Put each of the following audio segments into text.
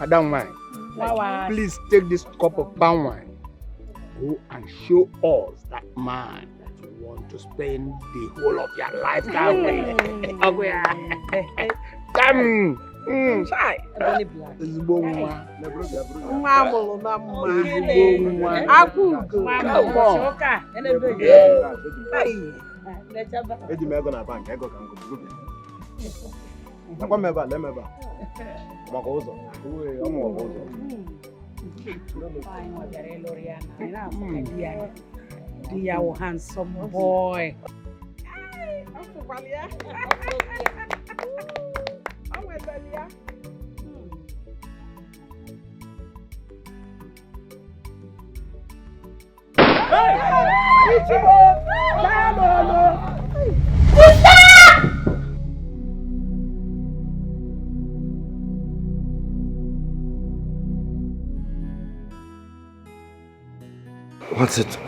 I don't mind. Please take this cup of palm wine. Go and show us that man that you want to spend the whole of your life that way. Come. Try. Handsome boy. What's it?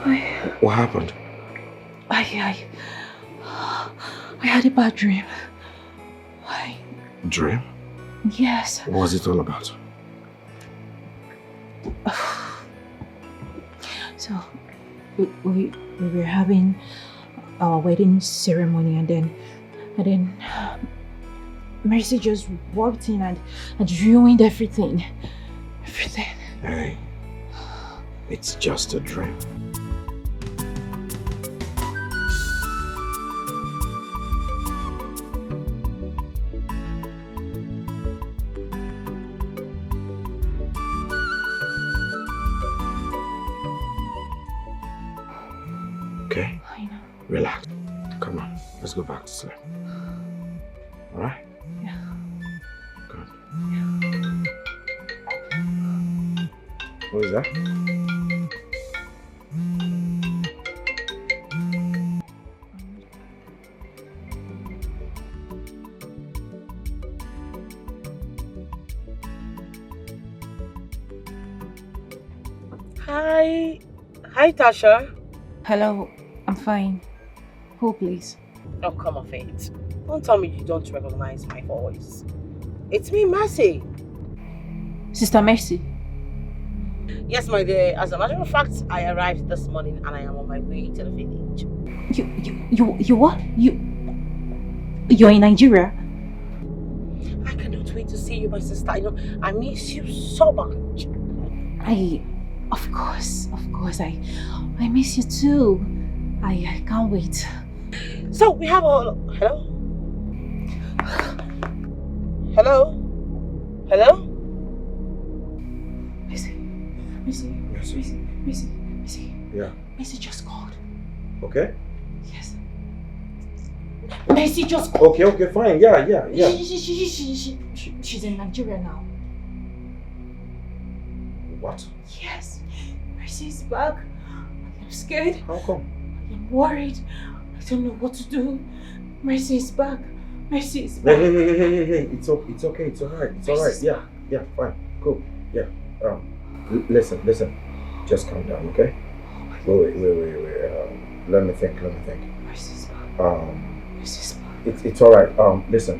What happened? I had a bad dream. Dream? Yes. What was it all about? So, we were having our wedding ceremony and then Mercy just walked in and ruined everything. Hey, it's just a dream. Okay? I know. Relax. Come on, let's go back to sleep. Alright? Yeah. Good. Yeah. What is that? Hi, Tasha. Hello, I'm fine. Who, please? Oh, come off it. Don't tell me you don't recognize my voice. It's me, Mercy. Sister Mercy. Yes, my dear. As a matter of fact, I arrived this morning and I am on my way to the village. You what? You're in Nigeria? I cannot wait to see you, my sister. I miss you so much. Of course, I miss you too. I can't wait. So we have a hello? Hello? Mercy. Yeah. Mercy just called. Okay? Yes. Mercy just called. Okay, fine. Yeah. She's in Nigeria now. What? Yes. Mercy is back. I'm scared. How come? I'm worried. I don't know what to do. Mercy is back. Hey. It's okay. It's alright. Yeah, fine. Cool. Yeah. Listen. Just calm down, okay? Wait. Let me think. Mercy's back. It's alright. Listen.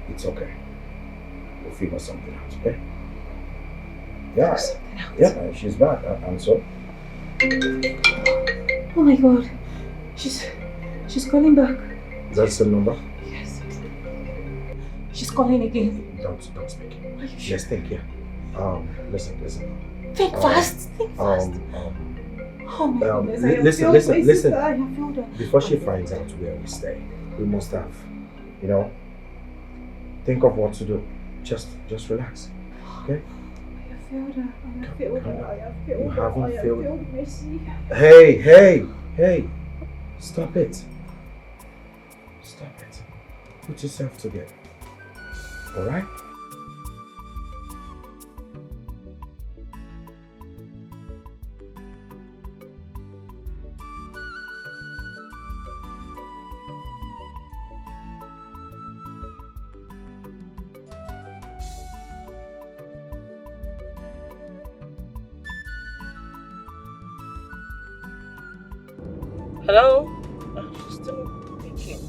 It's okay. We'll figure something out, okay? Yeah. Yeah, she's back. I'm so. Oh my God. She's calling back. That's the number? Yes. She's calling again. Don't speak. Are you sure? Let's think, yeah. Listen. Think fast. Oh my goodness. Listen. I have filled her. Before she finds out where we stay, we must have, think of what to do. Just relax, okay? I have filled her. You haven't filled Mercy. Hey! Stop it. Put yourself together. All right? Hello? She's still thinking.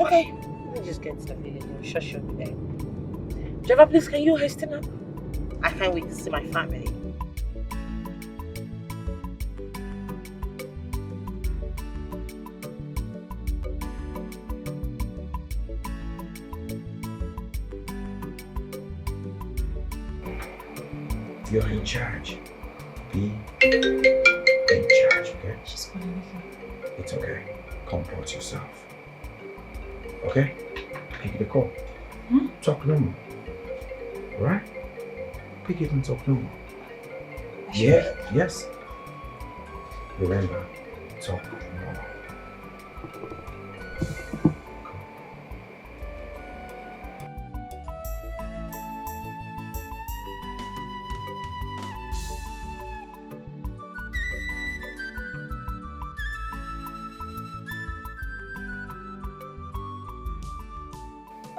Okay, let me just get to the village. I'm sure she'll be there. Driver, please, can you hasten up? I can't wait to see my family. You're in charge. Be in charge, okay? She's calling me. It's okay. Comport yourself. Okay? Pick the call. Talk normal. Alright? Pick it and talk normal. Yeah, yes. Remember, talk normal.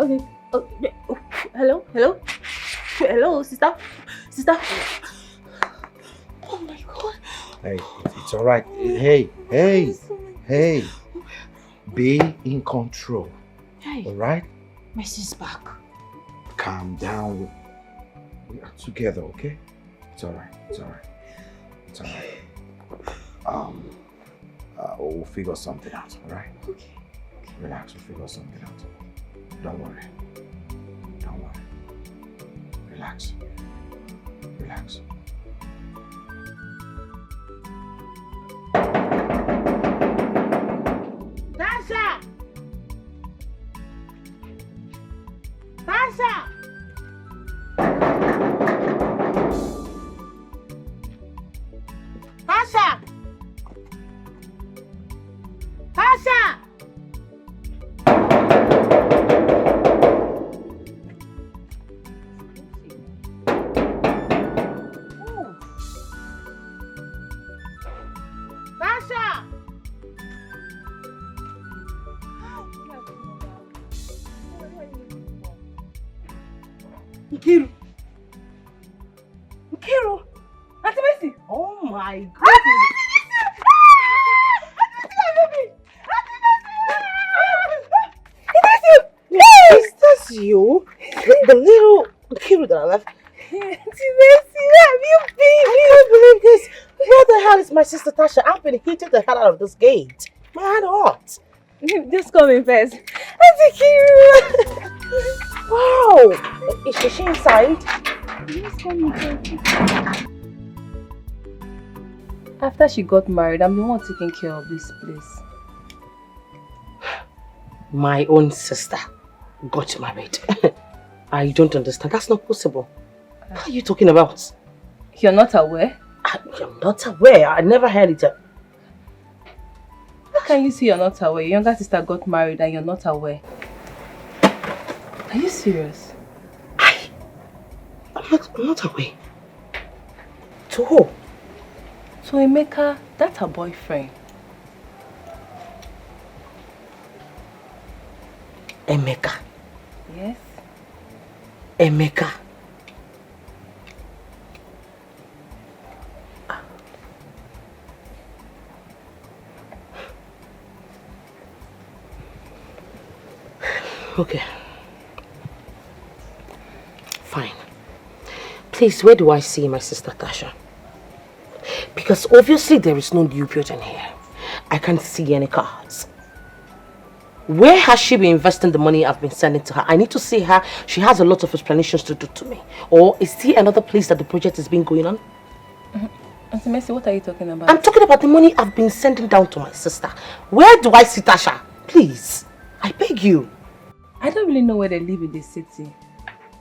Okay. Oh, hello? Hello? Hello, sister? Sister? Oh my God. Hey, it's alright. Hey. Be in control. Hey. Alright? Mercy's back. Calm down. We are together, okay? It's alright. We'll figure something out, alright? Okay. Relax, we'll figure something out. Don't worry. Relax. Tasha! Nkiru! Auntie Mercy! Oh my goodness! Yes, that's you. The little Nkiru that I left. Auntie Mercy, where have you been? I can't believe this. Where the hell is my sister Tasha? I've been heated the hell out of this gate. My hand hot. Just come in first. Auntie Nkiru! Wow! Is she inside? Just come in first. After she got married, I'm the one taking care of this place. My own sister got married. I don't understand. That's not possible. What are you talking about? You're not aware? I'm not aware. I never heard it. How can you say you're not aware? Your younger sister got married and you're not aware. Are you serious? I'm not aware. To who? So Emeka, that's her boyfriend. Emeka? Yes. Emeka? Okay. Fine. Please, where do I see my sister Tasha? Because obviously there is no new building here. I can't see any cars. Where has she been investing the money I've been sending to her? I need to see her. She has a lot of explanations to do to me. Or is there another place that the project is being going on? Auntie Mercy, what are you talking about? I'm talking about the money I've been sending down to my sister. Where do I see Tasha? Please, I beg you. I don't really know where they live in the city.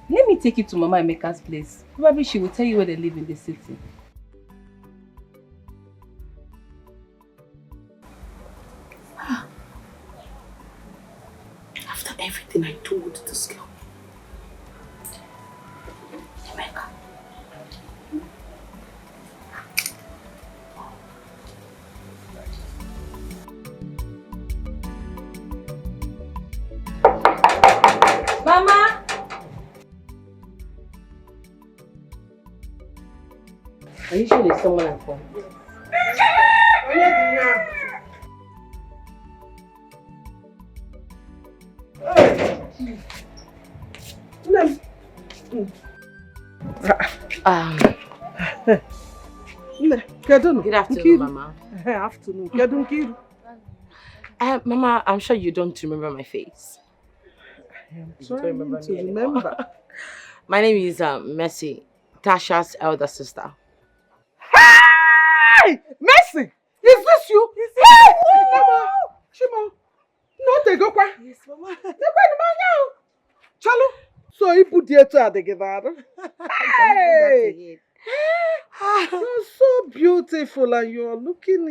Let me take you to Mama Emeka's place. Probably she will tell you where they live in the city. After everything I told this girl. Emeka. Mama! Are you sure there's someone at home? Good afternoon, Mama. Afternoon. Mama, I'm sure you don't remember my face. I am trying to remember. My name is Mercy, Tasha's elder sister. Hey! Mercy! Is this you? Hey! Mama! Shimo! No, they go kwa. Yes, Mama. They go Chalo. So you put the two together. Hey! You're so beautiful and you're looking,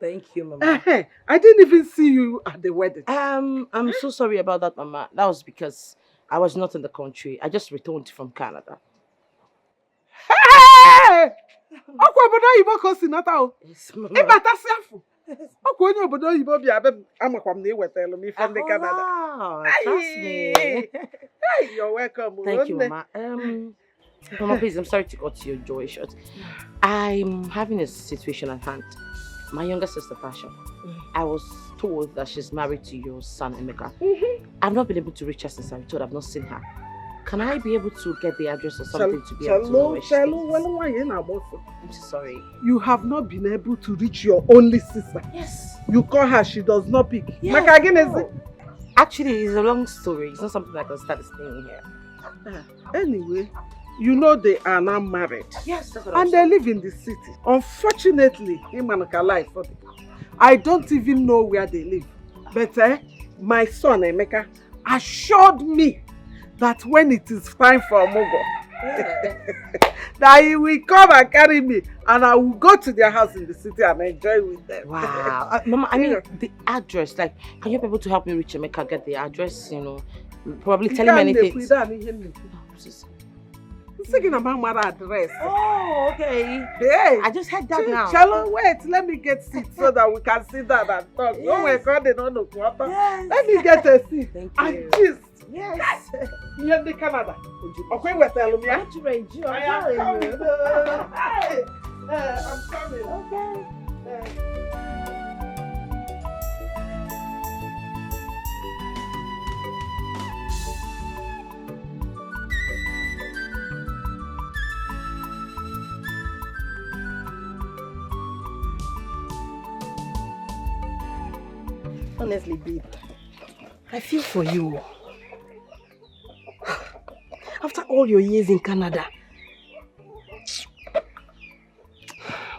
Thank you, Mama. I didn't even see you at the wedding. I'm so sorry about that, Mama. That was because I was not in the country. I just returned from Canada. Hey! Okwa obodo oyibo ka o si nata o. Yes, Mama. Ịbatasi afọ. Okwa onye obodo oyibo bịa be amakwa m na iwetelu m ife ndị Canada. Oh, trust me. Hey, you're welcome. Thank you, Mama. Mama, please, I'm sorry to cut your joy short. I'm having a situation at hand. My younger sister, Tasha, I was told that she's married to your son, Emeka. I've not been able to reach her since I'm told I've not seen her. Can I be able to get the address or something to be able to know where she is? I'm so sorry. You have not been able to reach your only sister. Yes. You call her, she does not pick. Yes. Actually, it's a long story. It's not something I can start explaining here. Anyway, you know they are now married. Yes, that's what and they live in the city. Unfortunately, I don't even know where they live. But my son Emeka assured me that when it is time for Mogo, that he will come and carry me and I will go to their house in the city and enjoy with them. Wow. Mama, I mean, the address, like, can you be able to help me reach Emeka, get the address, probably tell him anything. Thinking about my address. Oh, okay. Hey, I just heard that now. Shalom, wait, let me get seat so that we can sit down and talk. Yes. No, we're going on the quarter. Yes. Let me get a seat. Thank you. And gist. Yes. You're in Canada. Okay, we're telling me. I am coming. I'm coming. Okay. Honestly, babe, I feel for you. After all your years in Canada,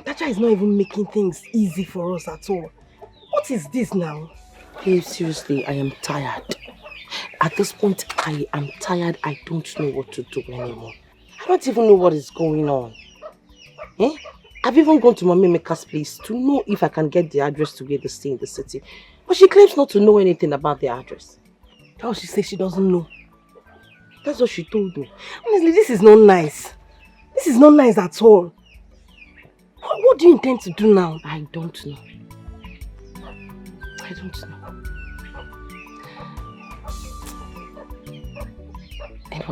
Tacha is not even making things easy for us at all. What is this now? Babe, seriously, I am tired. At this point, I am tired. I don't know what to do anymore. I don't even know what is going on. I've even gone to Mommy Meka's place to know if I can get the address to where they stay in the city. But she claims not to know anything about the address. Oh, she says she doesn't know. That's what she told me. Honestly, this is not nice. This is not nice at all. What do you intend to do now? I don't know. I don't know.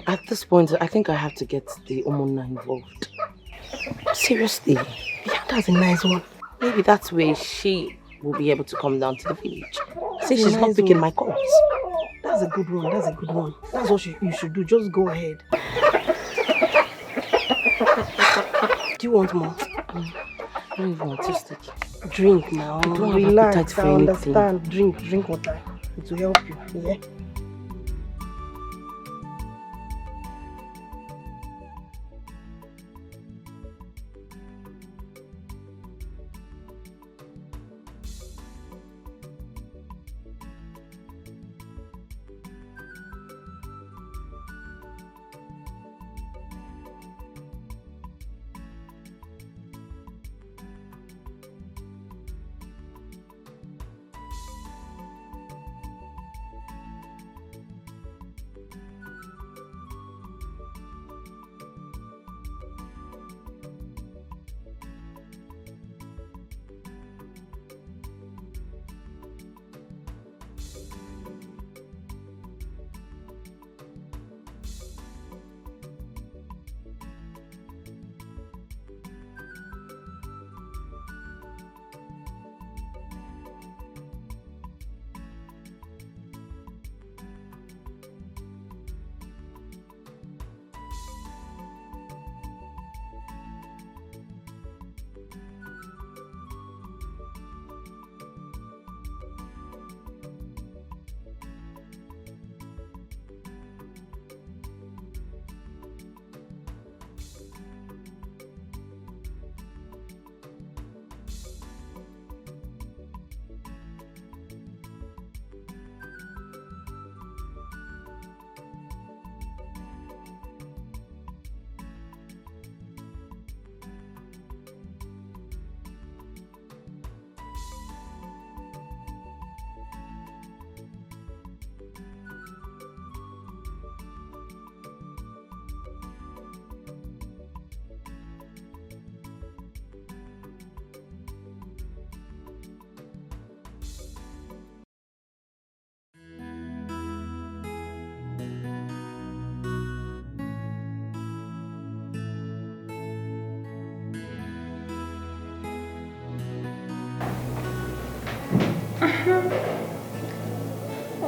At this point, I think I have to get the Omona involved. Seriously. Yeah, that's a nice one. Maybe that's where she will be able to come down to the village. See, she's not picking my calls. That's a good one. That's a good one. That's what you should do. Just go ahead. Do you want more? I don't even want to stick. Drink now. I don't Relax. have appetite for I anything. understand. Drink water. It will help you. Yeah.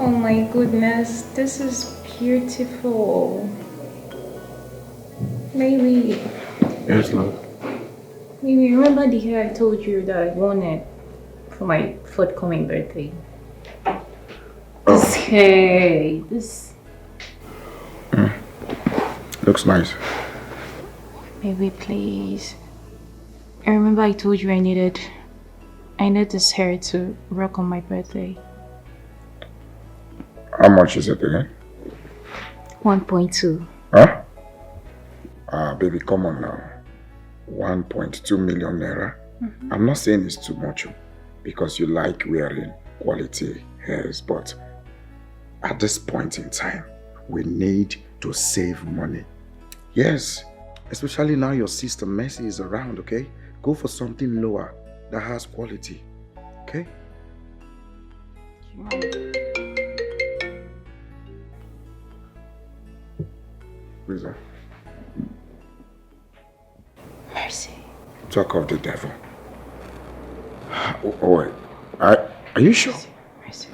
Oh my goodness, this is beautiful. Maybe. Yes, love. Maybe remember the hair I told you that I wanted for my forthcoming birthday? This hair, this. Looks nice. Maybe please. I remember I told you I needed this hair to rock on my birthday. How much is it again? 1.2. Huh? Baby, come on now. 1.2 million naira. I'm not saying it's too much because you like wearing quality hairs, but at this point in time, we need to save money. Yes, especially now your sister Mercy is around, okay? Go for something lower that has quality, okay? Who is that? Mercy. Talk of the devil. Oh wait, are you sure? Mercy.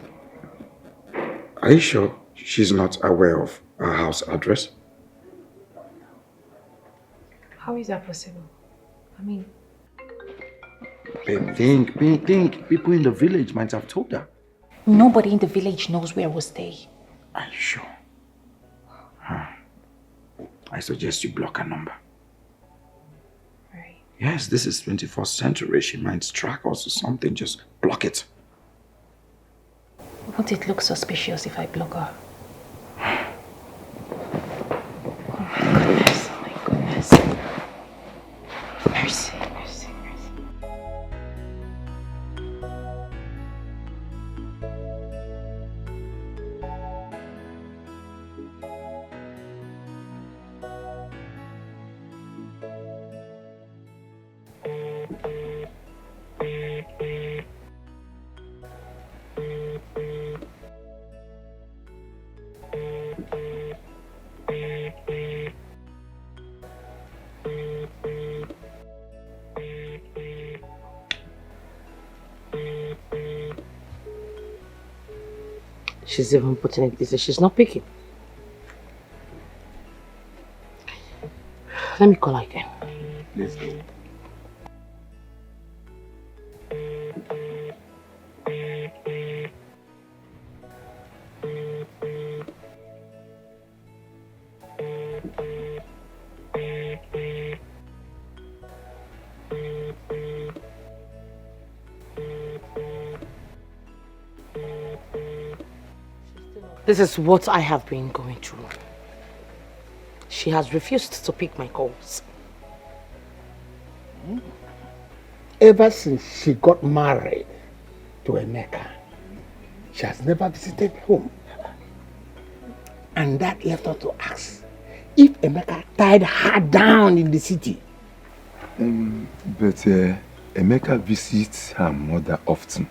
Are you sure she's not aware of our house address? How is that possible? I mean... Babe, think. People in the village might have told her. Nobody in the village knows where we stay. Are you sure? I suggest you block her number. Right. Yes, this is 21st century. She might track us or something. Just block it. Won't it look suspicious if I block her? Oh my goodness. Mercy. She's even putting it this way. She's not picking. Let me call her again. Let's go. This is what I have been going through. She has refused to pick my calls. Ever since she got married to Emeka, she has never visited home. And that left her to ask if Emeka tied her down in the city. But Emeka visits her mother often.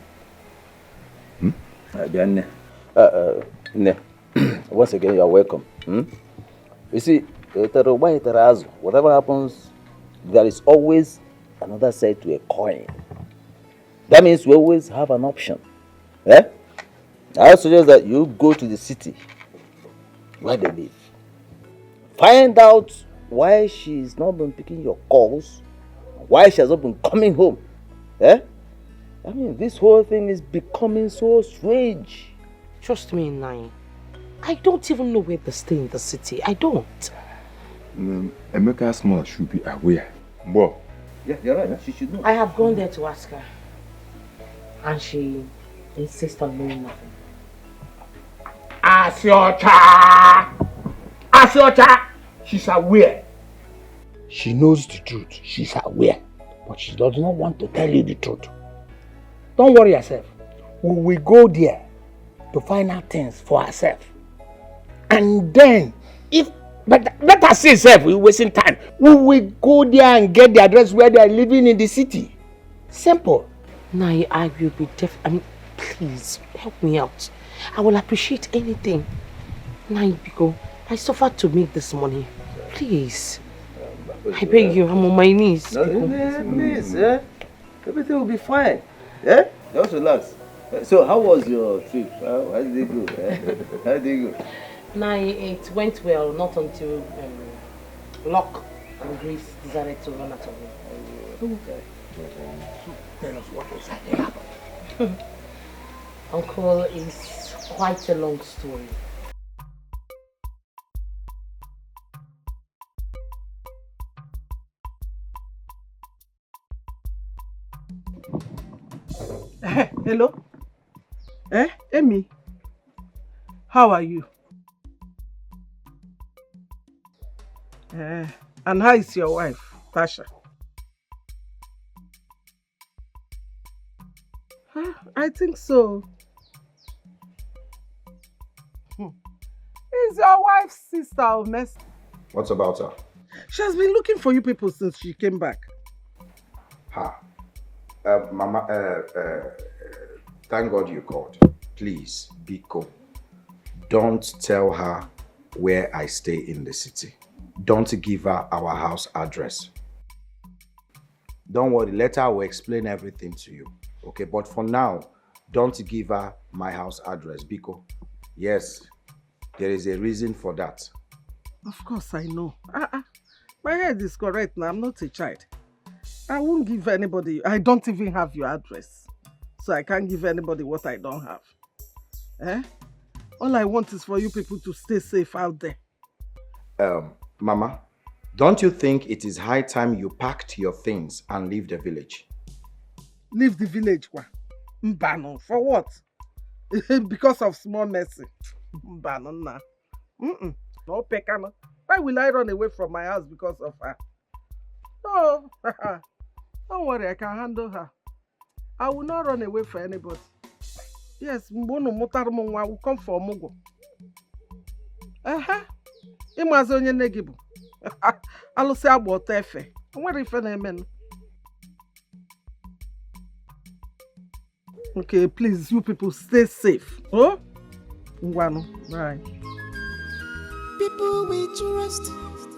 Once again, you are welcome. You see, whatever happens, there is always another side to a coin. That means we always have an option. I suggest that you go to the city where they live. Find out why she's not been picking your calls, why she has not been coming home. I mean, this whole thing is becoming so strange. Trust me, Nai. I don't even know where they stay in the city. I don't. Emeka's mother should be aware. But yeah, you're right. She should know. I have gone there to ask her. And she insists on knowing nothing. Asyocha! She's aware. She knows the truth. She's aware. But she does not want to tell you the truth. Don't worry yourself. We will go there to find out things for herself. And then, let us see herself, we're wasting time. We will go there and get the address where they are living in the city. Simple. Nai, I will be please, help me out. I will appreciate anything. Nai, Biko, I suffered to make this money. Please. I beg you, I'm on my knees. No, please, everything will be fine. Just relax. So how was your trip? How did it go? How did it go? Now it went well, not until Locke and Grace decided to run out of me. Okay. Tell us what exactly happened. Uncle, is quite a long story. Hello? Amy? How are you? And how is your wife, Tasha? I think so. Is your wife's sister of mess? What's about her? She has been looking for you people since she came back. Mama, thank God you called. Please, Biko, don't tell her where I stay in the city. Don't give her our house address. Don't worry, later I will explain everything to you. Okay, but for now, don't give her my house address, Biko. Yes, there is a reason for that. Of course I know. My head is correct now. I'm not a child. I won't give anybody. I don't even have your address. So I can't give anybody what I don't have. All I want is for you people to stay safe out there. Mama, don't you think it is high time you packed your things and leave the village? Leave the village, kwa? Mbano, for what? Because of small mercy. Mbano na. No pekano. Why will I run away from my house because of her? No. Don't worry, I can handle her. I will not run away for anybody. Yes, Mbono Motarumwa will come for Mugo. Imazo onye negibu. Alụsị agba ọtọ efe. Nwere ife na-eme. Okay, please, you people stay safe. Oh? Ngwanu, bye. People we trust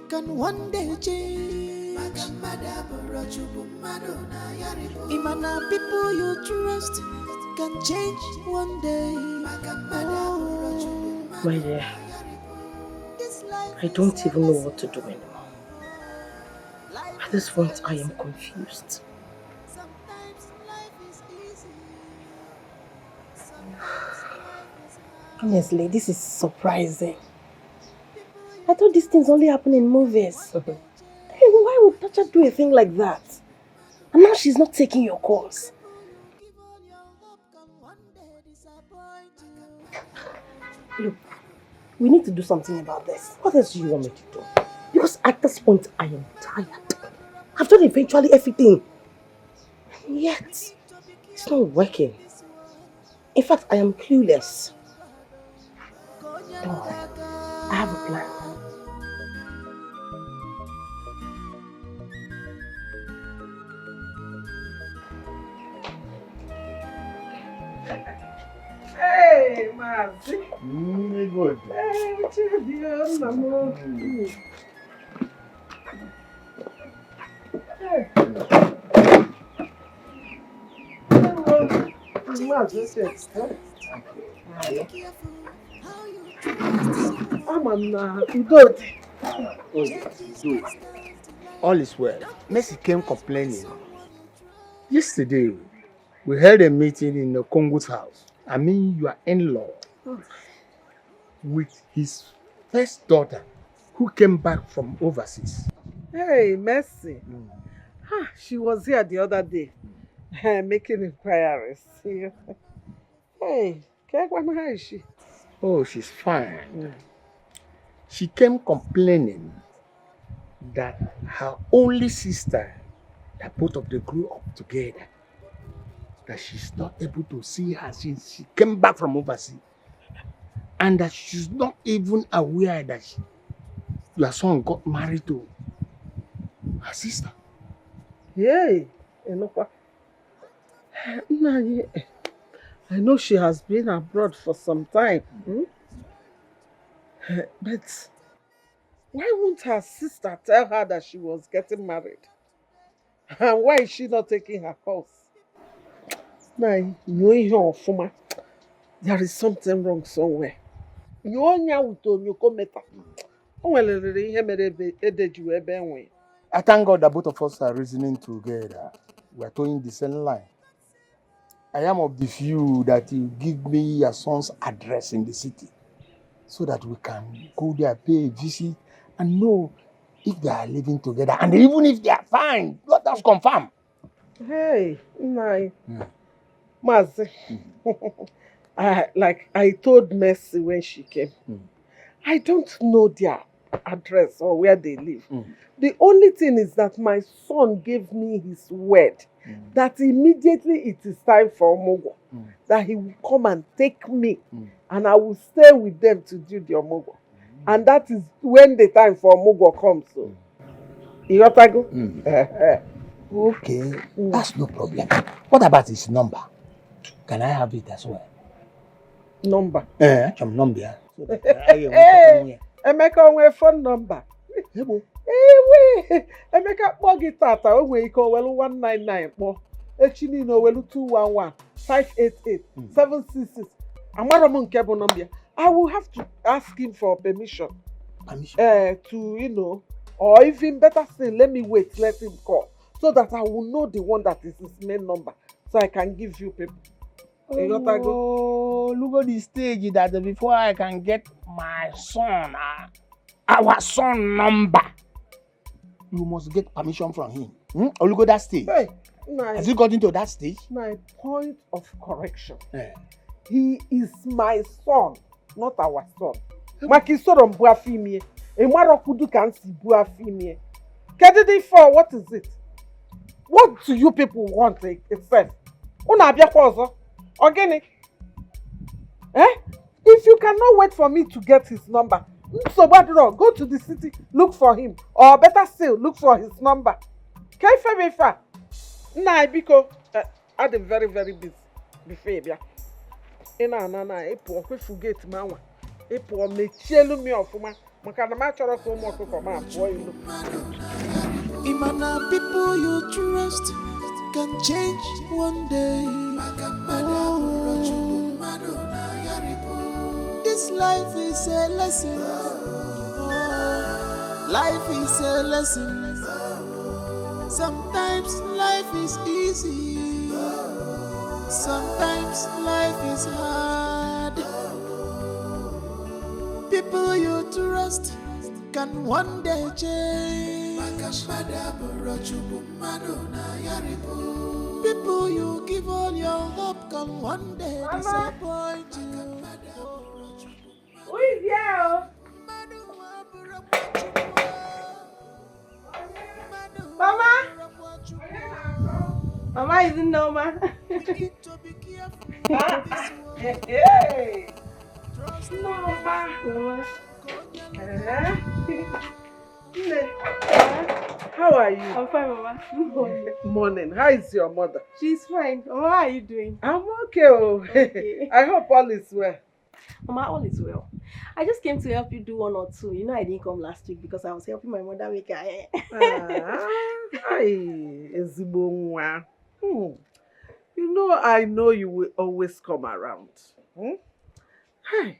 can one day change. Imana people you trust can change one day. My dear, I don't even know what to do anymore. At this point, I am confused. Honestly, this is surprising. I thought these things only happen in movies. Hey, why would Tasha do a thing like that? And now she's not taking your calls. Look, we need to do something about this. What else do you want me to do? Because at this point, I am tired. I've done eventually everything. And yet, it's not working. In fact, I am clueless. Don't worry. I have a plan. Hey, Mazi. Good. Hey, what you doing, Mama? Hey. All is well. Mercy came complaining. Yesterday, we held a meeting in the Congo's house. I mean, your in-law, with his first daughter, who came back from overseas. Hey, Mercy. She was here the other day, making inquiries. Hey, how is she? Oh, she's fine. She came complaining that her only sister, that both of them grew up together, that she's not able to see her since she came back from overseas, and that she's not even aware that your son got married to her sister. Yay! I know she has been abroad for some time. But why won't her sister tell her that she was getting married? And why is she not taking her calls? Now, you here, there is something wrong somewhere. You only out on your cometa. Oh, well, I thank God that both of us are reasoning together. We are towing the same line. I am of the view that you give me your son's address in the city so that we can go there, pay a visit, and know if they are living together. And even if they are fine, let us confirm. Hey, Mazi. Like I told Mercy when she came, I don't know their address or where they live. The only thing is that my son gave me his word that immediately it is time for Omogo, that he will come and take me and I will stay with them to do the Omogo. And that is when the time for Omogo comes. So, you got to go? Okay, that's no problem. What about his number? Can I have it as well? Number? Some number. Hey, Emeka onwe phone number. Emeka kpọ gị tata o nwere ike owelu 199 kpọ echi niile owelu 211 588 766 amara m nke bụ number. I will have to ask him for permission. To or even better still, let me wait, let him call so that I will know the one that is his main number so I can give you people. Oh, look at the stage that before I can get my son, our son number, you must get permission from him. Or look at that stage. Hey, has he got into that stage? My point of correction. He is my son, not our son. Makisoro mbuafimie. Emarokudu can see buafimie. Kedidi for what is it? What do you people want itself? Una abia kwazo. Organic. If you cannot wait for me to get his number, so go to the city, look for him. Or better still, look for his number. Kaifa. Nah, because I'm very, very busy. Behavior. Epo forget mama. Epo mechelu mi ofuma. Makana ma choro ko mo ko ma po ilu. Imana people you trust can change one day. This life is a lesson. Life is a lesson. Sometimes life is easy. Sometimes life is hard. People you trust can one day change. People you give all your hope can one day disappoint you. Who is here? Mama? Mama isn't normal. Hey! Mama. How are you? I'm fine, Mama. Morning. How is your mother? She's fine. Mama, how are you doing? I'm okay. Okay. I hope all is well. Mama, all is well. I just came to help you do one or two. You know I didn't come last week because I was helping my mother make her hair. You know, I know you will always come around. Hey.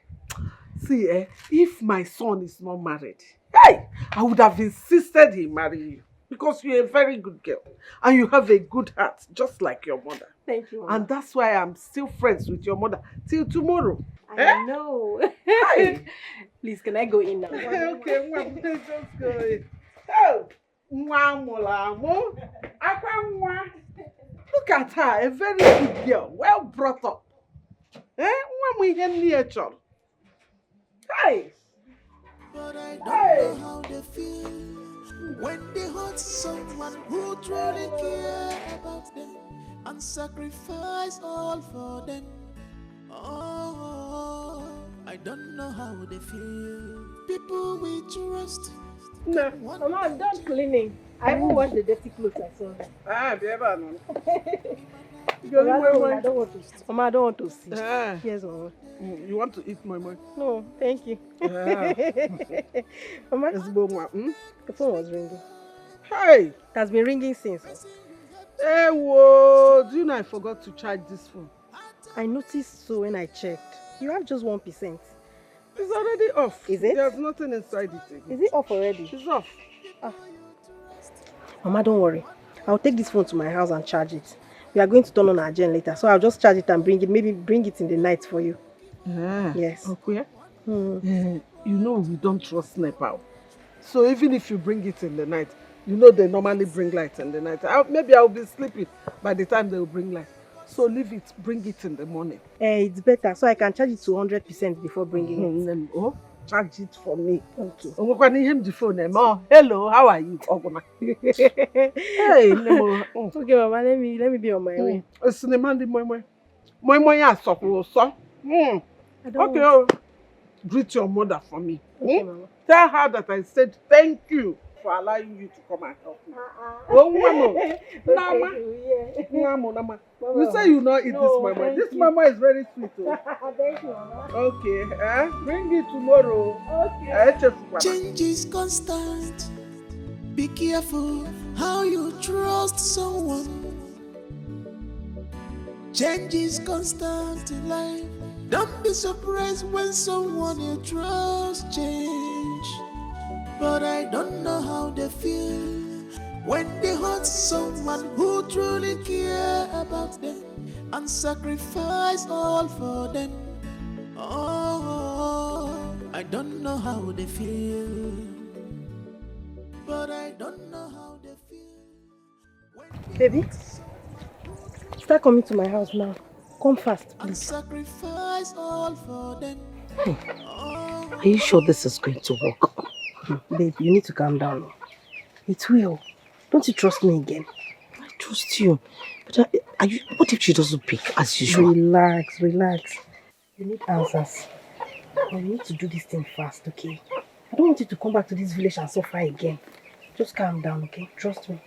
See, if my son is not married, I would have insisted he marry you because you're a very good girl and you have a good heart, just like your mother. Thank you, Mama. And that's why I'm still friends with your mother till tomorrow. I know. Please, can I go in now? Okay, let's just go in. Look at her, a very good girl, well brought up. Hey! But I don't know how they feel when they hurt someone who truly cares about them and sacrifice all for them. Oh, I don't know how they feel. People we trust. No, Mama, I'm done cleaning. I even washed the dirty clothes I saw. Mama, I don't want to see. Mama, I don't want to see. Yes, Mama. You want to eat my money? No, thank you. Mama, the phone was ringing. Hey! It has been ringing since. Hey, whoa, do you know I forgot to charge this phone? I noticed so when I checked. You have just 1%. It's already off. Is it? There's nothing inside it again. Is it off already? It's off. Ah. Mama, don't worry. I'll take this phone to my house and charge it. We are going to turn on our gen later, so I'll just charge it and bring it. Maybe bring it in the night for you. Yes. Okay. You know we don't trust NEPA. So even if you bring it in the night, you know they normally bring light in the night. Maybe I'll be sleeping by the time they'll bring light. So leave it, bring it in the morning. It's better, so I can charge it to 100% before bringing it. Oh, charge it for me. Okay. The phone. Oh, hello, how are you? Hey, Nemo. Okay, Mama, let me be on my way. It's the man, okay, greet your mother for me. Okay, Mama. Tell her that I said thank you for allowing you to come and help me. Oh, Mama. Nama. You say you not eat this mama. This mama is very sweet. Oh. Thank you, Mama. Okay, bring it tomorrow. Okay. Change is constant. Be careful how you trust someone. Change is constant in life. Don't be surprised when someone you trust change. But I don't know how they feel when they hurt someone who truly care about them and sacrifice all for them. Oh, I don't know how they feel. But I don't know how they feel. Baby, start coming to my house now. Come fast, please. And sacrifice all for them. Are you sure this is going to work? Babe, you need to calm down. It will. Don't you trust me again? I trust you. But what if she doesn't pick as usual? Relax. You need answers. And we need to do this thing fast, okay? I don't want you to come back to this village and suffer again. Just calm down, okay? Trust me.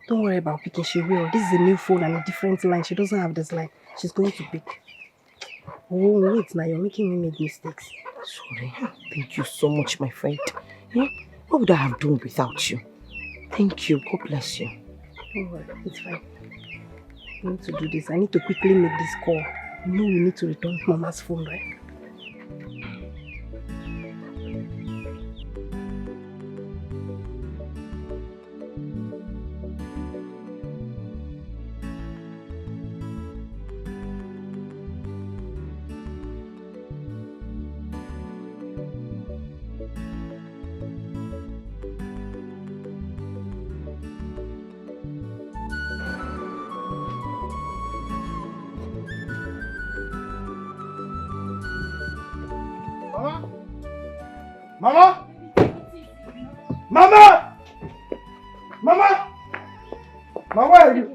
Don't worry about picking. She will. This is a new phone and a different line. She doesn't have this line. She's going to pick. Oh, wait. Now you're making me make mistakes. Sorry. Thank you so much, my friend. What would I have done without you? Thank you. God bless you. Don't worry. It's fine. I need to do this. I need to quickly make this call. You know we need to return Mama's phone, right? Mama! Mama! Mama! Mama, where are you?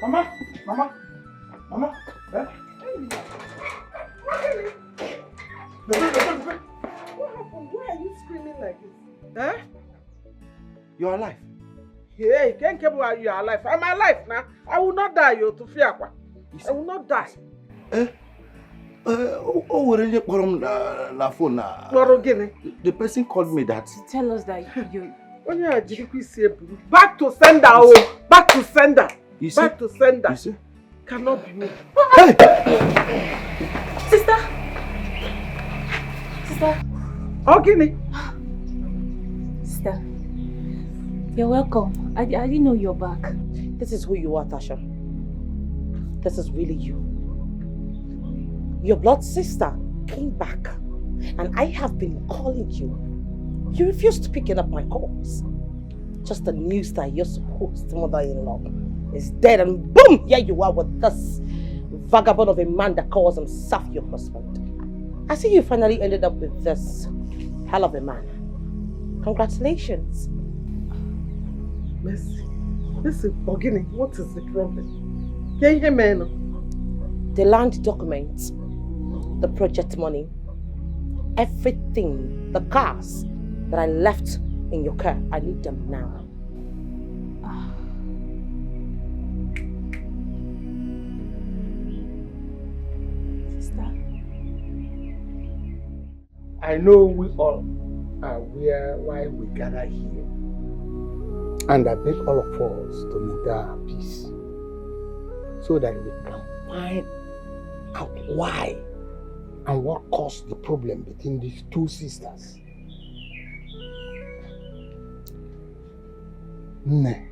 Mama! Mama! Mama! Eh? What happened? Why are you screaming like this? Eh? You're alive. Hey, can't keep while you are alive. I'm alive now. I will not die, you to fear. I will not die. Eh? The person called me that. Tell us that you... Back to sender, oh! Back to sender! Back to sender! You see? Cannot be me. Hey! Sister! Sister! Oh, Guinea! Sister, you're welcome. I didn't know you're back. This is who you are, Tasha. This is really you. Your blood sister came back, and I have been calling you. You refused picking up my calls. Just the news that your supposed mother-in-law is dead, and boom, here you are with this vagabond of a man that calls himself your husband. I see you finally ended up with this hell of a man. Congratulations. Mercy. Listen, Ogini, what is the problem? Can you hear me now? The land documents, the project money, everything, the cars that I left in your car, I need them now. Sister. I know we all are aware why we gather here. And I beg all of us to maintain our peace so that we can find out why and what caused the problem between these two sisters. Nne,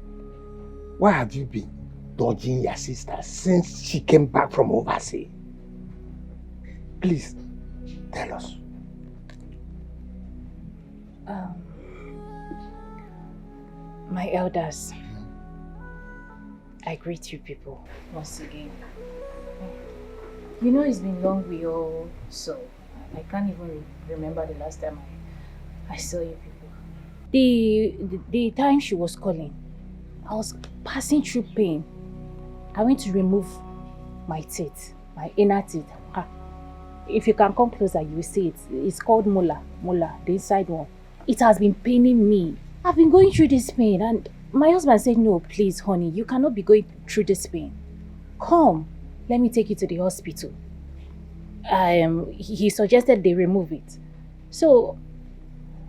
why have you been dodging your sister since she came back from overseas? Please, tell us. My elders, I greet you people once again. You know it's been long we all saw. I can't even remember the last time I saw you people. The time she was calling, I was passing through pain. I went to remove my teeth, my inner teeth. If you can come closer, you will see it. It's called molar, the inside one. It has been paining me. I've been going through this pain and my husband said, no, please, honey, you cannot be going through this pain. Come, let me take you to the hospital. He suggested they remove it. So,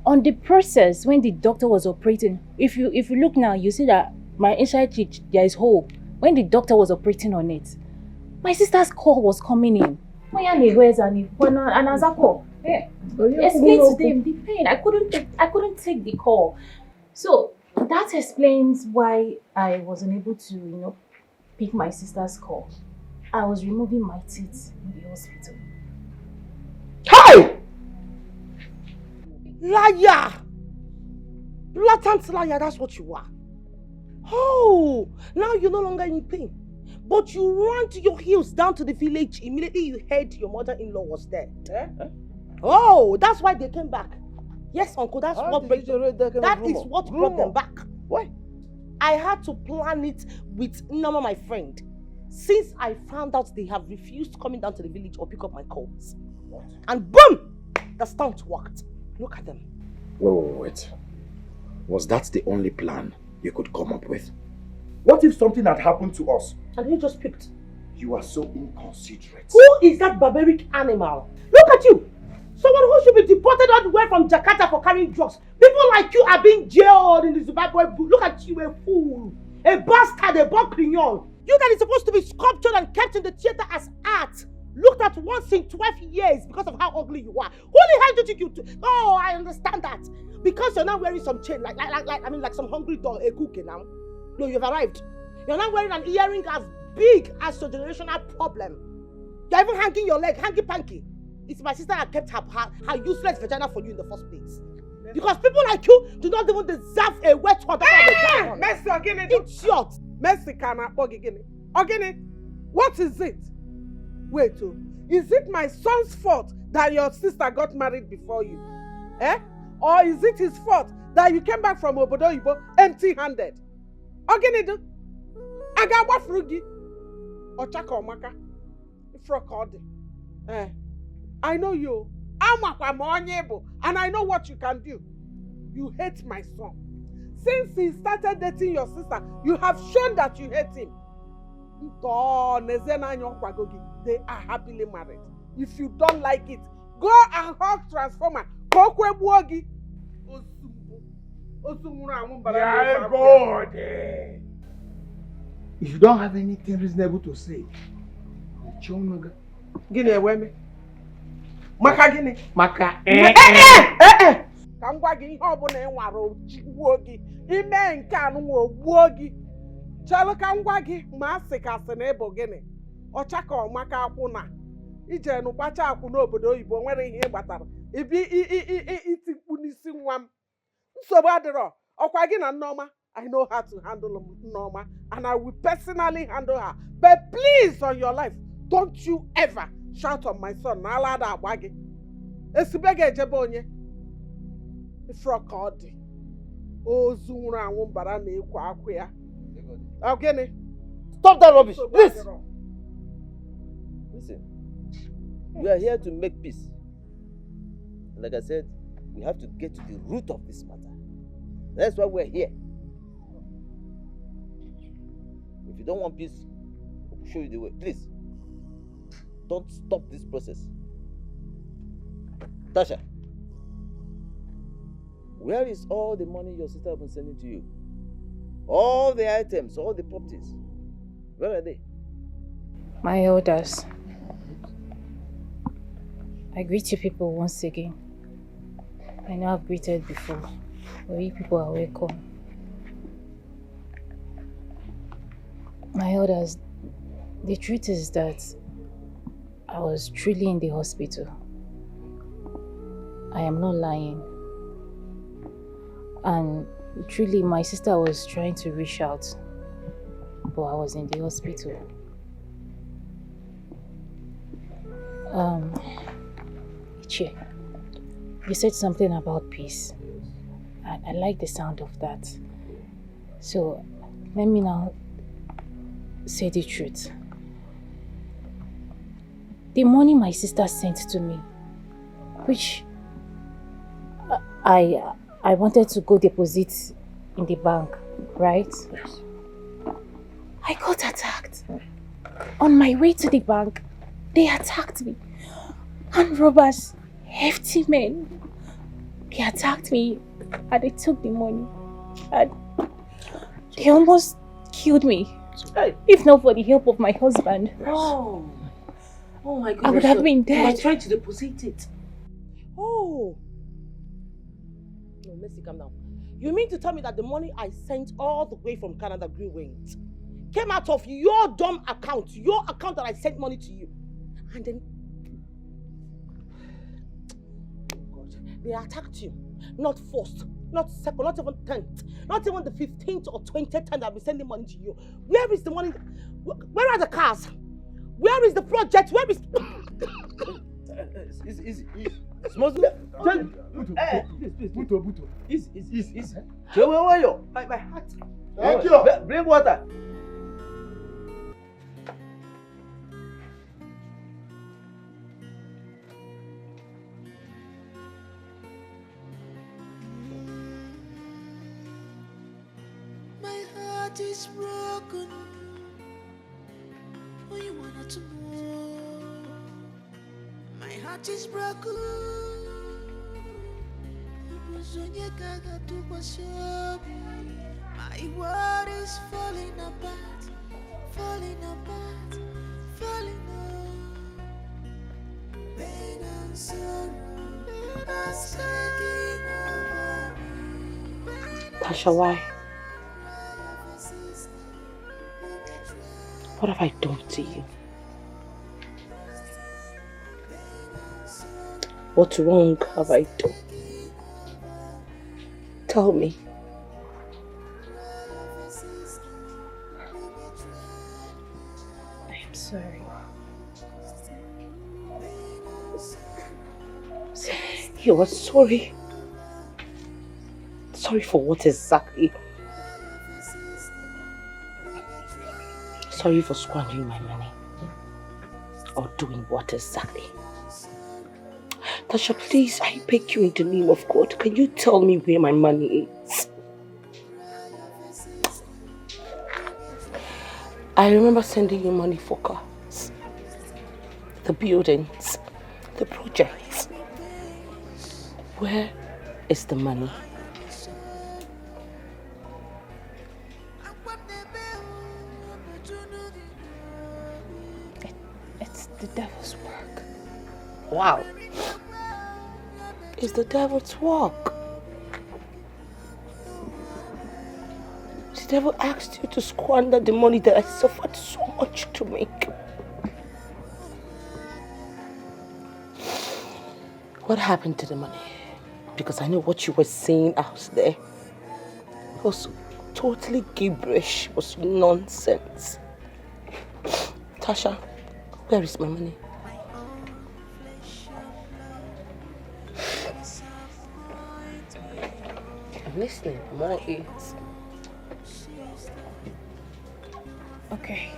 on the process, when the doctor was operating, if you look now, you see that my inside teeth, there is hole. When the doctor was operating on it, my sister's call was coming in. Explain to them the pain. I couldn't take the call. So that explains why I wasn't able to, pick my sister's call. I was removing my teeth in the hospital. Hey! Liar! Blatant liar, that's what you are. Oh, now you're no longer in pain. But you ran to your heels down to the village immediately you heard your mother-in-law was there. Oh, that's why they came back. Yes, uncle, that's what brought them back. Why? I had to plan it with Nama, my friend. Since I found out they have refused coming down to the village or pick up my calls. What? And boom! The stunt worked. Look at them. Wait. Was that the only plan you could come up with? What if something had happened to us? And he just picked. You are so inconsiderate. Who is that barbaric animal? Look at you! Someone who should be deported all the way from Jakarta for carrying drugs. People like you are being jailed in the Zimbabwe. Look at you, a fool. A bastard, a bon crignon. You that is supposed to be sculptured and kept in the theater as art. Looked at once in 12 years because of how ugly you are. Who the hell did you do? Oh, I understand that. Because you're now wearing some chain, like some hungry dog, a cookie now. No, you've arrived. You're not wearing an earring as big as your generational problem. You're even hanging your leg, hanky-panky. It's my sister that kept her useless vagina for you in the first place. Because people like you do not even deserve a wet water. Mercy, Ogini. Idiot. Mercy, Ogini, what is it? Wait, is it my son's fault that your sister got married before you? Or is it his fault that you came back from Obodo Ibo empty-handed? Ogini, I got what frugi? Ochaka Omaka? Ifrokodi. I know you. And I know what you can do. You hate my son. Since he started dating your sister, you have shown that you hate him. They are happily married. If you don't like it, go and hug Transformer. Yeah, God. If you don't have anything reasonable to say, Gini eweme. Maka gini? Maka Ka ngwa gị ihe ọbụla ị nwara ogbuo gị. Ime nke anụ ogbuo gị. Chalụ ka ngwa gị ma asị ka asị na ịbụ gịnị. Ọcha ka ọmaka akwụ na. Ije nụkpacha akwụ n'obodo oyibo nwere ihe ị gbatara. Ibi itikpu n'isi nwa m. Nsogbu adịrọ. Ọkwa gị na Nneoma. I know how to handle Nneoma and I will personally handle her. But please, on your life, don't you ever shout on my son. Nalada abagi. Esibege ejebonye. Ifrokodi. Ozunra wumbara na ekwa akwya. Okay. Stop that rubbish, please. Listen. We are here to make peace. Like I said, we have to get to the root of this matter. That's why we're here. If you don't want peace, I'll show you the way. Please, don't stop this process. Tasha, where is all the money your sister has been sending to you? All the items, all the properties. Where are they? My elders, I greet you people once again. I know I've greeted before, but you people are welcome. My elders, the truth is that I was truly in the hospital. I am not lying. And truly, my sister was trying to reach out, but I was in the hospital. Ichie, you said something about peace. I like the sound of that. So, let me now say the truth. The money my sister sent to me, which I wanted to go deposit in the bank, right? Yes. I got attacked. On my way to the bank, they attacked me. Armed robbers, hefty men, they attacked me and they took the money. And they almost killed me. If not for the help of my husband. Oh my goodness. I would have been You dead. were trying to deposit it. Oh. No, Mercy, calm down. You mean to tell me that the money I sent all the way from Canada, Greenwings, came out of your dumb account, your account that I sent money to you, and then they attacked you? Not first, not second, not even 10th, not even the 15th or 20th time that I've been sending money to you. Where is the money? Where are the cars? Where is the project? Where is... Easy. Smoke. Buto. Easy. My heart. Thank you. Bring water. My heart is broken. Oh, you wanna to know? My heart is broken. My world is falling apart. Pain and sorrow are taking over me. Tasha, why? What have I done to you? What wrong have I done? Tell me. I'm sorry. You are sorry? Sorry for what exactly? Sorry for squandering my money. Or doing what exactly? Tasha, please, I beg you in the name of God, can you tell me where my money is? I remember sending you money for cars, the buildings, the projects. Where is the money? It's the devil's work. Wow. It's the devil's work. The devil asked you to squander the money that I suffered so much to make. What happened to the money? Because I know what you were saying out there. It was totally gibberish. It was nonsense. Tasha, where is my money? I'm listening. I'm all ears. Okay.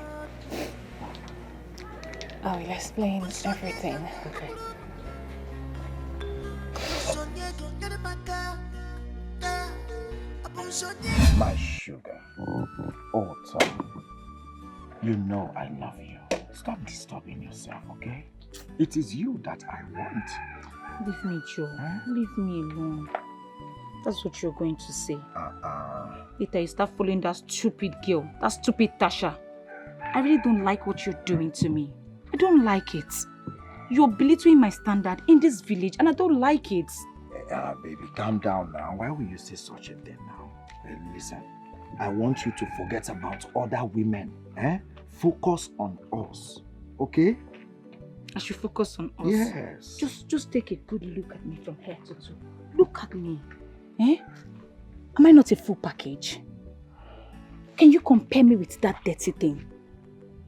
I will explain everything. Okay. My sugar. Oh, Tom. You know I love you. Stop disturbing yourself, okay? It is you that I want. Leave me, Joe. Leave me alone. That's what you're going to say. Later you start following that stupid girl, that stupid Tasha. I really don't like what you're doing to me. I don't like it. You're belittling my standard in this village and I don't like it. Baby, calm down now. Why will you say such a thing now? Listen, I want you to forget about other women. Focus on us, okay? I should focus on us? Yes. Just take a good look at me from head to toe. Look at me. Am I not a full package? Can you compare me with that dirty thing?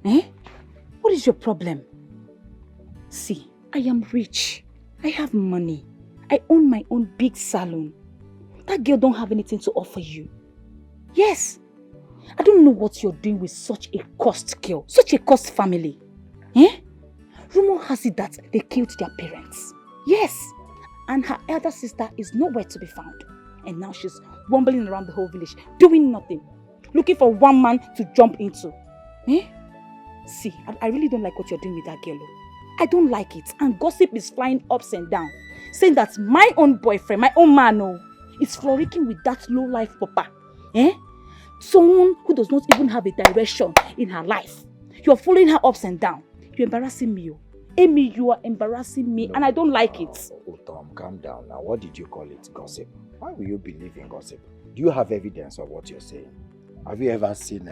What is your problem? See, I am rich. I have money. I own my own big salon. That girl don't have anything to offer you. Yes. I don't know what you're doing with such a cursed girl, such a cursed family. Rumor has it that they killed their parents. Yes. And her elder sister is nowhere to be found. And now she's wambling around the whole village, doing nothing. Looking for one man to jump into. See, I really don't like what you're doing with that girl. I don't like it. And gossip is flying ups and down. Saying that my own boyfriend, my own man, is frolicking with that low-life papa. Someone who does not even have a direction in her life. You're following her ups and down. You're embarrassing me. Amy, you are embarrassing me and I don't like it. Oh, Tom, calm down now. What did you call it? Gossip? Why will you believe in gossip? Do you have evidence of what you're saying? Have you ever seen...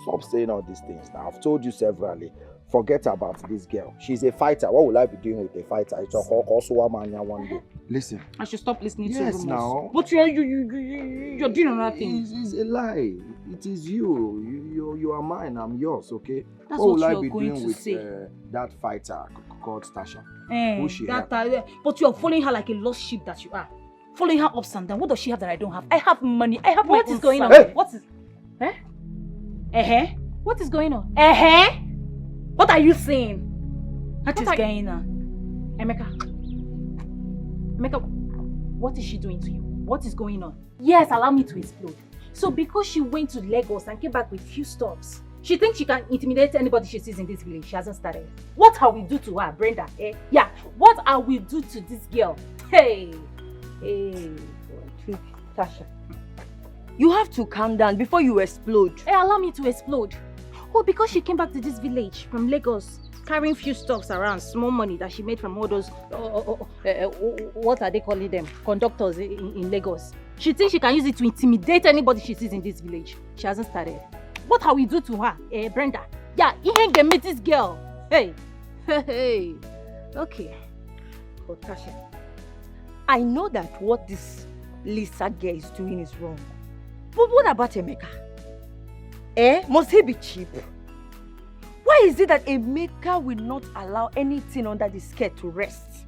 Stop saying all these things now. I've told you severally. Forget about this girl. She's a fighter. What will I be doing with a fighter? It's a one day. Listen. I should stop listening to rumors. Yes, now. But you're doing another thing. It's a lie. It is you. You are mine. I'm yours, okay? That's what will I you're be going doing to with say. That fighter called Tasha? Who's she? But you're following her like a lost sheep that you are. Following her ups and downs. What does she have that I don't have? I have money. I have What my is going on? Hey! What is... What is going on? What are you saying? What is going on? Emeka, what is she doing to you? What is going on? Yes, allow me to explode. So because she went to Lagos and came back with few stops, she thinks she can intimidate anybody she sees in this village. She hasn't started. What are we do to her, Brenda? Yeah, what are we do to this girl? Hey, Tasha, you have to calm down before you explode. Allow me to explode. Oh, because she came back to this village from Lagos, carrying few stuffs around, small money that she made from all those, what are they calling them? Conductors in Lagos. She thinks she can use it to intimidate anybody she sees in this village. She hasn't started. What have we do to her, Brenda? Yeah, he ain't gonna meet this girl. Hey. Okay. But Tasha, I know that what this Lisa girl is doing is wrong. But what about Emeka? Must he be cheap? Why is it that Emeka will not allow anything under the skirt to rest?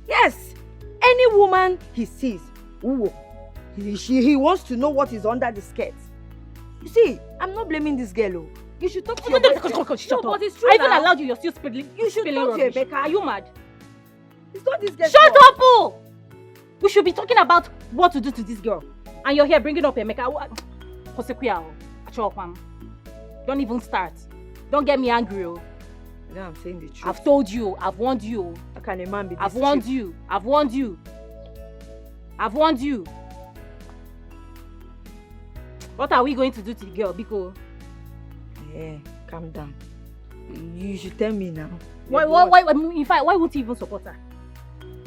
Yes, any woman he sees, he wants to know what is under the skirt. You see, I'm not blaming this girl. You should talk to your boyfriend. Shut up. But it's true. I even allowed you. You're still spilling. You should talk to Emeka. Are you mad? It's not this girl. Shut up, oh! We should be talking about what to do to this girl, and you're here bringing up Emeka. Don't even start. Don't get me angry, oh. Now I'm saying the truth. I've told you. I've warned you. How can a man be this I've warned you. I've warned you. I've warned you. What are we going to do to the girl, Biko? Calm down. You should tell me now. Why? In fact, why won't you even support her?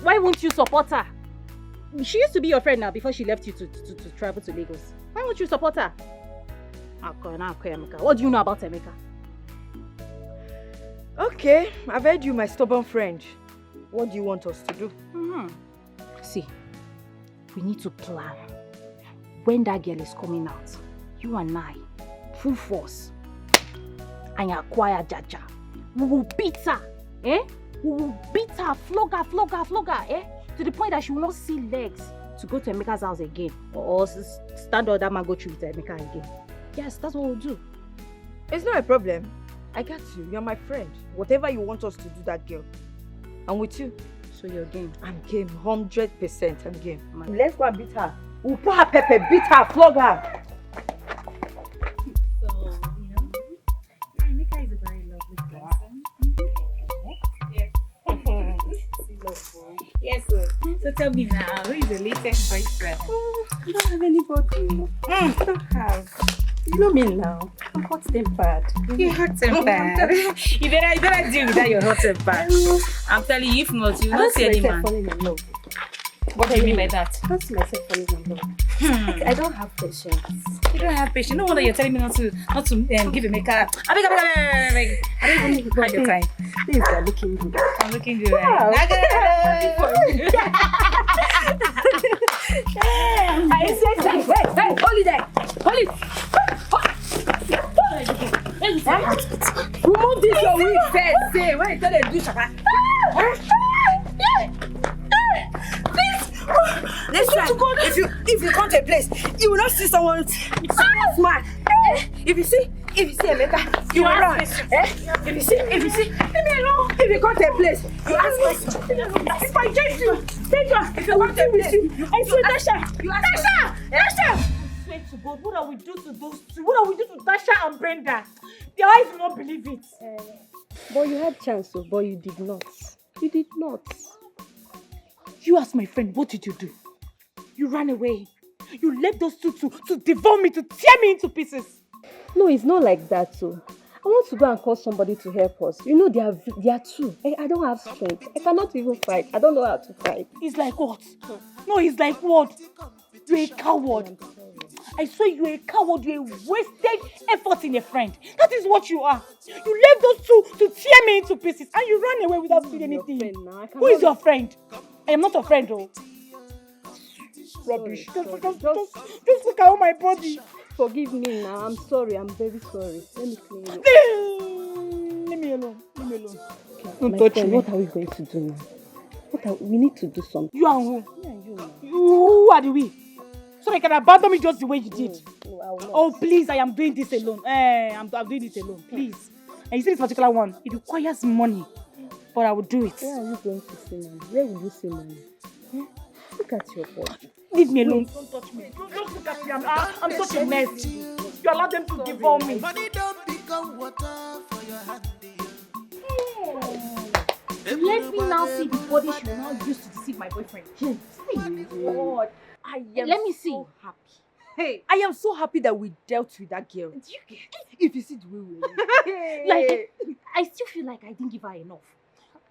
Why won't you support her? She used to be your friend now before she left you to travel to Lagos. Why won't you support her? What do you know about Emeka? Okay, I've heard you, my stubborn friend. What do you want us to do? See, we need to plan. When that girl is coming out, you and I, full force, and acquire Jaja. We will beat her, We will beat her, flog her, to the point that she will not see legs to go to Emeka's house again, or stand on that mango tree with Emeka again. Yes, that's what we'll do. It's not a problem. I got you. You're my friend. Whatever you want us to do, that girl, I'm with you. So you're game? I'm game. 100% I'm game. Let's go and beat her. We'll put her pepper, beat her, flog her. So, Emeka is a very lovely person. Yes. Yes, sir. So tell me now, who is the latest boyfriend? You don't have anybody. You don't have. You know me now. I'm hot tempered. You're hot tempered. You better deal with that. You're hot tempered. I'm telling you, if not, you will not see any man. Falling in love. What do you mean by that? I can't see myself falling in love. I don't have patience. You don't have patience. No wonder you're telling me not to give a makeup. I don't even have your time. Things are looking good. I'm looking good. Wow. Right? I say, hey, hold it there. Hold it. Remove this your wig first. Say, when you tell them to do shaka. Listen, if you come to a place, you will not see someone smart. If you see Emeka, you will run. If you see, leave me alone. If you come to a place, you ask questions. If I chase you, take her. If you come to a place, I say Tasha. Tasha. Swear to God, what are we do to those two? What are we do to Tasha and Brenda? Their eyes will not believe it. But you had chance, but you did not. You did not. You as my friend, what did you do? You ran away. You left those two to devour me, to tear me into pieces. No, it's not like that, so. I want to go and call somebody to help us. You know, they are two. I don't have strength. I cannot even fight. I don't know how to fight. It's like what? No, it's like what? You're a coward. I swear you're a coward. You're a wasted effort in a friend. That is what you are. You left those two to tear me into pieces and you ran away without doing anything. Who is your friend? I am not a friend, though. Rubbish. Just look at all my body. Forgive me now. I'm sorry. I'm very sorry. Let me clean you. Leave me alone. Okay, Don't touch me. What are we going to do now? We need to do something. You and who? Me and you now. Who are the we? So they can abandon me just the way you did. No, I will not. Oh, please, I am doing this alone. I'm doing this alone. Please. And you see this particular one, it requires money. But I will do it. Where are you going to see money? Where will you see money? Look at your body. Leave me alone. Don't touch me. Don't look at me. I'm such a mess. You allow them to devour me. Money don't become water for your hand. Let me now see the body she will now use to deceive my boyfriend. God, Let me see. So happy. Hey, I am so happy that we dealt with that girl. Do you get? If you see the way we were. Like, I still feel like I didn't give her enough.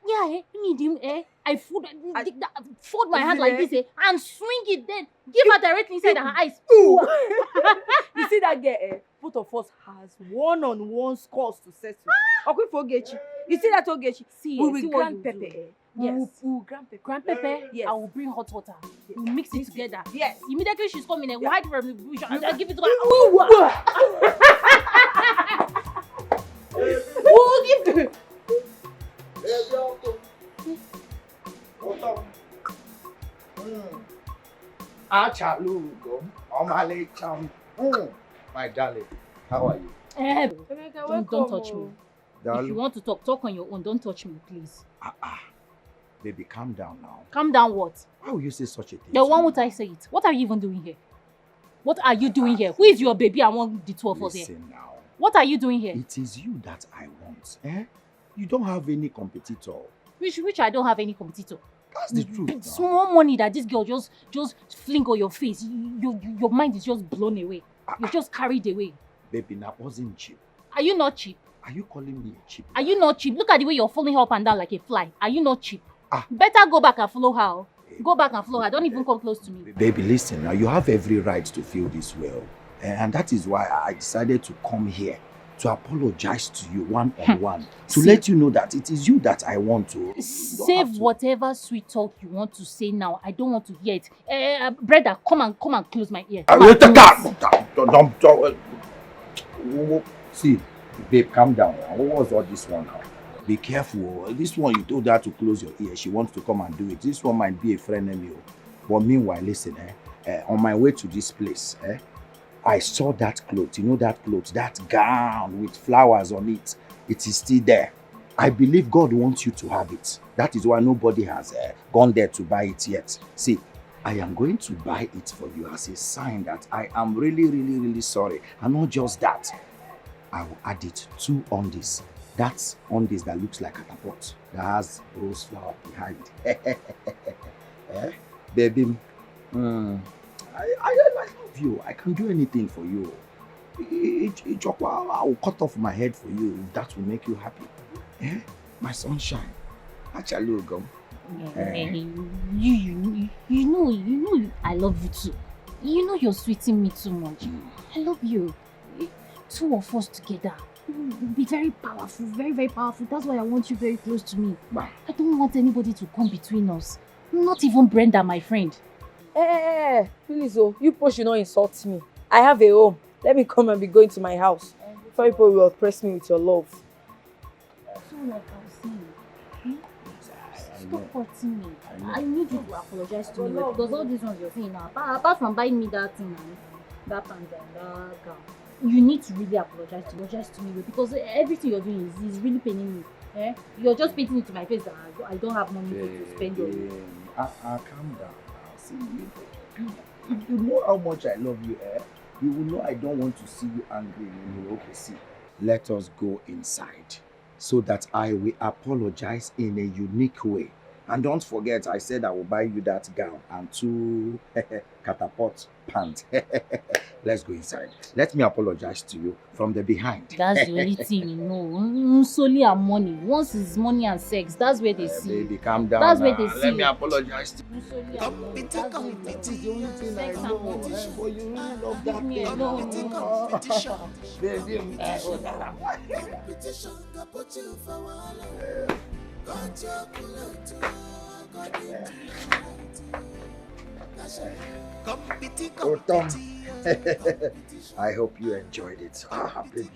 Yeah, need him, I fold my hand like this, and swing it then. Give her directly inside her eyes. Ooh. You see that girl, both of us has one-on-one scores to settle. Okay, for Ogechi. You see that Ogechi? See, we will grind pepper. Yes. We will grind pepper. Grind pepper, Yes. I will bring hot water. We'll mix it together. Yes. Immediately she's coming and hide from the bush and I'll give it to her. We'll give to My darling, how are you? Don't touch me. If you want to talk on your own. Don't touch me, please. Baby, calm down now. Calm down what? Why would you say such a thing? Then why would I say it? What are you even doing here? What are you doing here? Who is your baby among the two of us here? Listen now. What are you doing here? It is you that I want. You don't have any competitor. Which I don't have any competitor. That's the truth. Now. Small money that this girl just fling on your face. Your mind is just blown away. You're just carried away. Baby, that wasn't cheap. Are you not cheap? Are you calling me cheap? Are you not cheap? Look at the way you're falling up and down like a fly. Are you not cheap? Better go back and follow her. Go back and follow her. Don't even come close to me. Baby, listen, now you have every right to feel this well. And that is why I decided to come here to apologize to you one-on-one. To let you know that it is you that I want to. Save whatever sweet talk you want to say now. I don't want to hear it. Brother, come and close my ear. Don't. See, babe, calm down. What was all this one now? Be careful. This one, you told her to close your ear. She wants to come and do it. This one might be a friend of you. But meanwhile, listen, on my way to this place, I saw that cloth. You know that cloth, that gown with flowers on it. It is still there. I believe God wants you to have it. That is why nobody has gone there to buy it yet. See, I am going to buy it for you as a sign that I am really, really, really sorry. And not just that. I will add it 2 undies. That's undies that looks like a pot that has rose flower behind. Baby, I love you. I can do anything for you. I will cut off my head for you if that will make you happy. Eh? My sunshine. Actually, go. You know, I love you too. You know you're sweeting me too much. I love you. Two of us together. We'll be very powerful, very, very powerful. That's why I want you very close to me. I don't want anybody to come between us. Not even Brenda, my friend. Please, you push, you not insult me. I have a home. Let me come and be going to my house. Before people will oppress me with your love. So like I was saying, stop hurting me. I need you to apologize to me because all these ones you're saying now, apart from buying me that thing and that pants and that gown, you need to really apologize to me because everything you're doing is really paining me. Eh? You're just painting it to my face that I don't have money to spend on you. Calm down. See, if you know how much I love you, you will know I don't want to see you angry when you're okay. See, let us go inside so that I will apologize in a unique way. And don't forget, I said I will buy you that gown and 2 catapult pants. Let's go inside. Let me apologize to you from the behind. That's the only thing you know. Solely and money. Once it's money and sex, that's where they see. Baby, calm down. That's where they see. Let me apologize to you. Solely and money. That's the only thing I know. But you really love that me thing. alone. Baby, Oh, Tom. I hope you enjoyed it. Baby,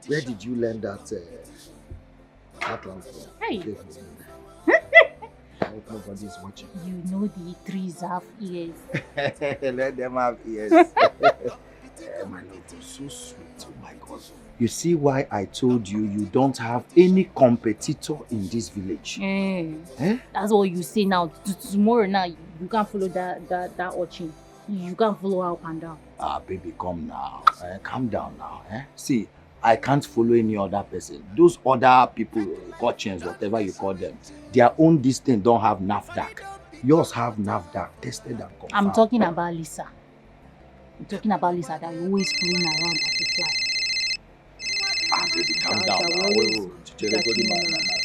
where did you learn that line from? Hey. I hope nobody's watching. You know the trees have ears. Let them have ears. My love, you're so sweet. Oh my God. You see why I told you you don't have any competitor in this village? That's what you say now. Tomorrow now, you can't follow that urchin. You can't follow her up and down. Baby, come now. Calm down now. See, I can't follow any other person. Those other people, urchins, whatever you call them, their own distance don't have NAFDAC. Yours have NAFDAC, tested and confirmed. I'm talking about Lisa. I'm talking about Lisa that you're always flying around like a fly. Baby, calm down now. My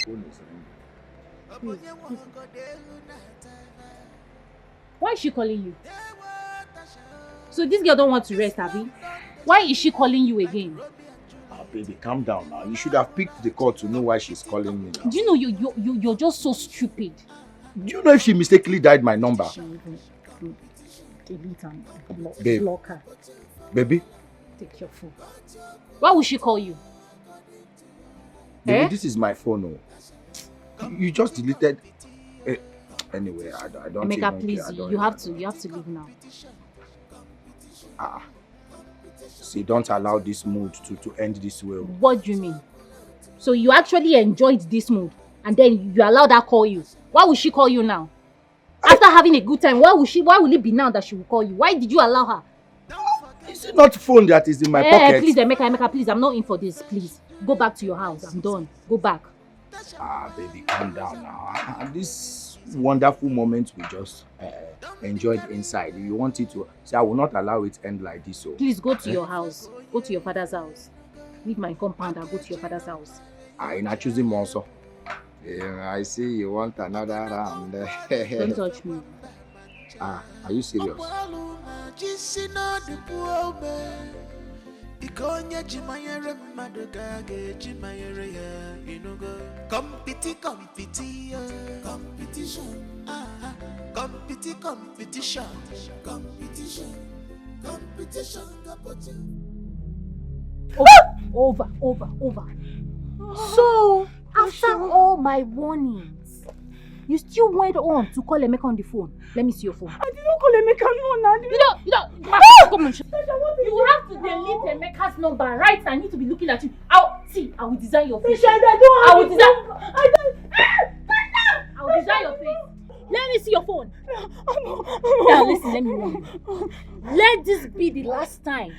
phone is ringing. Why is she calling you? So this girl don't want to rest, Abby? Why is she calling you again? Baby, calm down now. You should have picked the call to know why she's calling me now. Do you know you're just so stupid? Do you know if she mistakenly dialed my number? She even delete and block her. Baby? Take your phone. Why would she call you? Baby, this is my phone. You just deleted. Anyway, I don't. Emeka, please, you have to leave now. See, don't allow this mood to end this way. What do you mean? So you actually enjoyed this mood and then you allowed her call you? Why would she call you now? After having a good time, why will it be now that she will call you? Why did you allow her? Is it not phone that is in my pocket? Please, Emeka, please, I'm not in for this, please. Go back to your house. I'm done. Go back. Baby, calm down now. This wonderful moment we just enjoyed inside. You want it to... See, I will not allow it to end like this. So. Please go to your house. Go to your father's house. Leave my compound and go to your father's house. You're not choosing more, so. Yeah, I see you want another round. Don't touch me. Are you serious? Over. So, after all my warnings, you still went on to call Emeka on the phone. Let me see your phone. I didn't call Emeka, no. Come on. You have to delete Emeka's number, right? I need to be looking at you. I will design your face. I will design your face. Let me see your phone. Now listen, let me warn you. Let this be the last time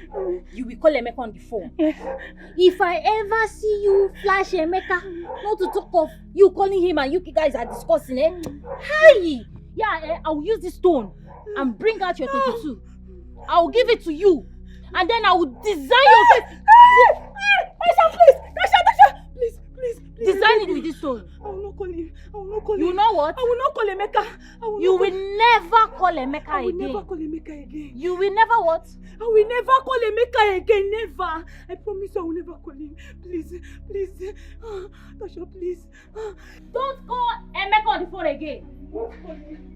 you will call Emeka on the phone. If I ever see you flash Emeka, not to talk of you calling him and you guys are discussing, Hi! Yeah, I will use this tone and bring out your 32. I will give it to you. And then I will design your face. Tasha, please! Tasha! Please. Design it with this stone. I will not call him. I will not call him. You know what? I will not call Emeka. You will never call Emeka again. I will never call Emeka again. You will never what? I will never call Emeka again. Never. I promise I will never call him. Please. Tasha, please. Don't call Emeka on the phone again. Don't call him.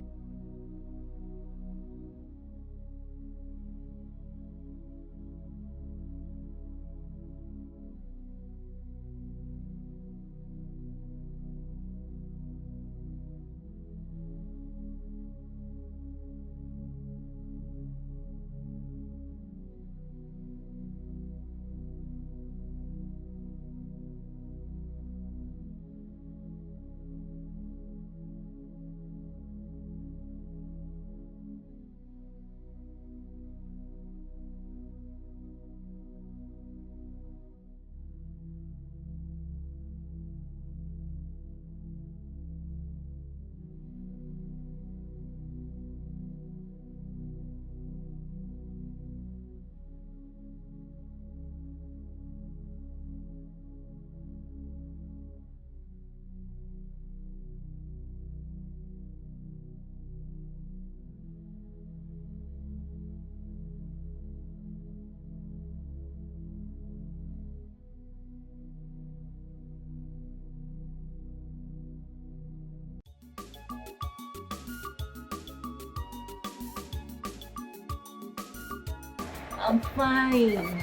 I'm fine.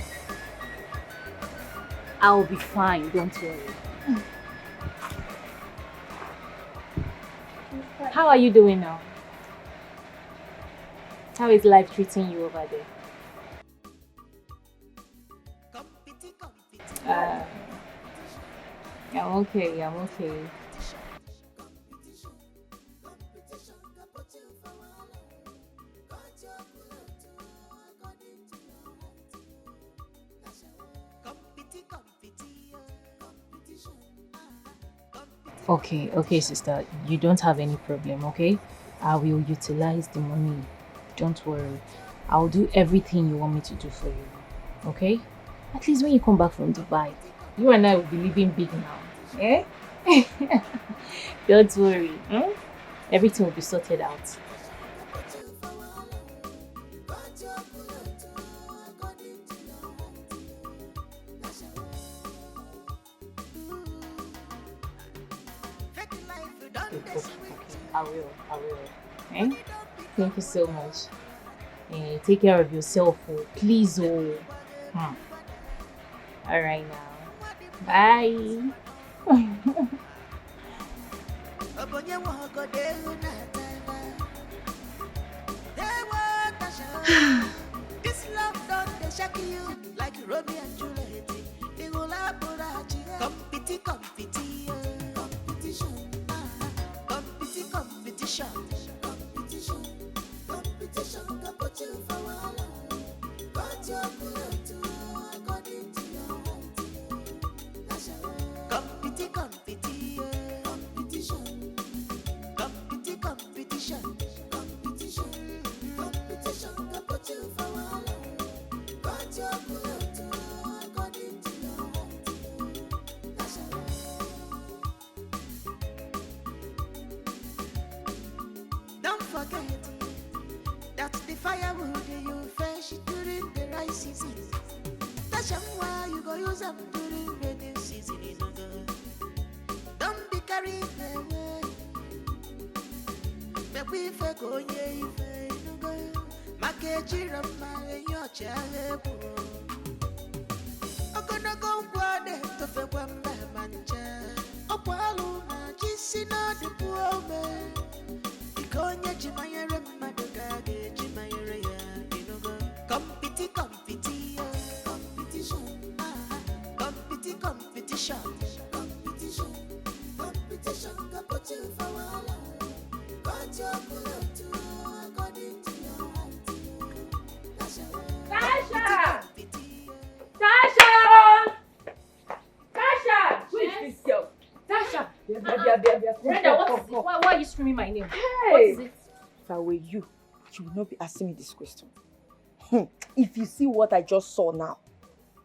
I'll be fine, don't worry. How are you doing now? How is life treating you over there? I'm okay. Okay, sister. You don't have any problem, okay? I will utilize the money. Don't worry. I'll do everything you want me to do for you, okay? At least when you come back from Dubai, you and I will be living big now, eh? Don't worry. Everything will be sorted out. I will. Okay? Thank you so much. Take care of yourself, please. Alright now. Bye. This love don't shake you like Romeo and Juliet. Competition can put you for a but you're good to according to your height. That's a competition can put you for a but you're good to according to your height. That's a don't forget that the firewood you fetch during the right season. That's why you go use them during rainy season. Don't be carried away. Make we fake on ye Makeji Rama in your chair. Okona go guade to fake one mancha. Opaluna, Jissina the poor man. Ikonya Jimayere Madogade, Jimayere, competition, can put you for a while, but you're good to according to your height. Tasha! Who is this girl? Tasha! Brenda, why are you screaming my name? Hey! What is it? If I were you would not be asking me this question. If you see what I just saw now.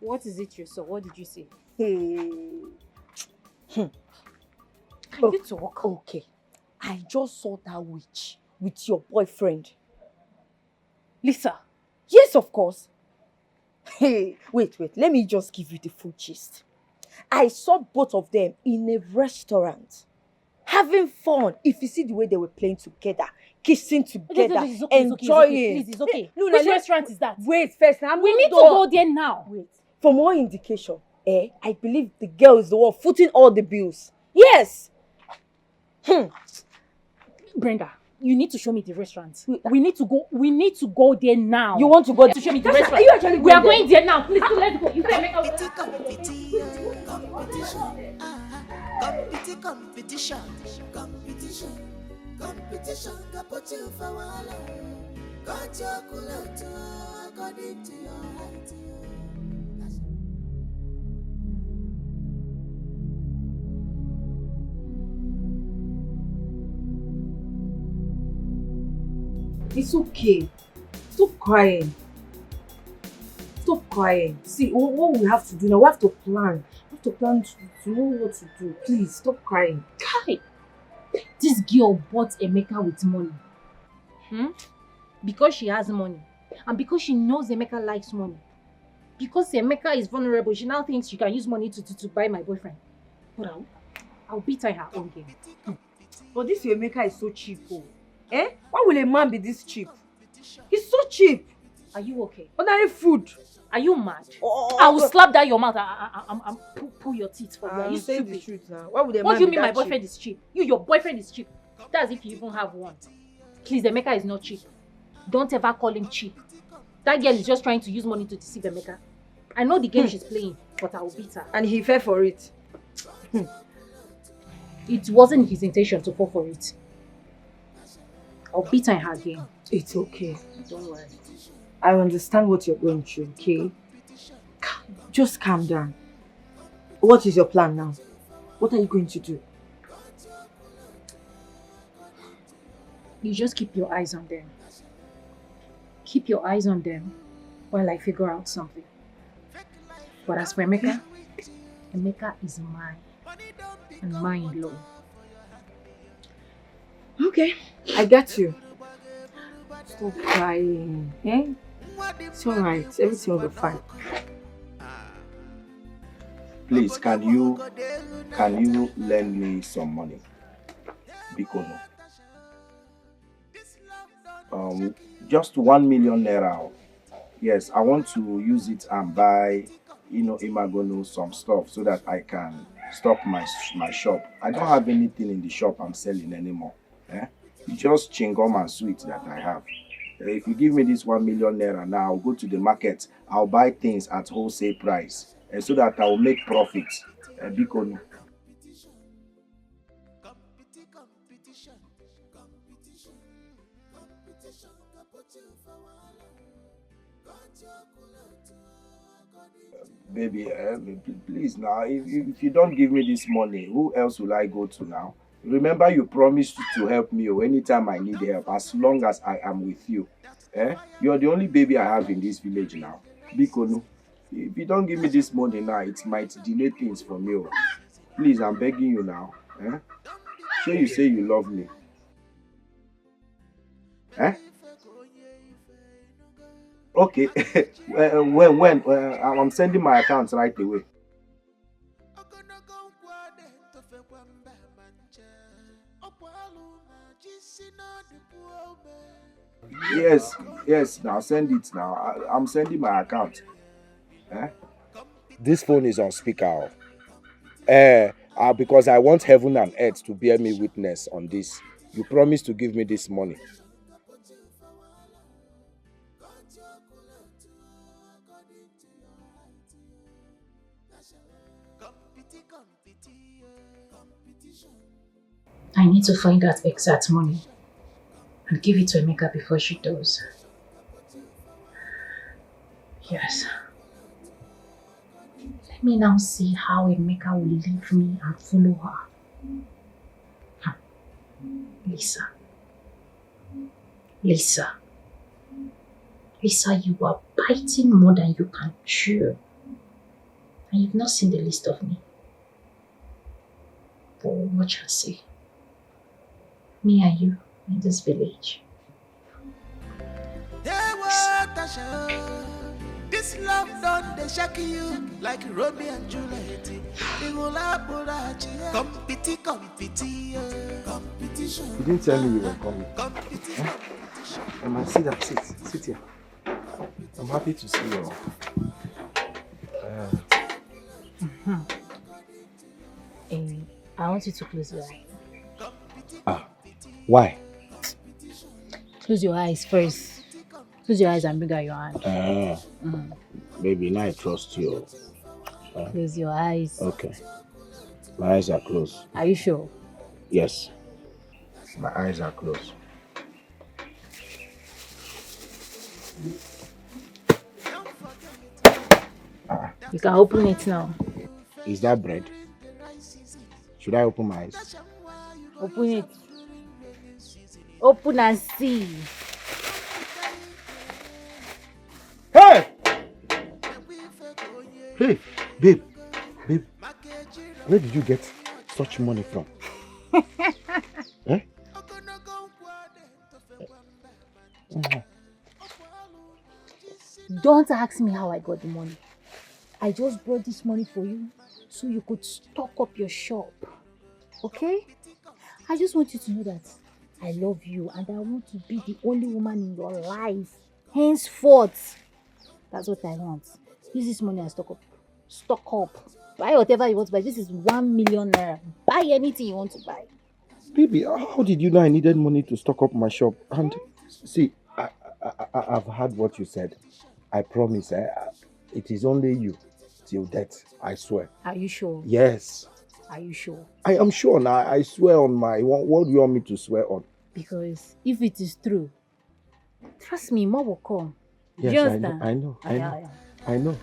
What is it you saw? What did you see? Can you talk? Okay. I just saw that witch with your boyfriend. Lisa? Yes, of course. Hey, wait. Let me just give you the full gist. I saw both of them in a restaurant, having fun. If you see the way they were playing together, kissing together, enjoying. Please, it's okay. No, Which restaurant is that? Wait, first. We need to go there now. Wait. For more indication, I believe the girl is the one footing all the bills. Yes. Brenda, you need to show me the restaurant. We need to go there now. You want to go to show me the restaurant? Are you actually We are going going there now. Please, let's go. You can make Competition got put you for wahala. Got your cooler according to your height. It's okay. Stop crying. Stop crying. See, what we have to do now, we have to plan. We have to plan to know what to do. Please, stop crying. Kai, this girl bought Emeka with money. Because she has money. And because she knows Emeka likes money. Because Emeka is vulnerable, she now thinks she can use money to buy my boyfriend. But I'll beat her in her own game. But this Emeka is so cheap. Why will a man be this cheap? He's so cheap. Are you okay? Ordinary food. Are you mad? I will slap down your mouth and pull your teeth for you. Are you saying stupid? the truth now. Why would a What man do you be mean my that boyfriend is cheap? Your boyfriend is cheap. That's if you even have one. Please, Emeka is not cheap. Don't ever call him cheap. That girl is just trying to use money to deceive Emeka. I know the game she's playing, but I will beat her. And he fell for it. It wasn't his intention to fall for it. I'll beat her in her game. It's okay. Don't worry. I understand what you're going through, okay? Just calm down. What is your plan now? What are you going to do? You just keep your eyes on them. Keep your eyes on them while I figure out something. But as for Emeka, Emeka is mine. And mine alone. Okay, I got you. Stop crying, It's alright, everything will be fine. Please, can you lend me some money? Because just 1 million naira. Yes, I want to use it and buy, Imagono some stuff so that I can stock my shop. I don't have anything in the shop I'm selling anymore. Just chewing-gum and sweets that I have. If you give me this 1 million naira now, I'll go to the market. I'll buy things at wholesale price so that I will make profit. Because baby, please now, if you don't give me this money, who else will I go to now? Remember, you promised to help me anytime I need help, as long as I am with you. You're the only baby I have in this village now. Because if you don't give me this money now, it might delay things for me. Please, I'm begging you now. Sure, you say you love me. Okay. when I'm sending my accounts right away. Yes, now send it now. I'm sending my account. This phone is on speaker. Because I want heaven and earth to bear me witness on this. You promised to give me this money. I need to find that exact money and give it to Emeka before she does. Yes. Let me now see how Emeka will leave me and follow her. Lisa. Lisa, you are biting more than you can chew. And you've not seen the least of me. But watch and see. Me and you in this village. This love done they shock you like Romeo and Juliet. Competition. You didn't tell me you were coming. Huh? Emma, sit down, sit here. I'm happy to see you. I want you to close your eyes. Why? Close your eyes first. Close your eyes and bring out your hand. Baby, now I trust you. Close your eyes. Okay. My eyes are closed. Are you sure? Yes. My eyes are closed. You can open it now. Is that bread? Should I open my eyes? Open it. Open and see. Hey! Hey, babe, where did you get such money from? Eh? Don't ask me how I got the money. I just brought this money for you so you could stock up your shop. Okay? I just want you to know that I love you and I want to be the only woman in your life. Henceforth. That's what I want. Use this money and stock up. Stock up. Buy whatever you want to buy. This is 1 million naira. Buy anything you want to buy. Baby, how did you know I needed money to stock up my shop? And see, I've heard what you said. I promise, it is only you till death, I swear. Are you sure? Yes. Are you sure? I am sure now. I swear on my... What do you want me to swear on? Because if it is true, trust me, more will come. Yes, Do you understand? I know.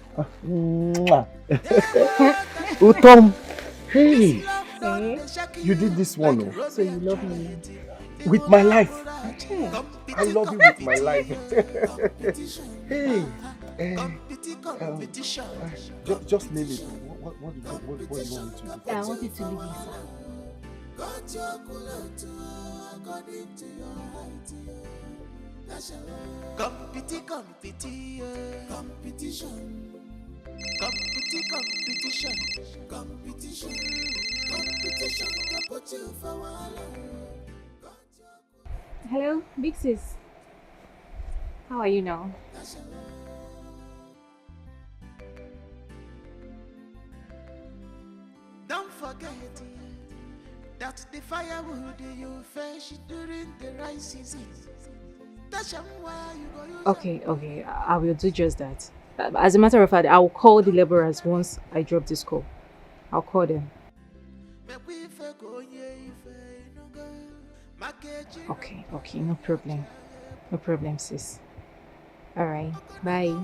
Utom! Hey! Eh? You did this one. Oh. So you love me? With my life. Okay. I love you with my life. Hey! Just name it. What do you want me to do? I want you to leave Lisa. Hello, big sis. How are you now? Don't forget that the firewood you fetch during the rice season. Okay, I will do just that. As a matter of fact, I will call the laborers once I drop this call. I'll call them. Okay, no problem. No problem, sis. Alright, bye.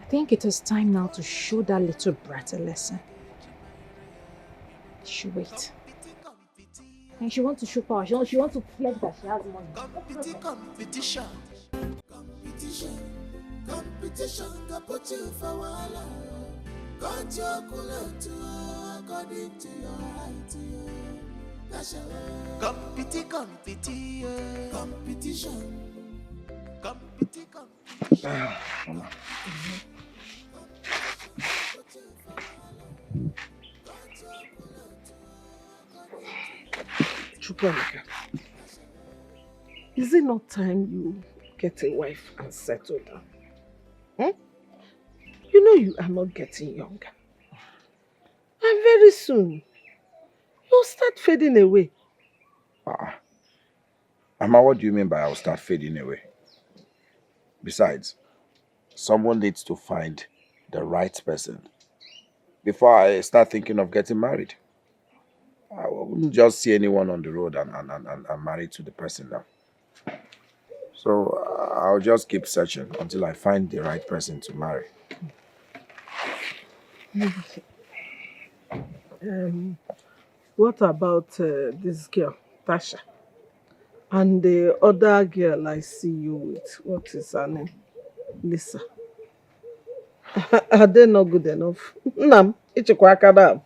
I think it is time now to show that little brat a lesson. She wait. And she wants to show power. She wants to flex that she has money. Competition can put you for wahala. Got your cooler according to your height. Competition. Mama. Chukwuemeka, is it not time you get a wife and settle down? You know you are not getting younger. And very soon, you'll start fading away. Mama, what do you mean by I'll start fading away? Besides, someone needs to find the right person before I start thinking of getting married. I wouldn't just see anyone on the road and marry to the person now. So I'll just keep searching until I find the right person to marry. What about this girl? Tasha. And the other girl I see you with, what is her name? Lisa. Are they not good enough? Nam, ichekwa aka na.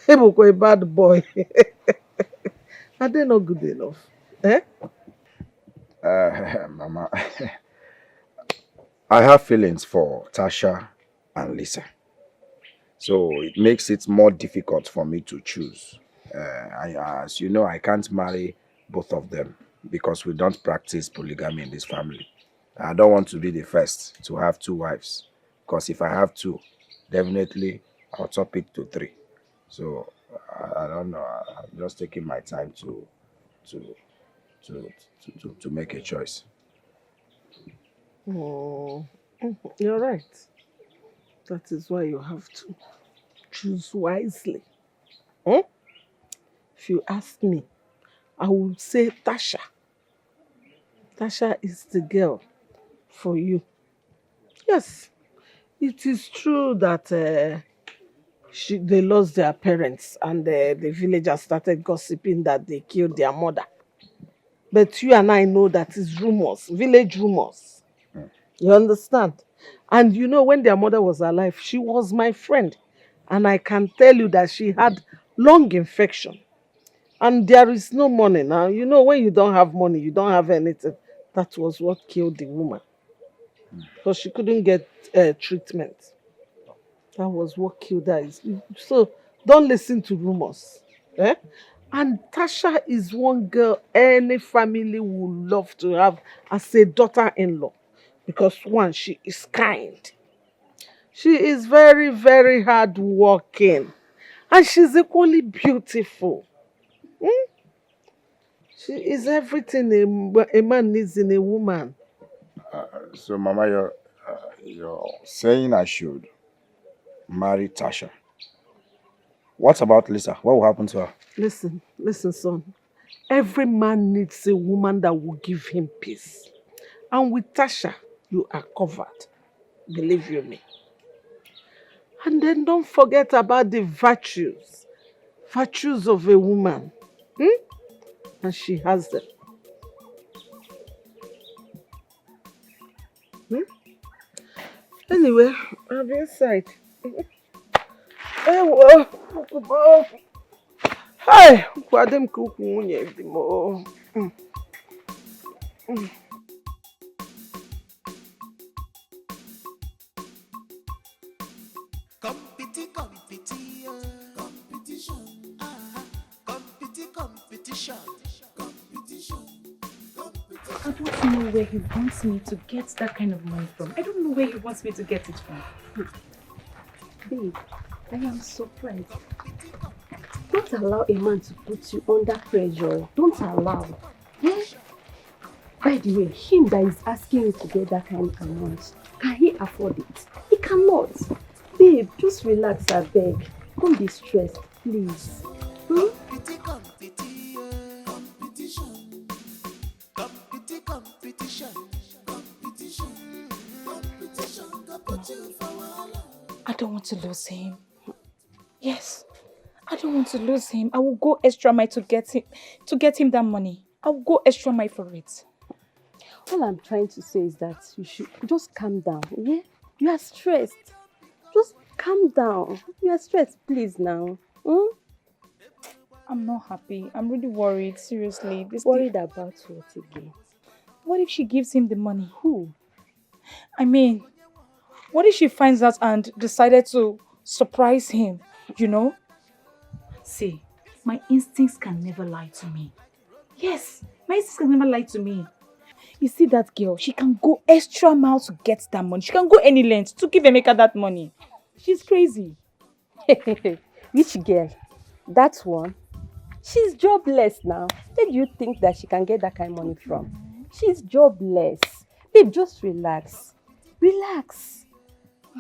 He bụkwa a bad boy. Are they not good enough? Eh? Mama, I have feelings for Tasha and Lisa. So it makes it more difficult for me to choose. As you know, I can't marry both of them because we don't practice polygamy in this family. I don't want to be the first to have 2 wives. Because if I have 2, definitely I'll top it to 3. So I don't know. I'm just taking my time to make a choice. Oh, you're right. That is why you have to choose wisely. Hmm? If you ask me, I would say Tasha. Tasha is the girl for you. Yes, it is true that they lost their parents and the villagers started gossiping that they killed their mother. But you and I know that is rumors, village rumors. You understand? And you know, when their mother was alive, she was my friend. And I can tell you that she had lung infection. And there is no money now. You know, when you don't have money, you don't have anything. That was what killed the woman. Because she couldn't get treatment. That was what killed her. So don't listen to rumors. Eh? And Tasha is one girl any family would love to have as a daughter-in-law. Because one, she is kind. She is very, very hardworking. And she's equally beautiful. Hmm? She is everything a man needs in a woman. So, Mama, you're saying I should marry Tasha. What about Lisa? What will happen to her? Listen, son. Every man needs a woman that will give him peace. And with Tasha, you are covered. Believe you me. And then don't forget about the virtues. Virtues of a woman. And she has them. Anyway, I'll be inside. Hi, kwadem kuku nwunye di mo. I don't know where he wants me to get that kind of money from. I don't know where he wants me to get it from. Babe, I am surprised. Don't allow a man to put you under pressure. Don't allow. Eh? By the way, him that is asking you to get that kind of amount, can he afford it? He cannot. Babe, just relax, I beg. Don't be stressed, please. I don't want to lose him. Yes, I don't want to lose him. I will go extra mile to get him that money. I will go extra mile for it. All I'm trying to say is that you should just calm down, yeah? You are stressed. Just calm down. You are stressed, please now. I'm not happy. I'm really worried, seriously. Worried about what again? What if she gives him the money? Who? I mean, what if she finds out and decided to surprise him, you know? See, my instincts can never lie to me. Yes, my instincts can never lie to me. You see that girl, she can go extra mile to get that money. She can go any length to give Emeka that money. She's crazy. Which girl? That one? She's jobless now. Where do you think that she can get that kind of money from? She's jobless. Babe, just relax. Relax.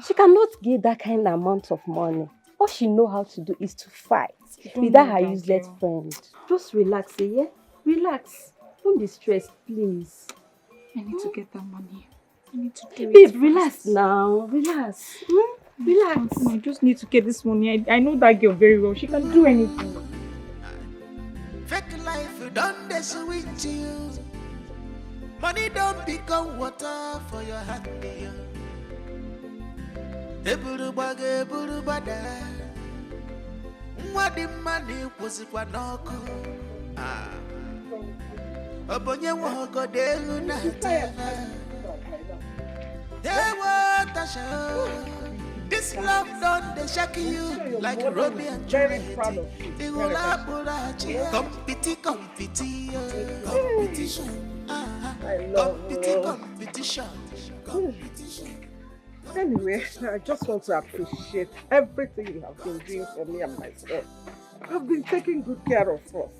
She cannot get that kind of amount of money. All she know how to do is to fight with that her useless friend. Just relax, yeah? Relax. Don't be stressed, please. I need to get that money. I need to do it. Babe, relax now. Relax. Relax. I just need to get this money. I know that girl very well. She can do anything. Fake life they sweet you. Money don't become water for your hand. Eburu bada. What the money was it one oku? Obonye woko delu na teva. This love done they shock you like Romeo and Juliet. Competition. Anyway, I just want to appreciate everything you have been doing for me and my son. You've been taking good care of us.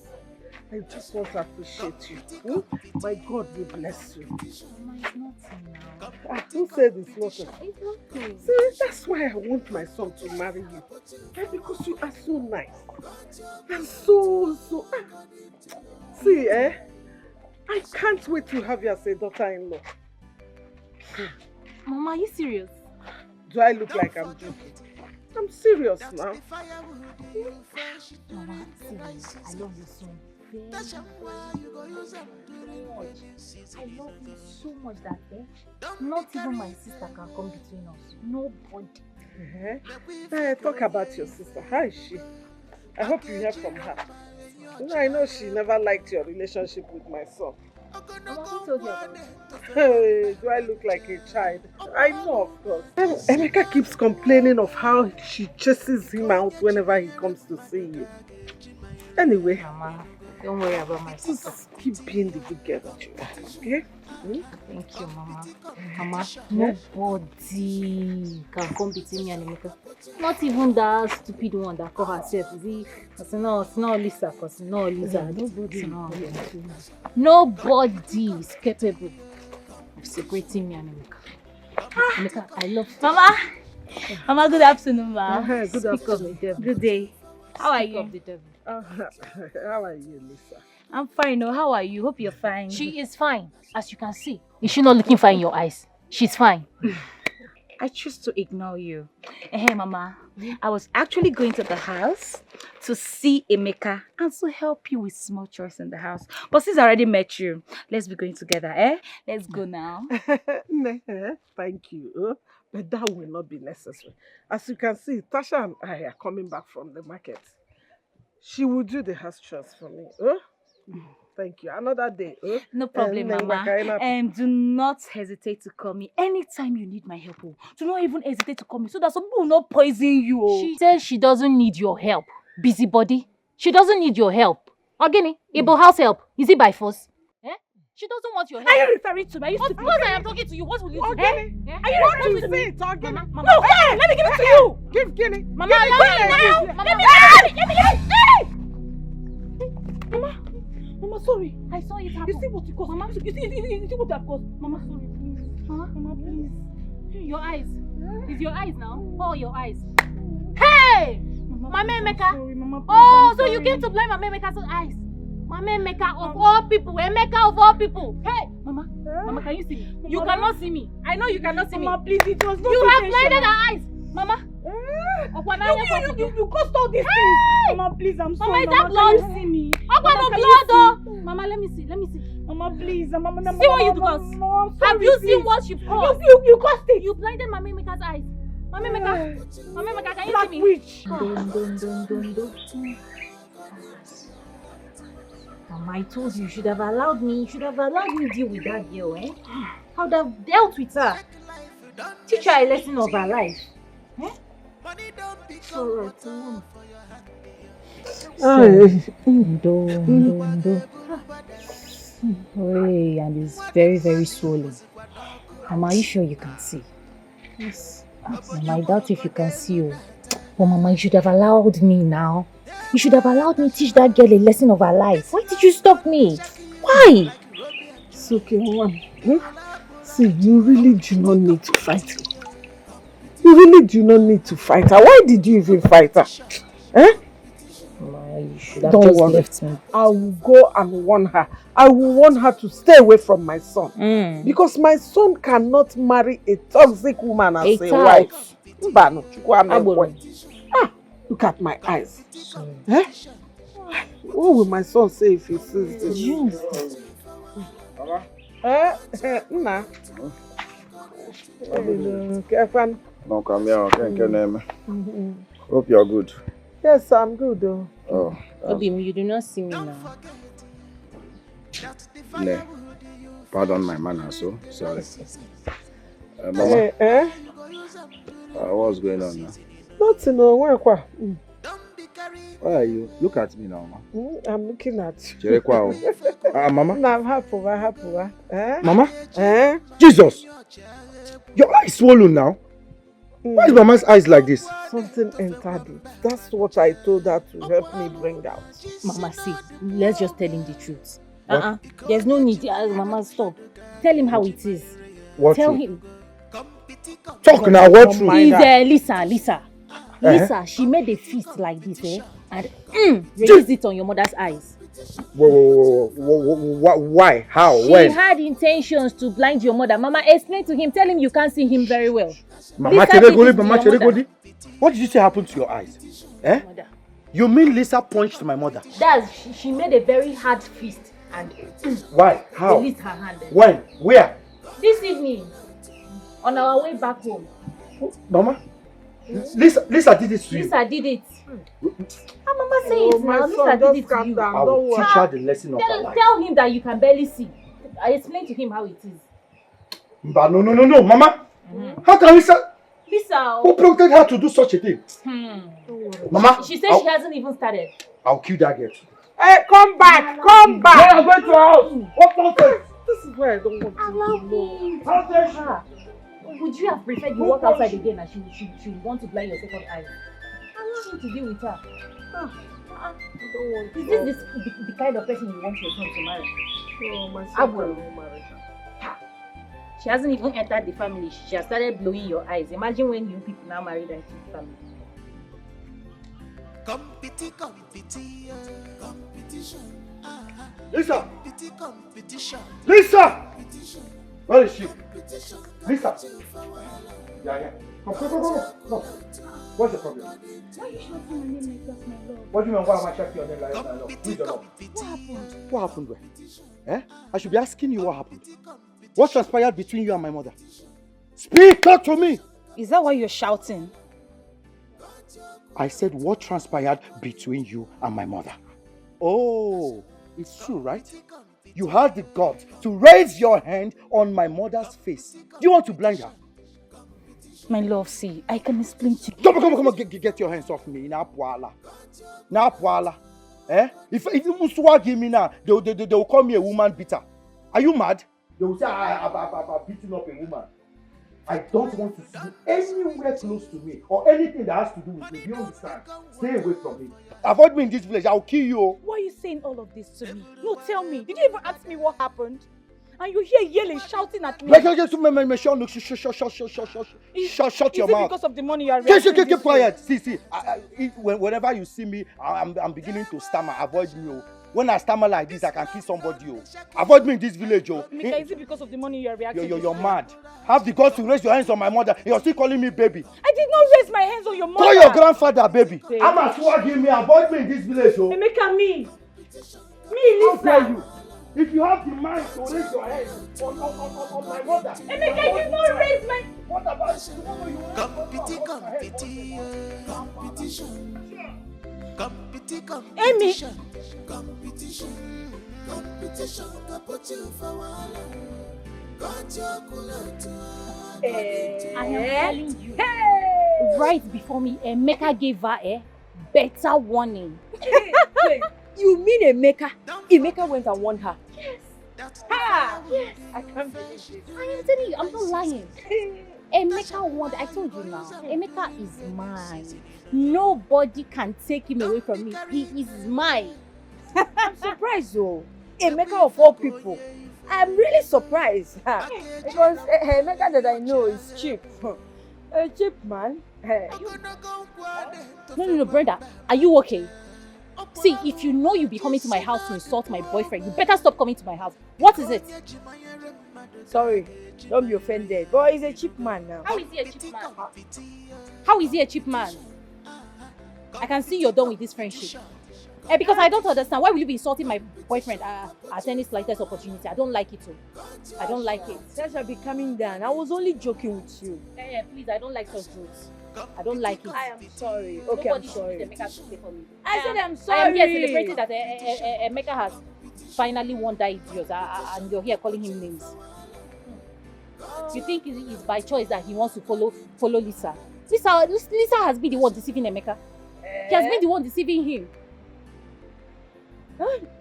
I just want to appreciate you. My God will bless you. Who said it's nothing? It's okay. See, that's why I want my son to marry you. Because you are so nice. And so. See, I can't wait to have you as a daughter-in-law. Mama, are you serious? Do I look like I'm joking? I'm serious now. Mama, serious. I love you so much. I love you so much that not even my sister can come between us. Nobody. Talk about your sister. How is she? I hope you hear from her. I know she never liked your relationship with my son. Mama, who told you about it? Hey, do I look like a child? I know, of course. Emeka keeps complaining of how she chases him out whenever he comes to see you. Anyway, Mama, don't worry about my sister. Just keep being the good girl that you are, okay? Thank you, Mama. Mama, nobody can come between me and Emeka. Not even that stupid one that called herself. It's not Lisa, because no Lisa. Nobody is capable of separating me and Emeka. Emeka, I love you. Mama! Mama, good afternoon, ma. Good afternoon. Good day. How are you? How are you, Lisa? I'm fine. How are you? Hope you're fine. She is fine, as you can see. Is she not looking fine in your eyes? She's fine. I choose to ignore you. Hey, Mama. I was actually going to the house to see Emeka and to help you with small chores in the house. But since I already met you, let's be going together, eh? Let's go now. Thank you. But that will not be necessary. As you can see, Tasha and I are coming back from the market. She will do the house chores for me. Thank you. Another day. No problem, Mama. Do not hesitate to call me anytime you need my help. Do not even hesitate to call me so that some people will not poison you. She says she doesn't need your help. Busybody. She doesn't need your help. Ogini, Ibo house help. Is it by force? She doesn't want your help. Are you referring to me? Of course I am talking to you. What will you do? Are you referring to me? Mama. No, hey, let me give it to you. Give Guinea. Mama, allow me now. Let me. Mama, sorry. I saw it happen. You see what you caused? Mama, you see what I've caused? Mama, sorry, please. Mama, please. Your eyes. It's your eyes now. Oh, your eyes. Hey! Mama Emeka. Sorry, Mama, oh, so you came to blame Mama Emeka's eyes. Mama Emeka of all people. Emeka of all people. Hey! Mama, Mama, can you see me? You cannot see me. I know you cannot see me. Mama, please, it was not you have intentional. blinded her eyes. Mama. You caused all these things. Mama, please, I'm sorry. Mama, is that blood? Can you see me? Mama, blood, though. Mama, let me see. Mama, please. Mama, see what you caused. Have you seen what she caused? You caused it. You blinded Mama Emeka's eyes. Mama Emeka, can you Black see me? Witch. Mama, I told you should have allowed me. You should have allowed me to deal with that girl, eh? I would have dealt with her. Teach her a lesson of her life. Eh? Hey, and it's very, very swollen. Mama, are you sure you can see? Yes. Mama, I doubt if you can see. But Mama, you should have allowed me now. You should have allowed me teach that girl a lesson of her life. Why did you stop me? Why? It's okay, Mama. See, you really do not need to fight her. You really do not need to fight her. Why did you even fight her? Mama, you should have just left me. I will go and warn her. I will warn her to stay away from my son. Because my son cannot marry a toxic woman as a wife. Look at my eyes. What will my son say if he sees this? Mama? Nah. Kefan. No, come here. Okay. Hope you're good. Yes, I'm good though. Oh. Obi, you do not see me now. Ne. Pardon my manner, so sorry. Mama. What's going on now? Nothing. No, where? Where are you? Look at me now, ma. I'm looking at you. Mama? No, I'm happy. Mama? Jesus! Your eyes swollen now. Why is Mama's eyes like this? Something entered it. That's what I told her to help me bring out. Mama, see, let's just tell him the truth. There's no need. Mama, stop. Tell him how it is. What Tell truth? him. Talk now, what truth? Is Lisa. Lisa, she made a fist like this, and released it on your mother's eyes. Whoa. Why? How? She When? had intentions to blind your mother. Mama, explain to him. Tell him you can't see him very well. Mama Cheregoli, what did you say happened to your eyes? Mother. You mean Lisa punched my mother? She made a very hard fist and Why? How? released her hand. When? Where? This evening, on our way back home. Mama? Lisa did it to you. Lisa did it. Mama say it now. Lisa did it to you. I will teach her the lesson of her life. Tell him that you can barely see. I explained to him how it is. But no, Mama. How can Lisa? Who prompted her to do such a thing? Mama. She says she hasn't even started. I'll kill that girl. Hey, come back! Come back! Where are going to our house? What nonsense? This is where I don't want to know. Would you have preferred you walk outside again and she would want to blind your second eye? Allow him to deal with her. Is this the kind of person you want your son to marry? No, my son will marry her. She hasn't even entered the family. She has started blowing your eyes. Imagine when you people now married into the family. Lisa! Lisa! Where is she? Lisa! Yeah. Come. What's the problem? Why are you shouting my name like that, my love? What do you mean, why am I shouting your name like that, my love? Who's your love? What happened? What happened where? I should be asking you what happened. What transpired between you and my mother? Speak, talk to me! Is that why you're shouting? I said what transpired between you and my mother. Oh, it's true, right? You had the guts to raise your hand on my mother's face. Do you want to blind her? My love, see, I can explain to you. Come on, get your hands off me. Na puala. If you swag me now, they will call me a woman beater. Are you mad? They will say I've beaten up a woman. I don't want to see you anywhere close to me or anything that has to do with me. Do you understand? Stay away from me. Avoid me in this village. I'll kill you. Why are you saying all of this to me? No, tell me. Did you even ask me what happened? And you hear yelling, shouting at me. Shut your mouth. Is it because of the money you are raising? Keep quiet. See. Whenever you see me, I'm beginning to stammer. Avoid me. When I stammer like this, I can kill somebody. Avoid me in this village. Mika, is it because of the money you are reacting? You're mad. Have the guts to raise your hands on my mother. You're still calling me baby. I did not raise my hands on your mother. Call your grandfather baby. I'm a swagging me. Avoid me in this village. Mika, me, Lisa. How dare you? If you have the mind to raise your hands on my mother. Emeka, I did not raise my... What about Amy. I am telling you. Right before me, Emeka gave her a better warning. You mean Emeka? Emeka went and warned her. Yes. Yes. I can't believe this. I am telling you, I'm not lying. Emeka warned. I told you now. Emeka is mine. Nobody can take him away from me. He is mine. I'm surprised though. Emeka of all people. I'm really surprised. Because Emeka that I know is cheap. A cheap man. No, Brenda. Are you okay? See, if you know you'll be coming to my house to insult my boyfriend, you better stop coming to my house. What is it? Sorry, don't be offended. But he's a cheap man now. How is he a cheap man? How is he a cheap man? I can see you're done with this friendship. Because I don't understand. Why will you be insulting my boyfriend at any slightest opportunity? I don't like it too. I don't like it. Tasha, be coming down. I was only joking with you. Please, I don't like such jokes. I don't like it. I am sorry. Okay, Nobody I'm sorry. should Emeka to stay for me. I said I'm I sorry. am here celebrating that Emeka has finally won that idiot, and you're here calling him names. You think it's by choice that he wants to follow Lisa? Lisa has been the one deceiving Emeka. He has been the one deceiving him.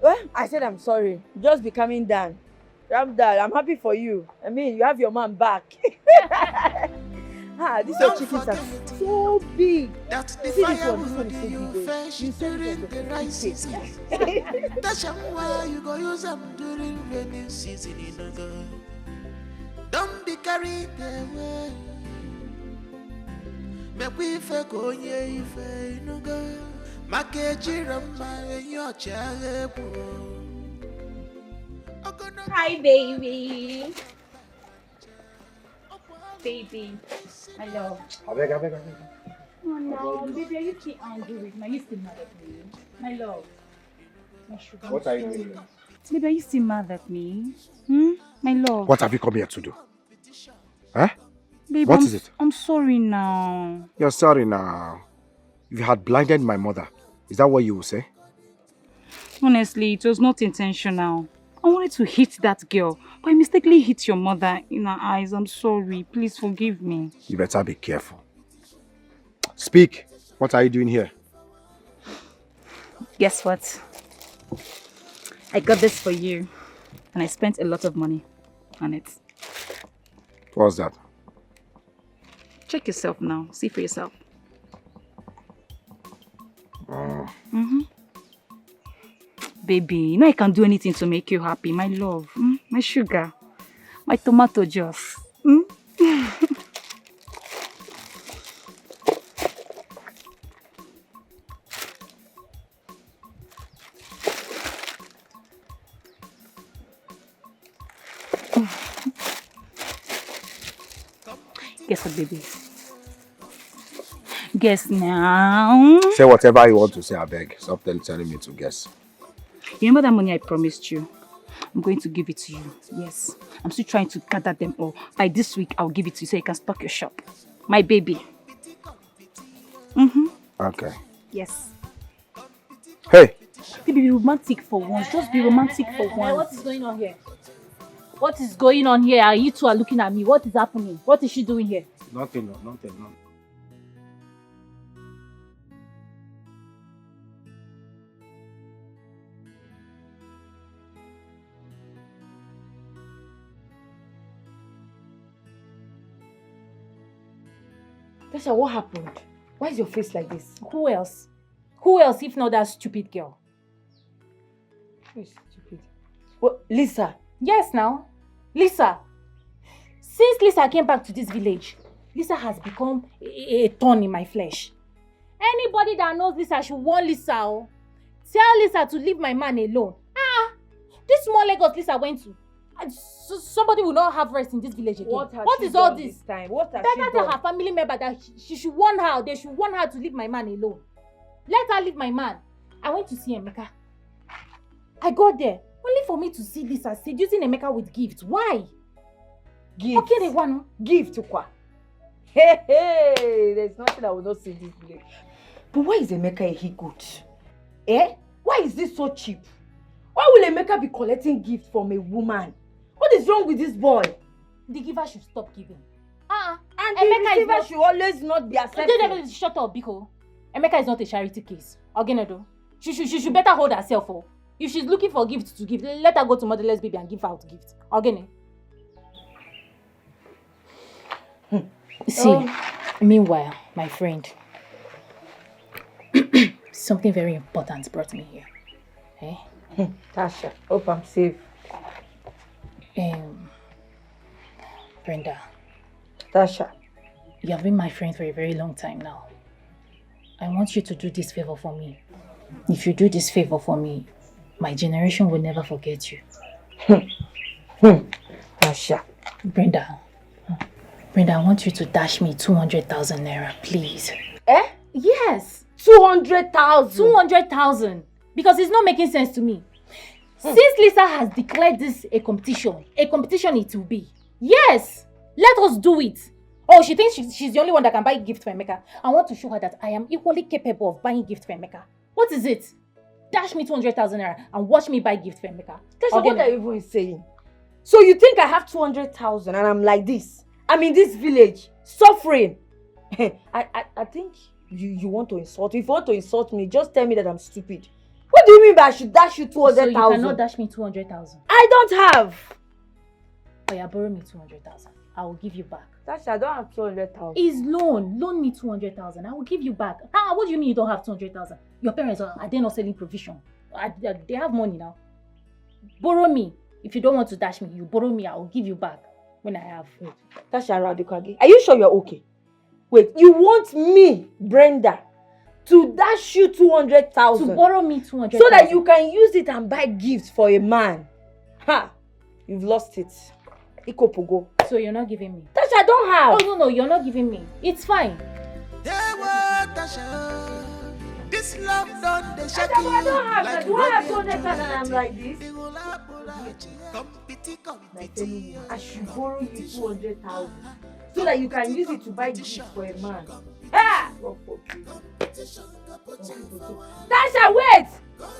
Well, I said I'm sorry. Just be coming down. I'm happy for you. I mean, you have your man back. These your chickens are so big. That's the See this fire one. This one is so big. You said it was the right season. That's why you go use them during rainy season. Don't be carried away. Make we fake on ye if no go. Hi, baby. Baby, I love. I beg. Oh no, baby, are you still angry with me? Are you still mad at me? My love. My sugar. What are you doing here? Baby, are you still mad at me? My love. What have you come here to do? Huh? Baby, What is it? I'm sorry now. You're sorry now. If you had blinded my mother, is that what you will say? Honestly, it was not intentional. I wanted to hit that girl, but I mistakenly hit your mother in her eyes. I'm sorry. Please forgive me. You better be careful. Speak. What are you doing here? Guess what? I got this for you. And I spent a lot of money on it. What's that? Check yourself now. See for yourself. Baby, you know I can do anything to make you happy. My love, my sugar, my tomato juice. Guess what, baby? Guess now. Say whatever you want to say, I beg. Stop telling me to guess. You remember that money I promised you? I'm going to give it to you. Yes. I'm still trying to gather them all. By this week, I'll give it to you so you can stock your shop. My baby. Okay. Yes. Hey! Baby, be romantic for once. Just be romantic for once. What is going on here? What is going on here? You two are looking at me. What is happening? What is she doing here? Nothing. Tasha, what happened? Why is your face like this? Who else? Who else if not that stupid girl? Who is stupid? What, Lisa? Yes, now. Lisa. Since Lisa came back to this village, Lisa has become a thorn in my flesh. Anybody that knows Lisa should warn Lisa. Oh. Tell Lisa to leave my man alone. This small Lagos Lisa went to. So somebody will not have rest in this village again. What is all this? Time? What has Better tell her family member that she should warn her. They should warn her to leave my man alone. Let her leave my man. I went to see Emeka. I got there only for me to see Lisa seducing Emeka with gifts. Why? Gift? Okay, they want gift to quoi? Hey, there's nothing I will not see this village. But why is Emeka a he-goat? Why is this so cheap? Why will Emeka be collecting gifts from a woman? What is wrong with this boy? The giver should stop giving. And the receiver should always not be accepted. Shut up, Biko. Emeka is not a charity case. Ogenedo. She should better hold herself. Oh. If she's looking for gifts to give, let her go to Motherless Baby and give out gifts. Ogene. See, meanwhile, my friend, something very important brought me here. Tasha, hope I'm safe. Brenda. Tasha. You have been my friend for a very long time now. I want you to do this favor for me. If you do this favor for me, my generation will never forget you. Tasha. Brenda, I want you to dash me 200,000 naira, please. Yes. 200,000. 200,000. Because it's not making sense to me. Since Lisa has declared this a competition it will be. Yes, let us do it. Oh, she thinks she's the only one that can buy gift for Emeka. I want to show her that I am equally capable of buying gift for Emeka. What is it? Dash me 200,000 naira and watch me buy gift for Emeka. Tasha, what are you even saying? So you think I have 200,000 and I'm like this? I'm in this village, suffering. I think you want to insult me. If you want to insult me, just tell me that I'm stupid. What do you mean by I should dash you 200,000? So you cannot dash me 200,000? I don't have. Oh yeah, borrow me 200,000. I will give you back. Tasha, I don't have 200,000. It's loan. Loan me 200,000. I will give you back. Ah, what do you mean you don't have 200,000? Your parents are they not selling provision? They have money now. Borrow me. If you don't want to dash me, you borrow me. I will give you back when I have. Tasha Radikage, are you sure you're okay? Wait, you want me, Brenda, to dash you 200,000? To borrow me 200,000. So that you can use it and buy gifts for a man. Ha! You've lost it. Ikopogo. So you're not giving me? Tasha, I don't have. Oh no, you're not giving me. It's fine. This love done the shaking. I don't have. Like do I have 200,000 and I'm like this? I should borrow you 200,000 so that you can use it to buy gifts for a man. Ah! Tasha, wait!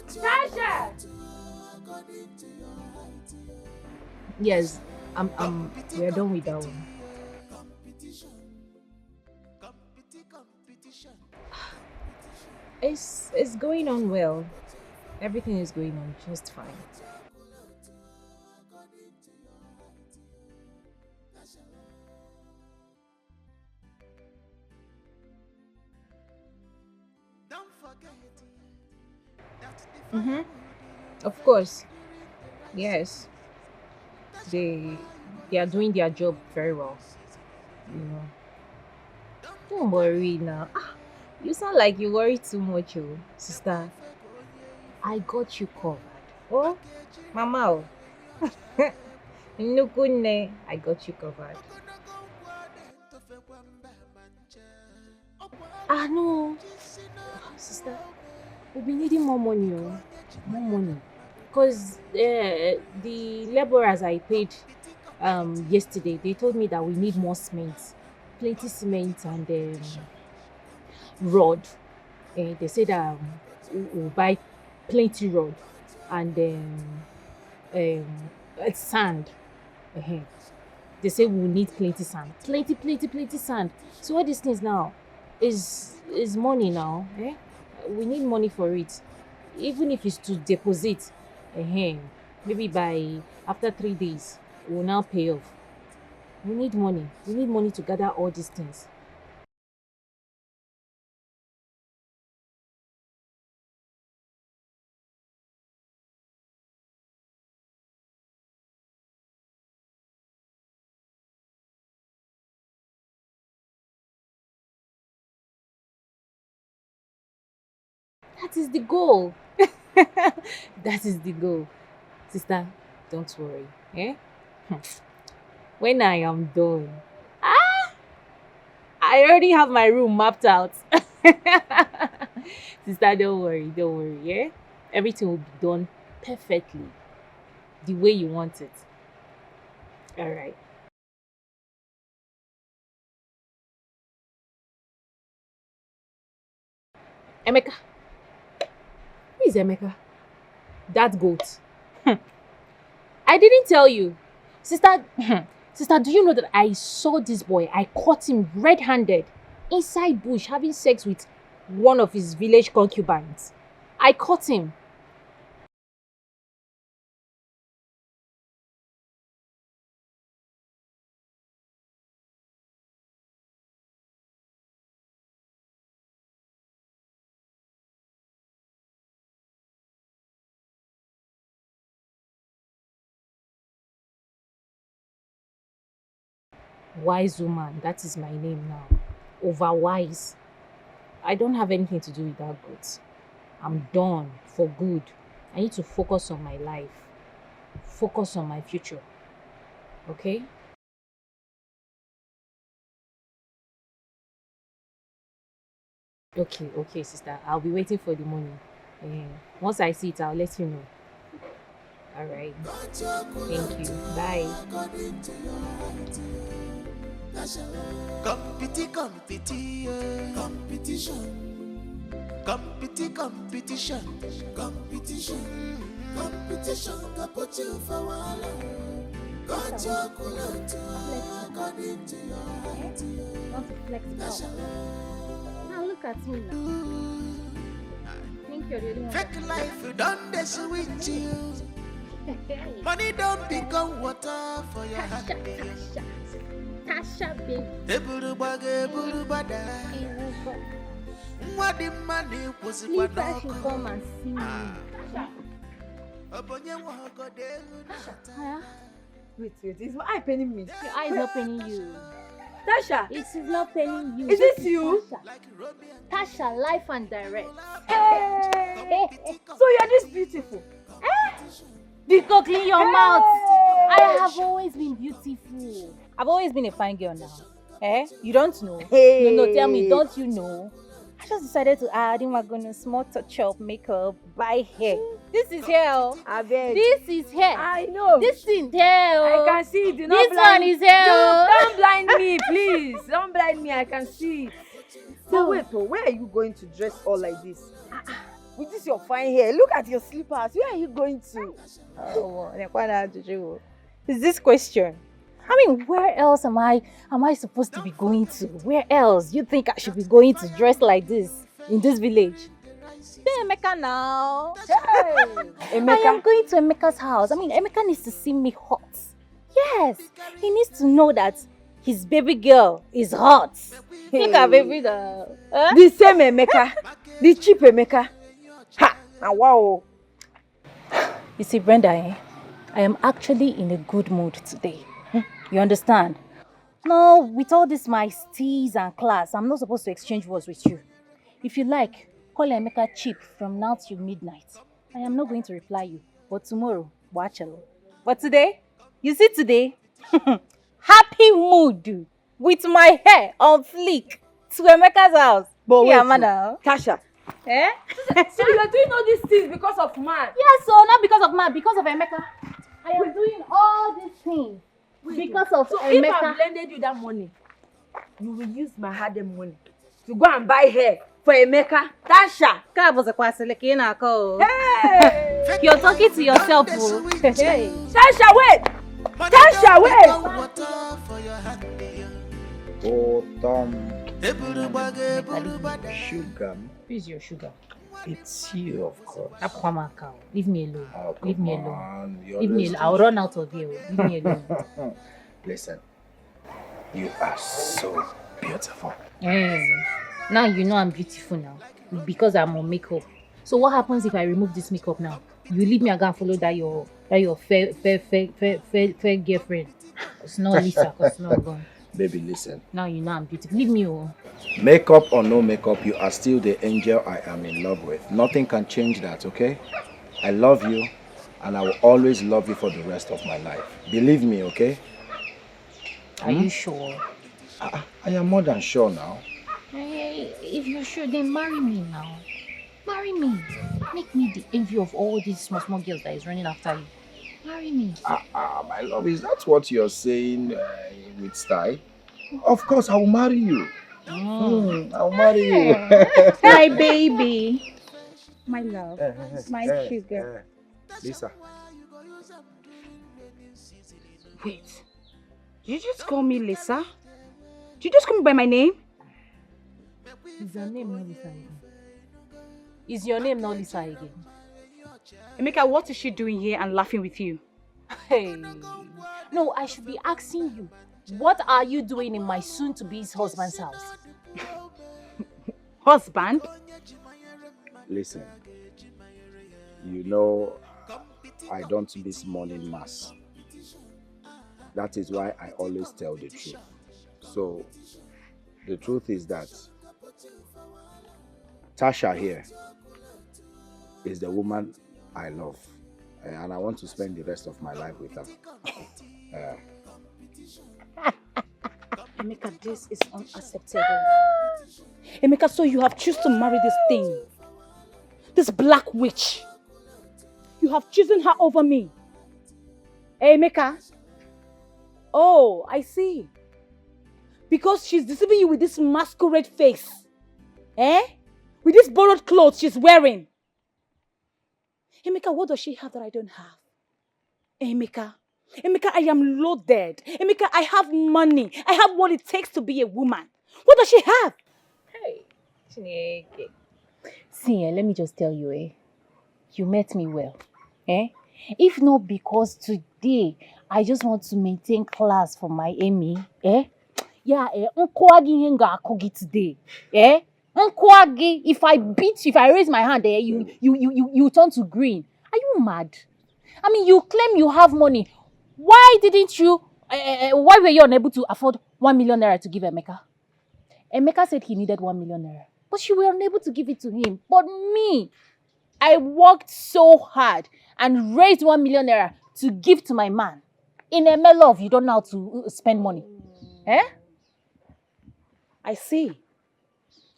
Tasha! Yes, we're done with that one. It's going on well. Everything is going on just fine. Mm-hmm. Of course. Yes. They are doing their job very well. You know. Don't worry now. You sound like you worry too much, oh, sister. I got you covered. Oh, Mama. Nukune, I got you covered. No. Sister, we'll be needing more money, oh. More money. Because the laborers I paid yesterday, they told me that we need more cement. Plenty cement and rod. They said we'll buy plenty rod and sand. They say we'll need plenty sand. Plenty sand. So all these things now is money now. We need money for it. Even if it's to deposit, maybe by after 3 days, we'll now pay off. We need money. We need money to gather all these things. That is the goal. That is the goal. Sister, don't worry. When I am done, I already have my room mapped out. Sister, don't worry, Everything will be done perfectly, the way you want it. All right. Emeka. Who is Emeka? That goat. I didn't tell you. Sister, do you know that I saw this boy? I caught him red-handed inside bush having sex with one of his village concubines. I caught him. Wise woman, that is my name now. Overwise. I don't have anything to do with that goat. I'm done for good. I need to focus on my life. Focus on my future. Okay? Okay, sister. I'll be waiting for the money. Once I see it, I'll let you know. All right. Thank you. Bye. Competition. Competition can put you for one. Got your culture according to your height. Not flexible. Now look at me now. Think you're the only one. Fake life done this with you. Money don't become water for your hand. Tasha, baby. What the money was Please, I should come and see me. Wait, is my eye paining me? Your eye is not paining you. Tasha! It is not paining you. Is this you? Tasha, life and direct. Hey! So you're this beautiful? Because clean your mouth. I have always been beautiful. I've always been a fine girl now. You don't know? Hey. No, tell me, don't you know? I just decided to add in my goodness, small touch up, makeup, buy hair. This is hair. I bet. This is hair. I know. This is hair. I can see it. This one is hair. Don't blind me, please. Don't blind me. I can see it. So wait, where are you going to dress all like this? With this your fine hair. Look at your slippers. Where are you going to? Is this question? I mean, where else am I supposed to be going to? Where else you think I should be going to dress like this in this village? Hey, Emeka now. Hey, Emeka. I am going to Emeka's house. I mean, Emeka needs to see me hot. Yes, he needs to know that his baby girl is hot. Hey. Look at baby girl. Huh? The same Emeka. The cheap Emeka. Ha! Now wow. You see, Brenda, I am actually in a good mood today. You understand? No, with all this my steez and class, I'm not supposed to exchange words with you. If you like, call Emeka cheap from now till midnight. I am not going to reply you, but tomorrow, watch alone. But today, you see today, happy mood with my hair on fleek to Emeka's house. But yeah, wait, madam. Tasha. Eh? So you are doing all these things because of man? Yes, so not because of man, because of Emeka. I am doing all these things because of Emeka. If I lended you that money, you will use my hard-earned money to go and buy hair for Emeka. Tasha. Hey! You're talking to yourself. Hey. Tasha, wait! Tasha, wait! Oh, Tom. Sugar. Who's your sugar? It's you, of course. Aquamaka. Leave me alone. Oh, Leave me come alone. on. Leave me alone. I'll run out of here. Leave me alone. Listen, you are so beautiful. Now you know I'm beautiful now. Because I'm on makeup. So what happens if I remove this makeup now? You leave me and go and follow that your fair girlfriend. It's not Lisa, because it's not gone. Baby, listen. Now you know I'm beautiful. Leave me alone. Makeup or no makeup, you are still the angel I am in love with. Nothing can change that, okay? I love you, and I will always love you for the rest of my life. Believe me, okay? Are you sure? I am more than sure now. Hey, if you're sure, then marry me now. Marry me. Make me the envy of all these small girls that is running after you. Marry me. My love, is that what you're saying with style? Of course, I will marry you. I'll marry you. My baby. My love. My sugar. Lisa. Wait. Did you just call me Lisa? Did you just call me by my name? Is your name not Lisa again? Is your name not Lisa again? Emeka, what is she doing here and laughing with you? Hey. No, I should be asking you. What are you doing in my soon-to-be's husband's house? Husband? Listen. You know, I don't miss morning mass. That is why I always tell the truth. So, the truth is that Tasha here is the woman I love. And I want to spend the rest of my life with her. Emeka, this is unacceptable. Emeka, so you have chosen to marry this thing. This black witch. You have chosen her over me. Hey, Emeka. Oh, I see. Because she's deceiving you with this masquerade face. Eh? With these borrowed clothes she's wearing. Emeka, what does she have that I don't have? Emeka, I am loaded. Emeka, I have money. I have what it takes to be a woman. What does she have? Hey, Chineke. See, let me just tell you, you met me well. If not because today I just want to maintain class for my Amy, Nkwagi henga akogi today. Nkwagi, if I beat you, if I raise my hand there, you turn to green. Are you mad? I mean, you claim you have money. Why didn't you, why were you unable to afford 1 million naira to give Emeka? Emeka said he needed 1 million naira, but you were unable to give it to him. But me, I worked so hard and raised 1 million naira to give to my man. In a love, you don't know how to spend money. I see.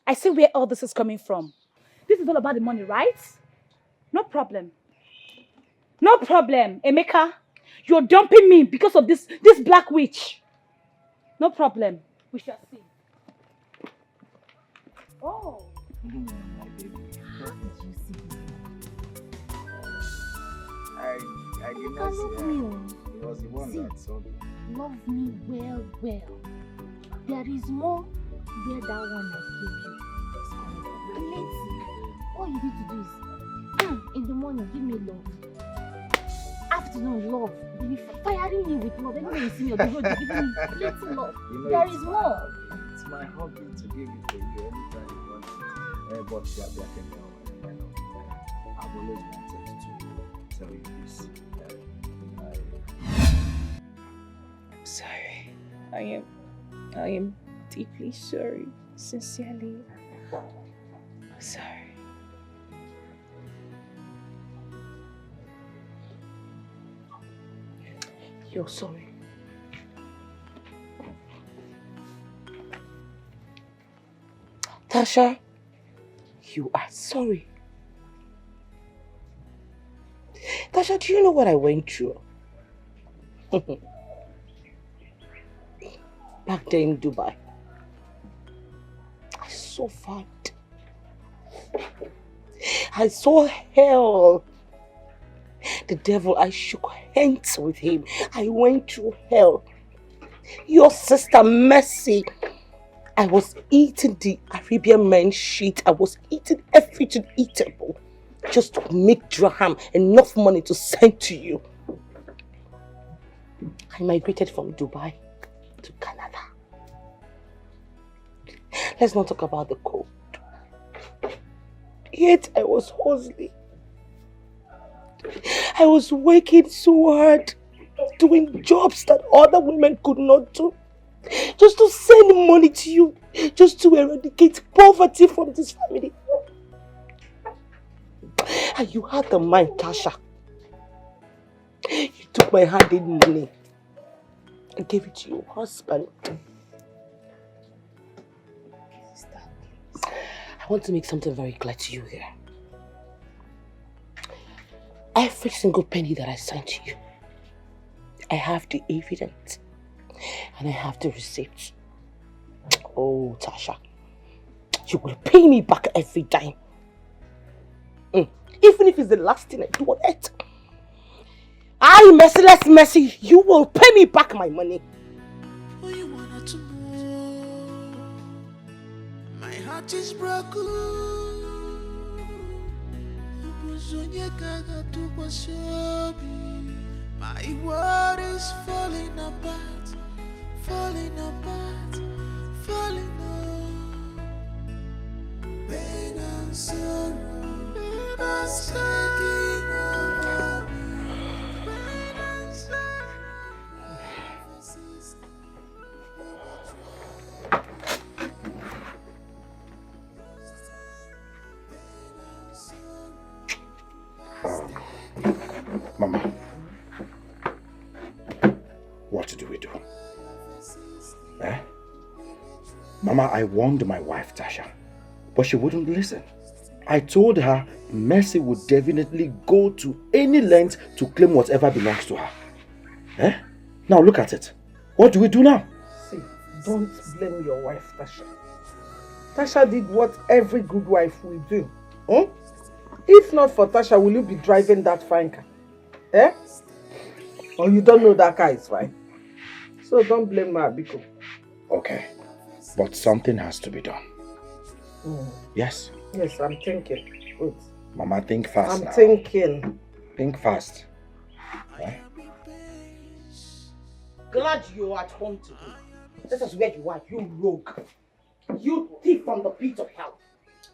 I see where all this is coming from. This is all about the money, right? No problem. No problem, Emeka. You're dumping me because of this black witch. No problem. We shall see. Oh. My baby. How did you see him? I did not see her. It was the one that saw me. Love me well. There is more where that one I gave you is coming from. All you need to do is, in the morning, give me love. Afternoon, love. Then firing me with love. Anyway, you see me on the road, you're giving me plenty love. There is more. It's my hobby to give it to you anytime you want it. But I've always wanted to tell you this. I'm sorry. I am deeply sorry. Sincerely. I'm sorry. You're sorry. Tasha, you are sorry. Tasha, do you know what I went through? Back there in Dubai. I suffered. I saw hell. The devil, I shook hands with him. I went through hell. Your sister Mercy, I was eating the Arabian men's shit. I was eating everything eatable just to make dirham enough money to send to you. I migrated from Dubai to Canada. Let's not talk about the cold. Yet I was hustling. I was working so hard, doing jobs that other women could not do. Just to send money to you, just to eradicate poverty from this family. And you had the mind, Tasha. You took my handed money and gave it to your husband. I want to make something very clear to you here. Every single penny that I sent to you, I have the evidence and I have the receipt. Oh, Tasha, you will pay me back every dime. Even if it's the last thing I do on it. I, merciless Mercy, you will pay me back my money. My heart is broken. My world is falling apart, falling apart, falling apart. Pain and sorrow are taking over me. Pain and sorrow. Mama, what do we do? Mama, I warned my wife, Tasha, but she wouldn't listen. I told her Mercy would definitely go to any length to claim whatever belongs to her. Eh? Now look at it. What do we do now? See, don't blame your wife, Tasha. Tasha did what every good wife will do. Hmm? If not for Tasha, will you be driving that fine car? Eh? Or you don't know that car is fine? So don't blame her, Biko. Okay, but something has to be done. Yes? Yes, I'm thinking. Wait. Mama, think fast I'm now. thinking. Think fast. Eh? Glad you're at home today. This is where you are, you rogue. You thief from the pit of hell.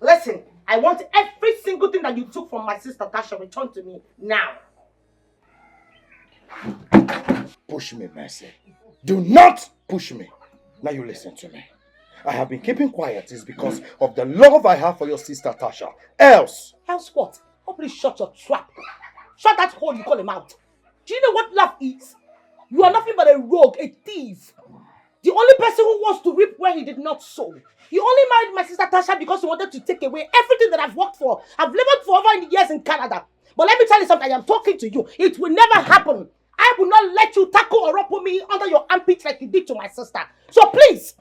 Listen, I want every single thing that you took from my sister Tasha returned to me now. Push me, Mercy. Do not push me. Now you listen to me. I have been keeping quiet is because of the love I have for your sister Tasha. Else what? Oh, please shut your trap. Shut that hole you call him out. Do you know what love is? You are nothing but a rogue, a thief. The only person who wants to reap where he did not sow. You only married my sister Tasha because you wanted to take away everything that I've worked for. I've labored for over years in Canada. But let me tell you something, I am talking to you. It will never happen. I will not let you tackle or rumple me under your armpits like you did to my sister. So please,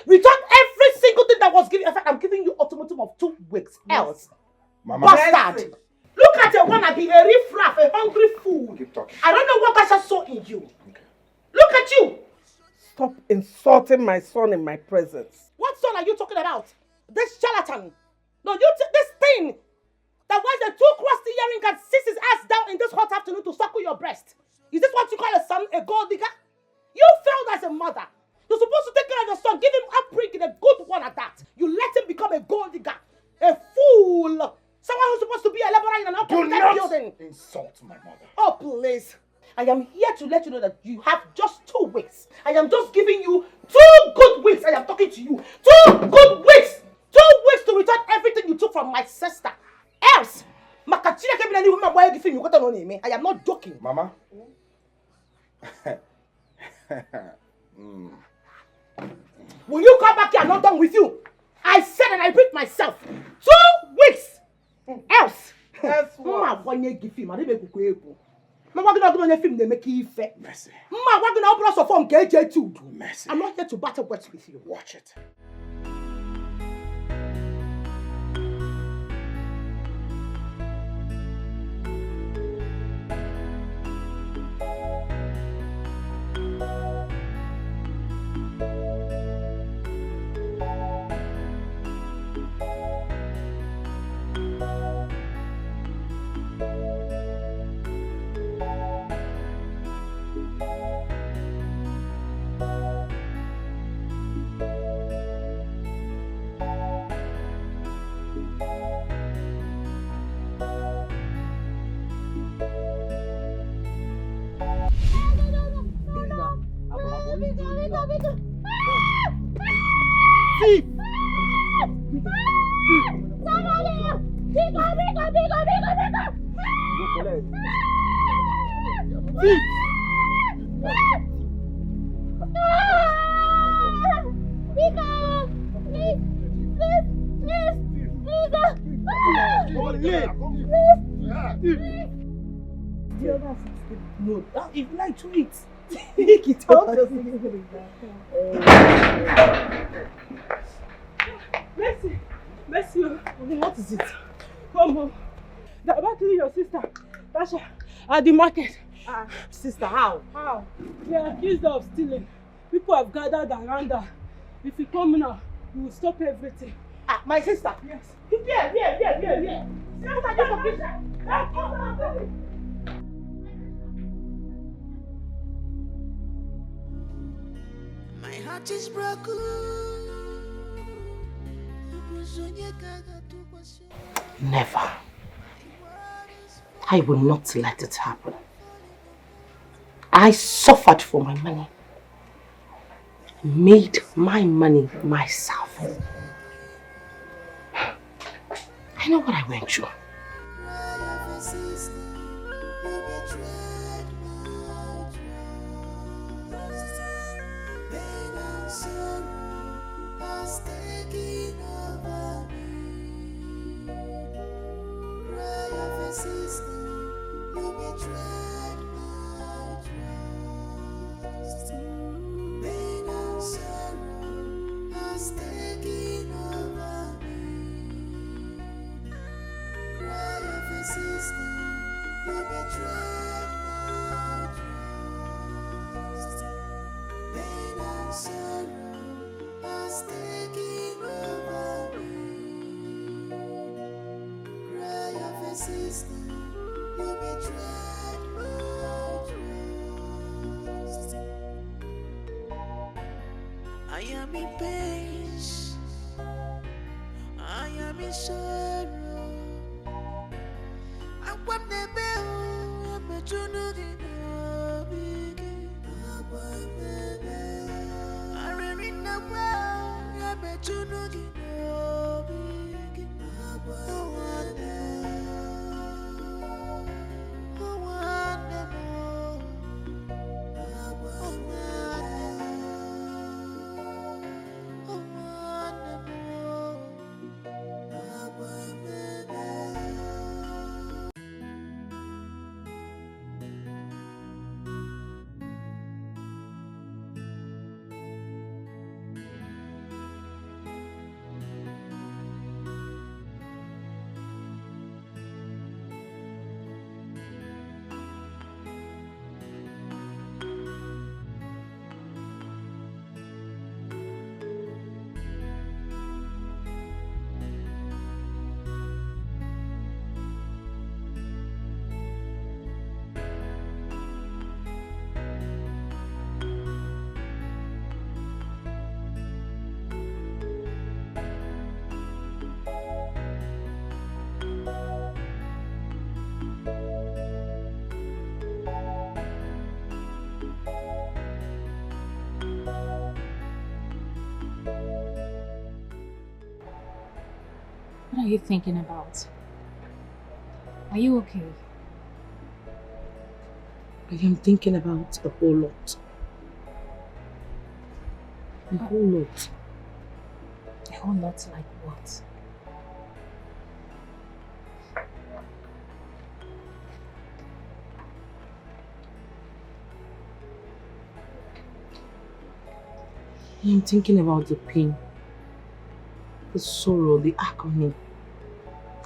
return every single thing that was given. In fact, I'm giving you ultimatum of 2 weeks. Else, Mama. bastard. Look at your wannabe, a riffraff, a hungry fool. Keep talking. I don't know what Tasha saw in you. Okay. Look at you. Stop insulting my son in my presence. What son are you talking about? This charlatan. No, this thing that wears the 2 crusty earring and sits his ass down in this hot afternoon to suckle your breast. Is this what you call a son, a gold digger? You failed as a mother. You're supposed to take care of your son, give him upbringing, a good one at that. You let him become a gold digger. A fool. Someone who's supposed to be a laborer in an unprotected building. Insult my mother. Oh, please. I am here to let you know that you have just 2 weeks. I am just giving you 2 good weeks. I am talking to you. 2 good weeks. 2 weeks to return everything you took from my sister. Else, I am not joking. Mama. Will you come back here? I'm not done with you. I said and I repeat myself. 2 weeks. Else. Mercy. Mercy. I'm not here to battle words with you. Watch it. No, if you like to eat, take it out. Mercy, what is it? Come on. They're about to leave your sister, Tasha, at the market. Sister, how? How? They are accused of stealing. People have gathered around her. If you come now, you will stop everything. My sister? Yes. Here. My heart is broken. Never. I will not let it happen. I suffered for my money. Made my money myself. I know what I went through. betrayed my trust. Pain and sorrow has taken over me. Cry of a sister, you betrayed my trust. Pain and sorrow has taken over me. Cry of a sister, you betrayed my trust. I am in pain, I am in sorrow. I want the bell, I'm a journal in a big. I want the bell, I ran the well, I'm a journal in a big. I want the bell, I want the bell, I want the bell, I want the bell, I want the bell. What are you thinking about? Are you okay? I am thinking about a whole lot. A whole lot. A whole lot like what? I am thinking about the pain, the sorrow, the agony,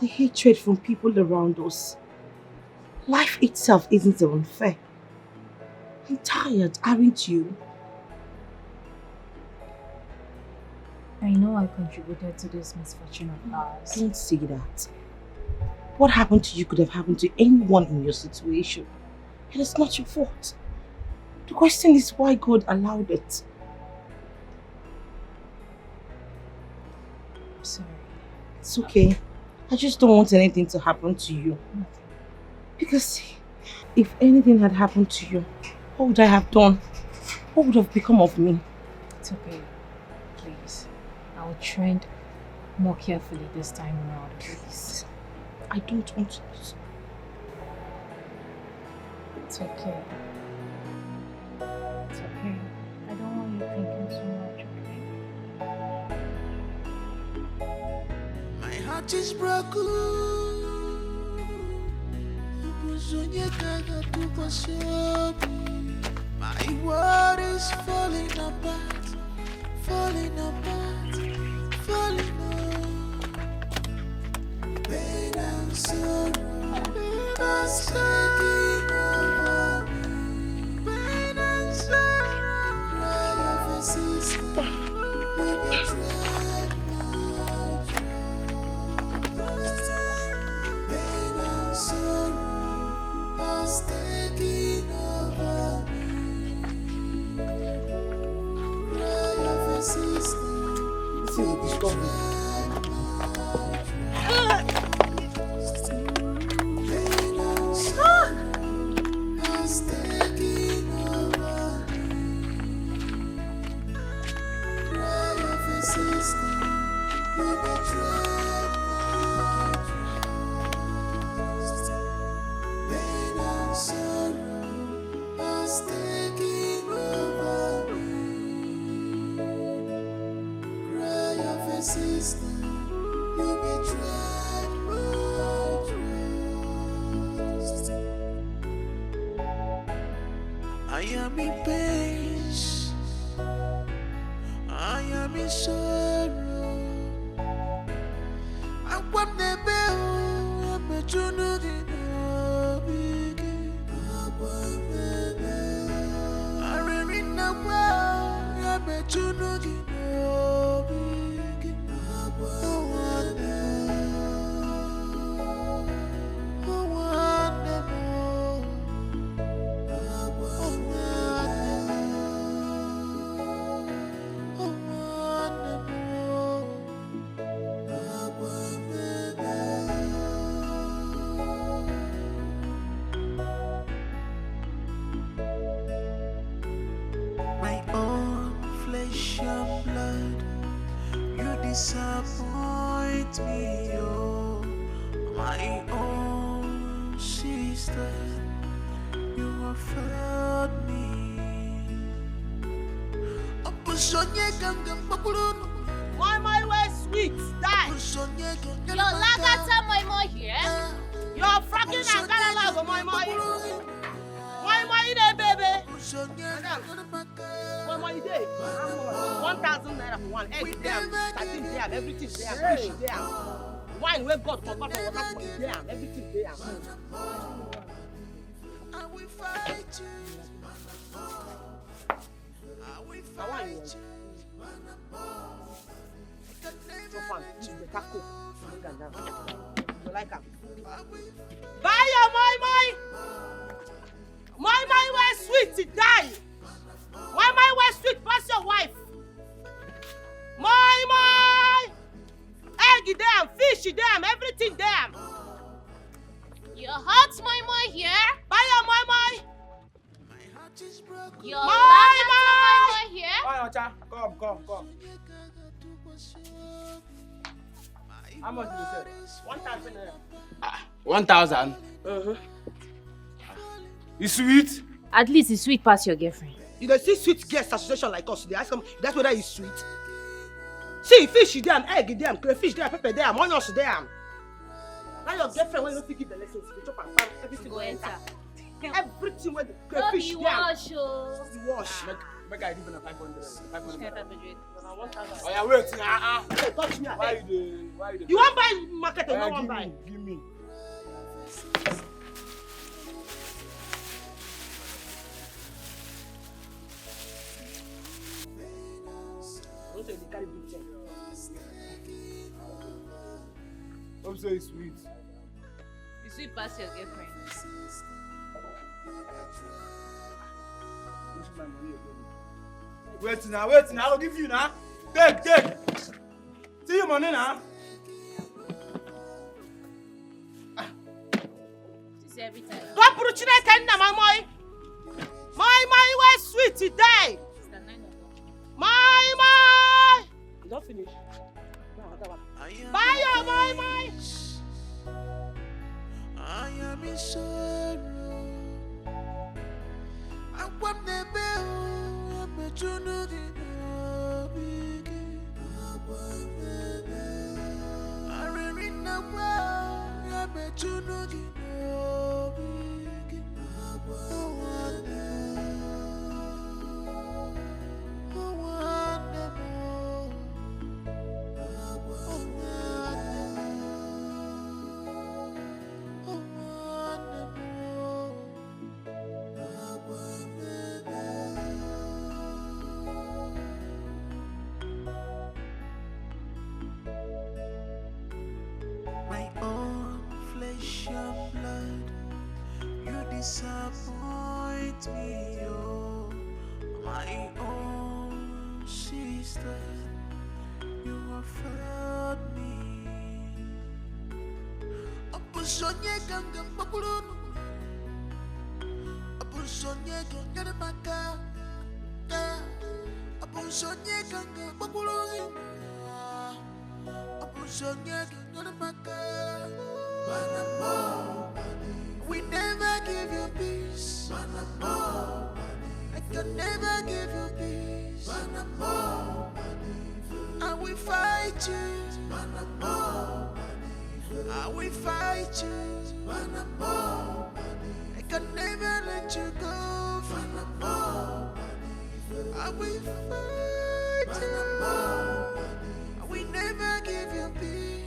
the hatred from people around us. Life itself isn't even fair. I'm tired, aren't you? I know I contributed to this misfortune of ours. Don't say that. What happened to you could have happened to anyone in your situation. It is not your fault. The question is why God allowed it. I'm sorry. It's okay. I just don't want anything to happen to you. Because if anything had happened to you, what would I have done? What would have become of me? It's okay. Please. I'll tread more carefully this time around. Please. I don't want to. It's okay. It's okay. I don't want you thinking so much, okay? My heart is broken. My world is falling apart, falling apart, falling apart. Pain and sorrow has taken over me. Pain and sorrow, cry of a sister, we betrayed my trust. Pain and sorrow has taken over me. Cry of a sister, we betrayed my trust. Pain and sorrow has taken over me. Cry of a sister, we betrayed my trust. Pain and sorrow has taken over me. Cry of a sister, you betrayed my trust. I am in pain. I am in sorrow. I want the bell. I'm a junior. I remain the well. I'm a junior. My own flesh and blood, you disappoint me, oh. My own sister, you have failed me. My way sweet, die. Your lagata my here. Your fracking and galalago, my day, baby. My day. 1,000 naira for one egg damn, starting damn, everything damn, fish damn. Wine where God forgot water for damn, everything damn. I will fight you. I will fight you. So fun, this is the taco. You like them? Buy your my way sweet to die. My way sweet pass your wife. My egg damn, fish damn, everything damn. Your heart's my here. Buy your my. Your my here. Come. How much did you say? 1,000 naira. 1,000? It's sweet? At least it's sweet past your girlfriend. You don't see sweet guest association like us. They ask them that's whether it's sweet. See, fish damn, egg damn, crayfish damn, pepper damn, onions damn. Now your girlfriend when you don't keep the lessons, you chop and pan, everything go enter. Everything when the crayfish damn. Wash. Wash. Make I give you 500. 500. Oh yeah, wait. Hey, touch me. Why you You want buy market or you don't want buy? Give me. Don't say they carry big thing. Hope so it's sweet. It's sweet past your girlfriend. This is my money again. Wait now, I'll give you now. Take. See your money now. This is every time. Don't put it in my boy. My way sweet to die. My. You don't finish. Buy your my. I am in sorrow. I want the bell. I'm a junior. I remain the well. I'm a junior. My own flesh and blood, you disappoint me, oh. My own sister, you have failed me. Apusonye ganga makulunu, apusonye ganga maka, apusonye ganga makulunu. We never give you peace. I can never give you peace. I will fight you. I will fight you. I can never let you go. I will fight you. I will never give you peace.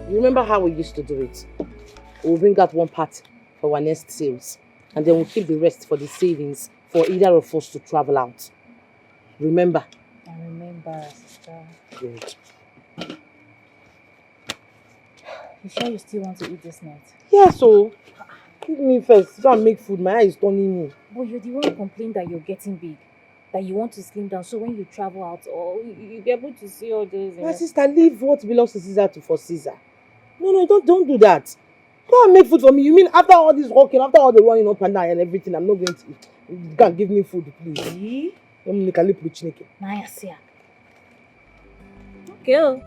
You remember how we used to do it? We'll bring out one part for our next sales, and then we'll keep the rest for the savings for either of us to travel out. Remember? I remember, sister. Good. You sure you still want to eat this night? Yeah, so give me first. Go and make food. My eye is turning me. But you're the one who complained that you're getting big, that you want to slim down, so when you travel out, you'll be able to see all those. My sister, leave what belongs to Caesar for Caesar. No, don't do that. Go and make food for me. You mean after all this walking, after all the running up and down and everything, I'm not going to eat? You can't give me food, please. Okay.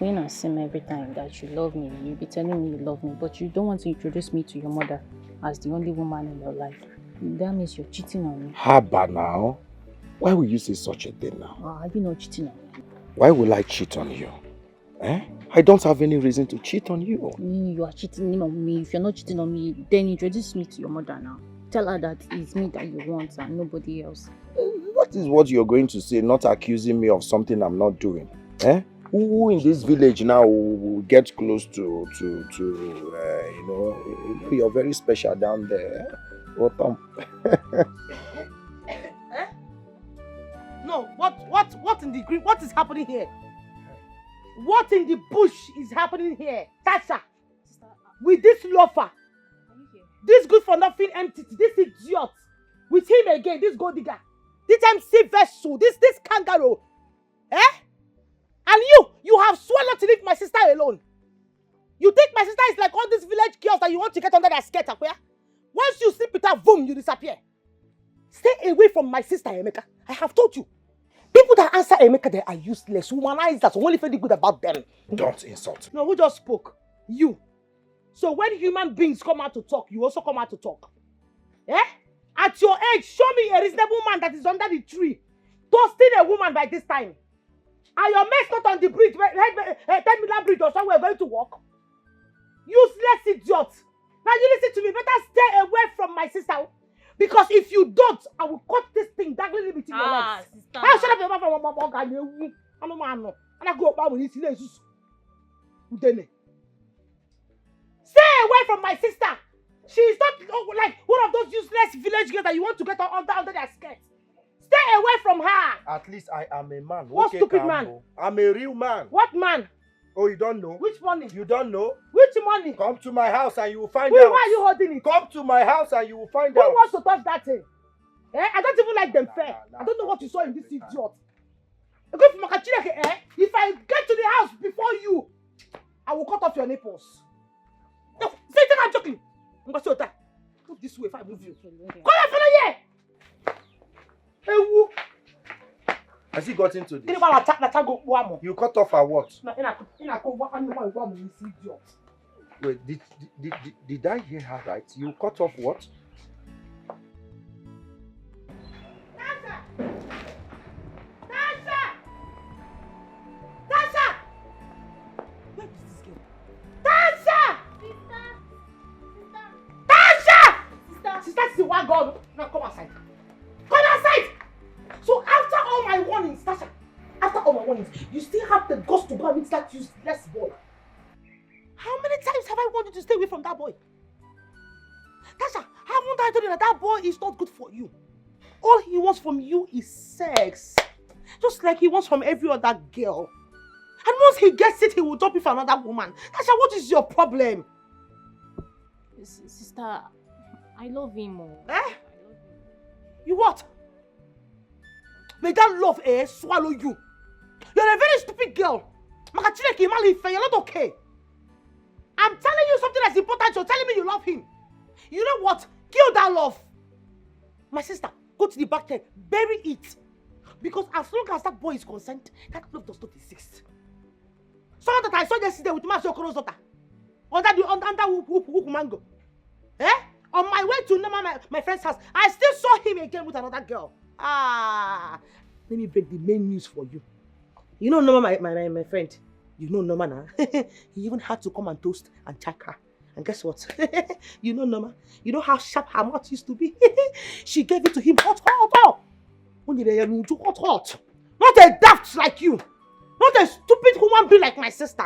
When I see me every time that you love me, you be telling me you love me, but you don't want to introduce me to your mother as the only woman in your life. That means you're cheating on me. Haba now. Why will you say such a thing now? Are you not cheating on me? Why will I cheat on you? I don't have any reason to cheat on you. You are cheating on me. If you're not cheating on me, then introduce me to your mother now. Tell her that it's me that you want and nobody else. That is what you're going to say, not accusing me of something I'm not doing. Who in this village now will get close to you're very special down there. Welcome. No, what in the green? What is happening here? What in the bush is happening here? Tasha, with this loafer, this good for nothing entity, this idiot, with him again, this gold digger, this MC vessel, this kangaroo, And you have sworn not to leave my sister alone. You think my sister is like all these village girls that you want to get under their skirt, where? Once you sleep with her, boom, you disappear. Stay away from my sister, Emeka. I have told you. People that answer Emeka, they are useless, womanizers, only feel good about them. Don't insult me. No, who just spoke? You. So when human beings come out to talk, you also come out to talk. At your age, show me a reasonable man that is under the tree, toasting a woman by this time. Are your mates not on the bridge, 10 million bridge or somewhere going to walk? Useless idiot. Now you listen to me, better stay away from my sister. Because if you don't, I will cut this thing dangling between your legs. Sister. I'll shut up your mouth from my mom. I don't know. And I go up with this. Stay away from my sister. She's not like one of those useless village girls that you want to get under their skirts. Stay away from her. At least I am a man. What stupid man? I'm a real man. What man? Oh, you don't know? Which money? You don't know? Which money? Come to my house and you will find out. Why are you holding it? Come to my house and you will find Who out. Who wants to touch that thing? I don't even like them fair. I don't know what you saw in this idiot. If I get to the house before you, I will cut off your nipples. No, say that I'm joking. Move this way if I move you. Come here, fellow here. Has he got into this? You You cut off her what? Wait, did I hear her right? You cut off what? Sister, this is one God. Now come outside. Come outside! So after all my warnings, Tasha, after all my warnings, you still have the guts to go and meet that useless boy. How many times have I wanted to stay away from that boy? Tasha, haven't I told you that that boy is not good for you? All he wants from you is sex. Just like he wants from every other girl. And once he gets it, he will dump it for another woman. Tasha, what is your problem? Sister, I love him more. You what? May that love swallow you. You're a very stupid girl. You're not okay. I'm telling you something that's important. You're telling me you love him. You know what? Kill that love. My sister, go to the back there. Bury it. Because as long as that boy is concerned, that love does not exist. Someone that I saw yesterday with Master Okoro's daughter, under Whoop Mango. Eh? On my way to Nama, my friend's house, I still saw him again with another girl. Ah, let me break the main news for you. You know Nama, my friend. You know Nama now. He even had to come and toast and check her. And guess what? You know Nama. You know how sharp her mouth used to be. She gave it to him hot. Hot. Not a daft like you. Not a stupid human being like my sister.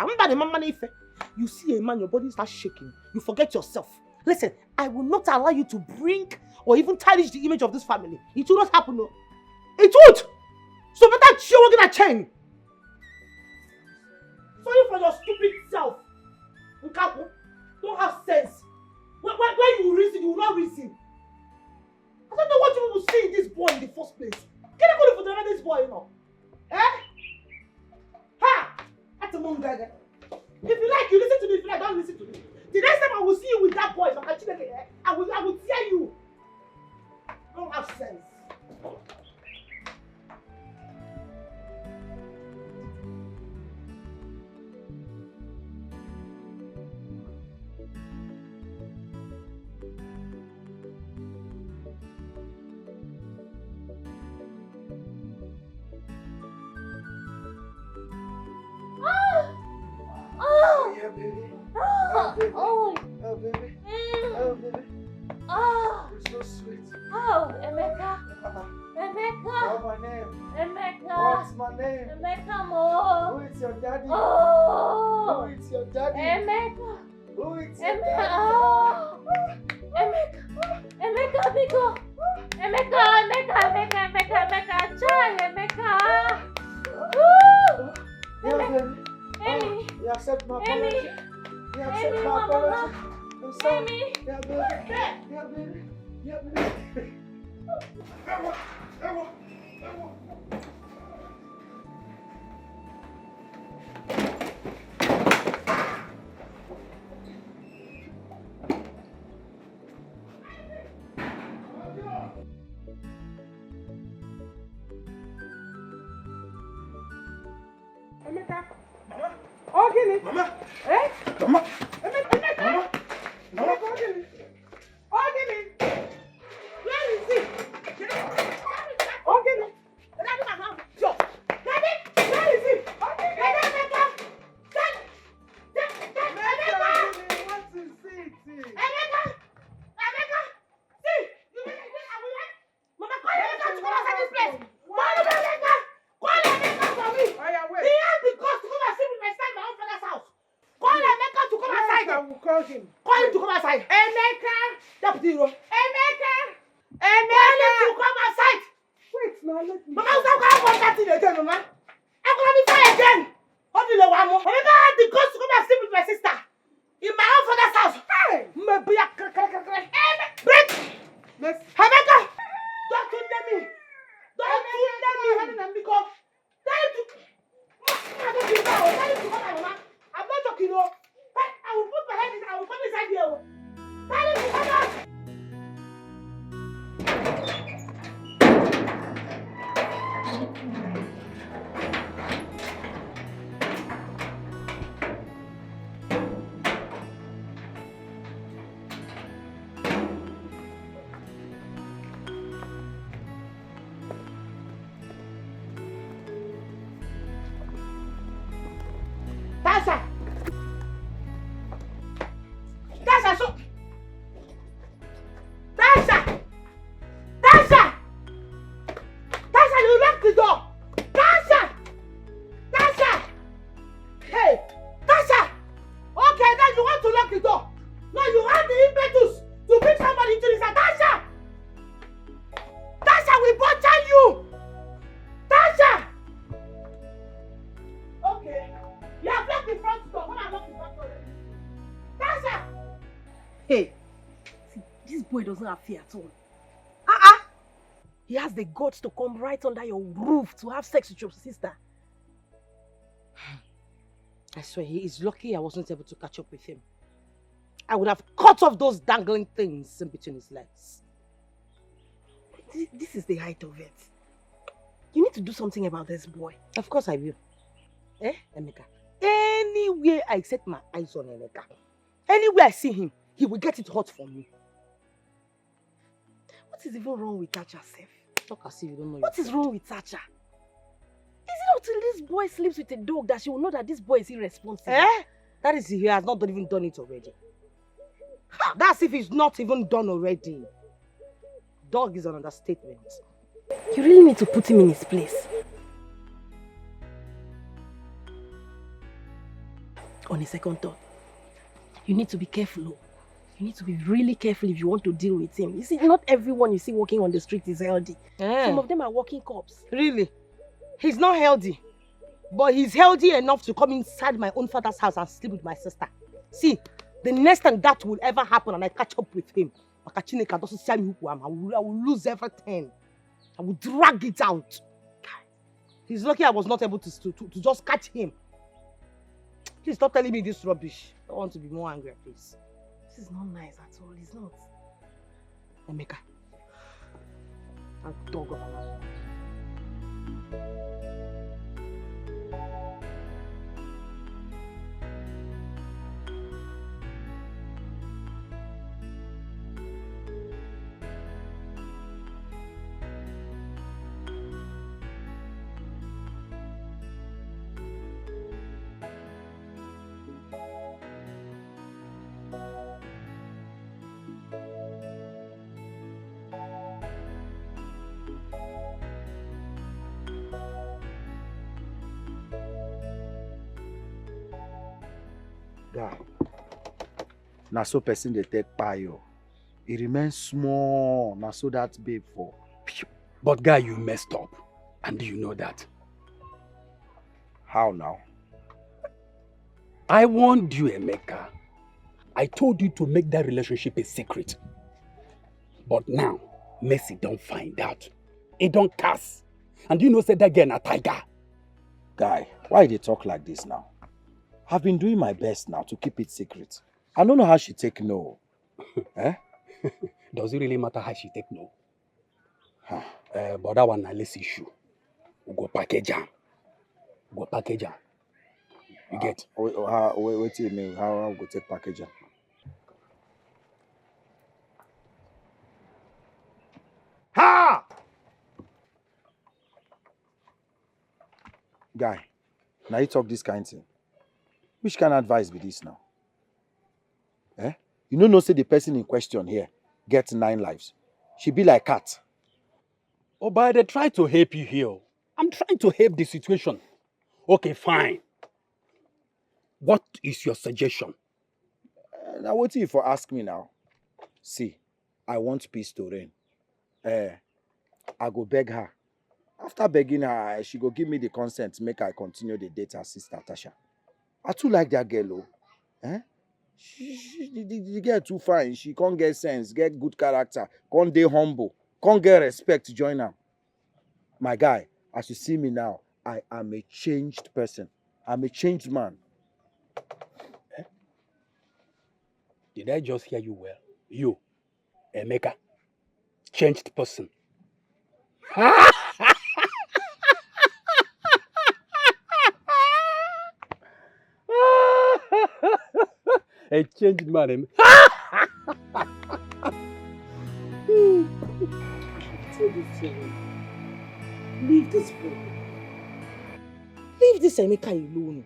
You see a man, your body starts shaking. You forget yourself. Listen, I will not allow you to bring or even tarnish the image of this family. It will not happen, no. It would! So better show a chain. Sorry for your stupid self. Nkapu, don't have sense. When you reason, you will not reason. I don't know what you will see in this boy in the first place. Can I go for this boy, you know? Eh? Ha! That's a mom gaga. If you like, you listen to me. If you like, don't listen to me. The next time I will see you with that boy, I will tear you. Don't have sense. Yeah, baby. Oh, baby. oh, Oh, baby. Mm. Oh, baby. Oh, You're so sweet. oh, Emeka. What's Emeka. my name? Emeka. What's my name? Emeka mo. Who is your daddy? Oh. Who is your daddy? Emeka. Who is your Emeka. daddy? Oh. Emeka. Emeka, Biko. Emeka. Chai, Emeka. Woo. Yeah, baby. Amy. You accept my Amy. apology? You accept Amy, my Mama. apology? I'm sorry. Amy. Yeah, baby. Yeah, baby. Yeah, baby. Ewa. Emeka. Oh, Gini. Mama. Eh? Mama. Emeka. Mama. Mama. Oh, Gini. Oh, Gini. Where is he? Oh, Gini. Daddy, where is he? Oh, Gini. Emeka. What is it? Emeka. See, you make it. Mama, call Emeka to come outside this place. Call Emeka for me. Oh, yeah, wait. He has the guts to come and sit with my son in my own father's house. Call Emeka to come outside. I will call him. Call him to come outside. Emeka. Deputy Hero. Emeka. Call him to come outside. Wait, now let me. Mama, stop calling that thing again, Mama. I'm gonna be fine again. Emeka had the guts to come and sleep with my sister in my own father's house. Hey. Maybe I break. Emeka, don't tune me. Don't tune me, because tell him to. I don't think now. Tell him to come, Mama. I'm not joking, no. I will put my head in. I will come inside here. Tell him to come out. Tasha, you locked the door. Tasha. Hey, Tasha. Okay, then you want to lock the door. No, you have the impetus to bring somebody into this house. Tasha, we butcher you. Tasha. Okay, you have locked the front door. When I lock the front door, Tasha. Hey, see, this boy doesn't have fear at all. He has the guts to come right under your roof to have sex with your sister. I swear, he is lucky I wasn't able to catch up with him. I would have cut off those dangling things in between his legs. This is the height of it. You need to do something about this boy. Of course I will. Eh, Emeka? Anywhere I set my eyes on Emeka, anywhere I see him, he will get it hot for me. What is even wrong with Tacha, Sef? Talk as if you don't know. What is wrong with Tacha? Is it until this boy sleeps with a dog that she will know that this boy is irresponsible? Eh? That is, he has not even done it already. Ha, that's if it's not even done already. Dog is an understatement. You really need to put him in his place. On a second thought, you need to be careful. You need to be really careful if you want to deal with him. You see, not everyone you see walking on the street is healthy. Some of them are walking cops. Really? He's not healthy. But he's healthy enough to come inside my own father's house and sleep with my sister. See, the next time that will ever happen and I catch up with him, I will lose everything. I will drag it out. He's lucky I was not able to just catch him. Please stop telling me this rubbish. I want to be more angry, please. This is not nice at all, it's not. Emeka. I'll dog of a man. Guy, na so person they take payo. It remains small, na so that babe for. But guy, you messed up. And you know that. How now? I warned you, Emeka. I told you to make that relationship a secret. But now, Mercy don't find out. It don't cast. And you know say that girl a tiger. Guy, why they talk like this now? I've been doing my best now to keep it secret. I don't know how she take no. Eh? Does it really matter how she take no? But that one, less issue. We go package her. Go package her. You get? Wait till me. How go take package her? Ha! Guy, now you talk this kind of thing. Which kind of advice be this now? Eh? You know say the person in question here gets 9 lives. She be like cat. Oh, but they try to help you here. I'm trying to help the situation. Okay, fine. What is your suggestion? Now what if you ask me now? See, I want peace to reign. I go beg her. After begging her, she go give me the consent, make I continue the date her sister Tasha. I too like that girl, oh. Eh? The girl too fine. She can't get sense, get good character, can't dey humble, can't get respect, join her. My guy, as you see me now, I am a changed person. I'm a changed man. Eh? Did I just hear you well? You, Emeka, changed person. A changed man. Leave this boy. Leave this Emeka alone.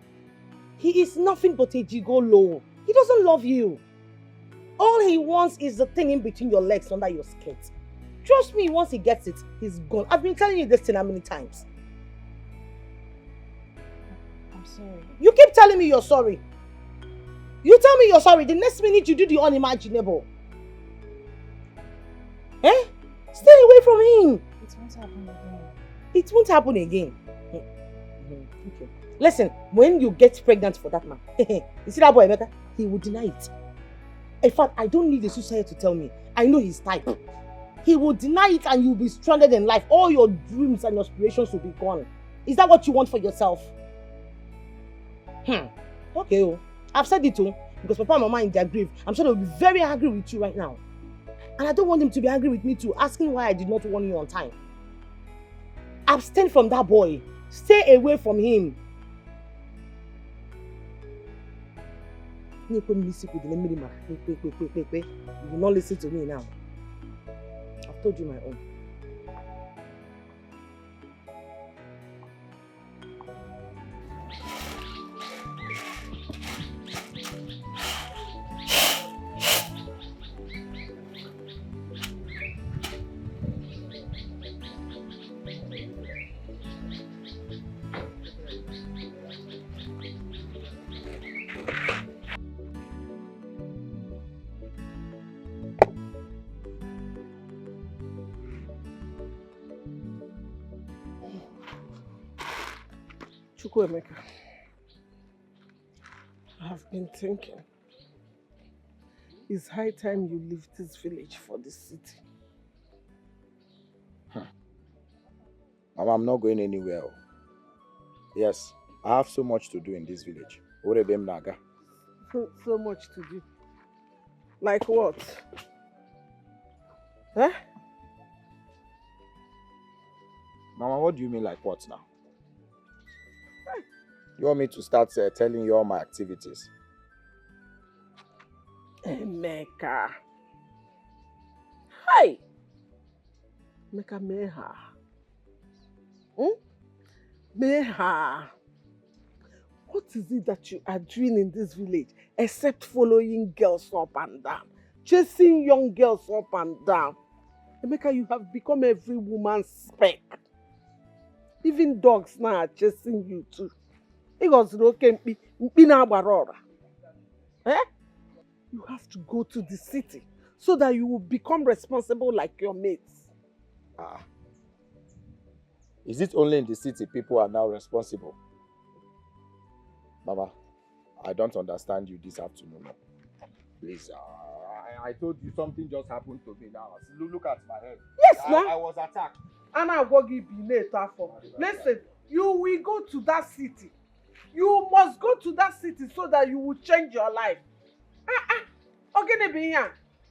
He is nothing but a gigolo. He doesn't love you. All he wants is the thing in between your legs under your skirt. Trust me, once he gets it, he's gone. I've been telling you this thing how many times? I'm sorry. You keep telling me you're sorry. You tell me you're sorry, the next minute you do the unimaginable. Eh? Stay away from him. It won't happen again. It won't happen again. Okay. Listen, when you get pregnant for that man, you see that boy, Emeka? He will deny it. In fact, I don't need a suicide to tell me. I know his type. He will deny it and you'll be stranded in life. All your dreams and aspirations will be gone. Is that what you want for yourself? Okay, oh. I've said it too, because Papa and Mama in their grave, I'm sure they'll be very angry with you right now. And I don't want them to be angry with me too, asking why I did not warn you on time. abstain from that boy. Stay away from him. You will not listen to me now. I've told you my own. Emeka, I've been thinking. It's high time you leave this village for the city. Mama, I'm not going anywhere. Yes, I have so much to do in this village. So much to do. Like what? Huh? Mama, what do you mean like what now? You want me to start telling you all my activities? Emeka. Hi. Emeka, Meha. Meha. What is it that you are doing in this village except following girls up and down? Chasing young girls up and down? Emeka, you have become every woman's spec. Even dogs now are chasing you too. Eh? You have to go to the city so that you will become responsible like your mates. Is it only in the city people are now responsible? Mama, I don't understand you this afternoon. Please, I told you something just happened to me now. Look at my head. Yes, I was attacked. Listen, you will go to that city. You must go to that city so that you will change your life.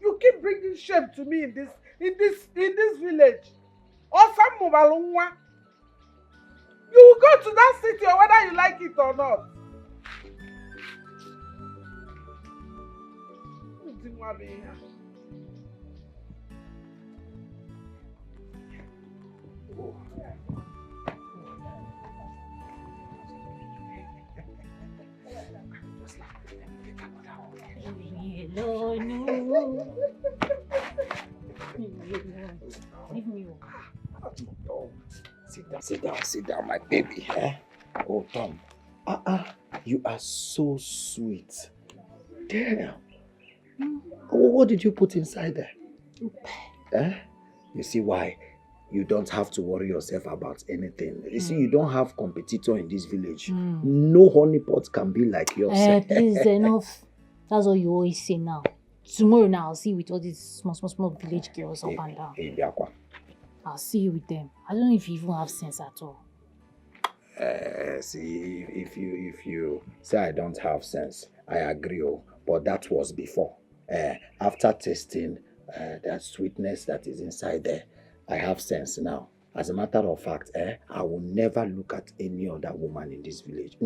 You keep bringing shame to me in this village. You will go to that city whether you like it or not. No. Leave me alone. Sit down, my baby. Oh, Tom. You are so sweet. Damn. What did you put inside there? You see why? You don't have to worry yourself about anything. You see, you don't have competitor in this village. No honeypot can be like yours. Please, enough. That's all you always say now. Tomorrow now, I'll see you with all these small village girls up and down. I'll see you with them. I don't know if you even have sense at all. See, if you say I don't have sense, I agree. But that was before. After tasting that sweetness that is inside there, I have sense now. As a matter of fact, I will never look at any other woman in this village.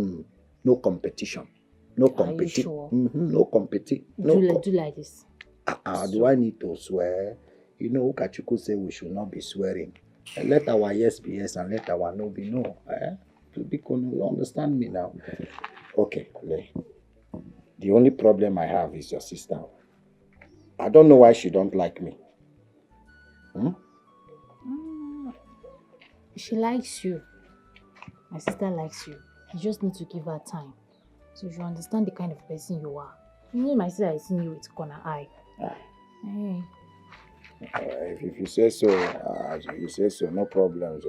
No competition. No competition. Sure? No competition. Do like this. Do I need to swear? You know, Kachuku say we should not be swearing. Let our yes be yes and let our no be no. You understand me now? Okay, the only problem I have is your sister. I don't know why she don't like me. She likes you. My sister likes you. You just need to give her time. So you understand the kind of person you are. You know my sister is seeing you with corner eye. Hey. If you say so, you say so, no problem.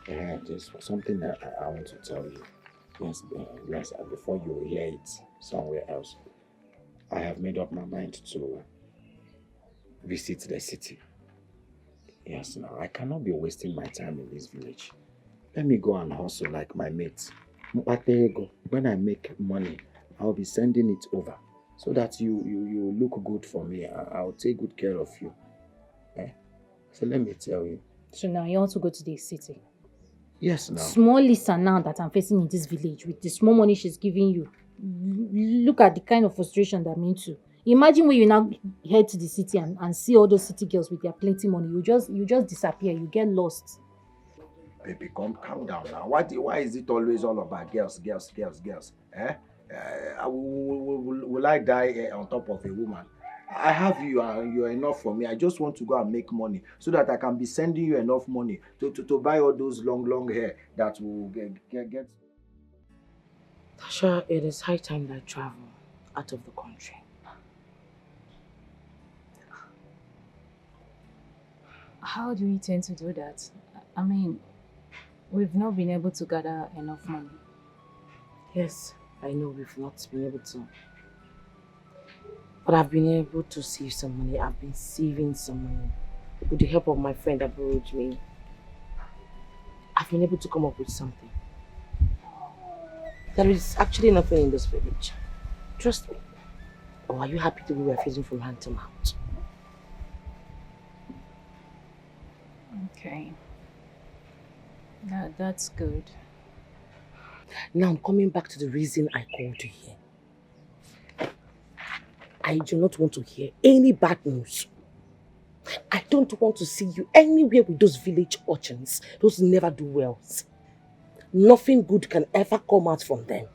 There's something that I want to tell you. Yes, before you hear it somewhere else. I have made up my mind to visit the city. Yes, now I cannot be wasting my time in this village. Let me go and hustle like my mates. When I make money, I'll be sending it over so that you look good for me. I'll take good care of you. So let me tell you. So now you want to go to the city? Yes, now. Small Lisa now that I'm facing in this village with the small money she's giving you. Look at the kind of frustration that I'm into. Imagine when you now head to the city and see all those city girls with their plenty money. You just disappear. You get lost. Baby, calm down now. Why is it always all about girls? Eh? Will I die on top of a woman? I have you and you're enough for me. I just want to go and make money so that I can be sending you enough money to buy all those long hair that will get. Tasha, it is high time that I travel out of the country. How do you intend to do that? I mean, we've not been able to gather enough money. Yes, I know we've not been able to. But I've been able to save some money. I've been saving some money. With the help of my friend that borrowed me, I've been able to come up with something. There is actually nothing in this village. Trust me. Or are you happy the way we are facing from hand to mouth? Okay. That's good. Now I'm coming back to the reason I called you here. I do not want to hear any bad news. I don't want to see you anywhere with those village urchins, those never-do-wells. Nothing good can ever come out from them.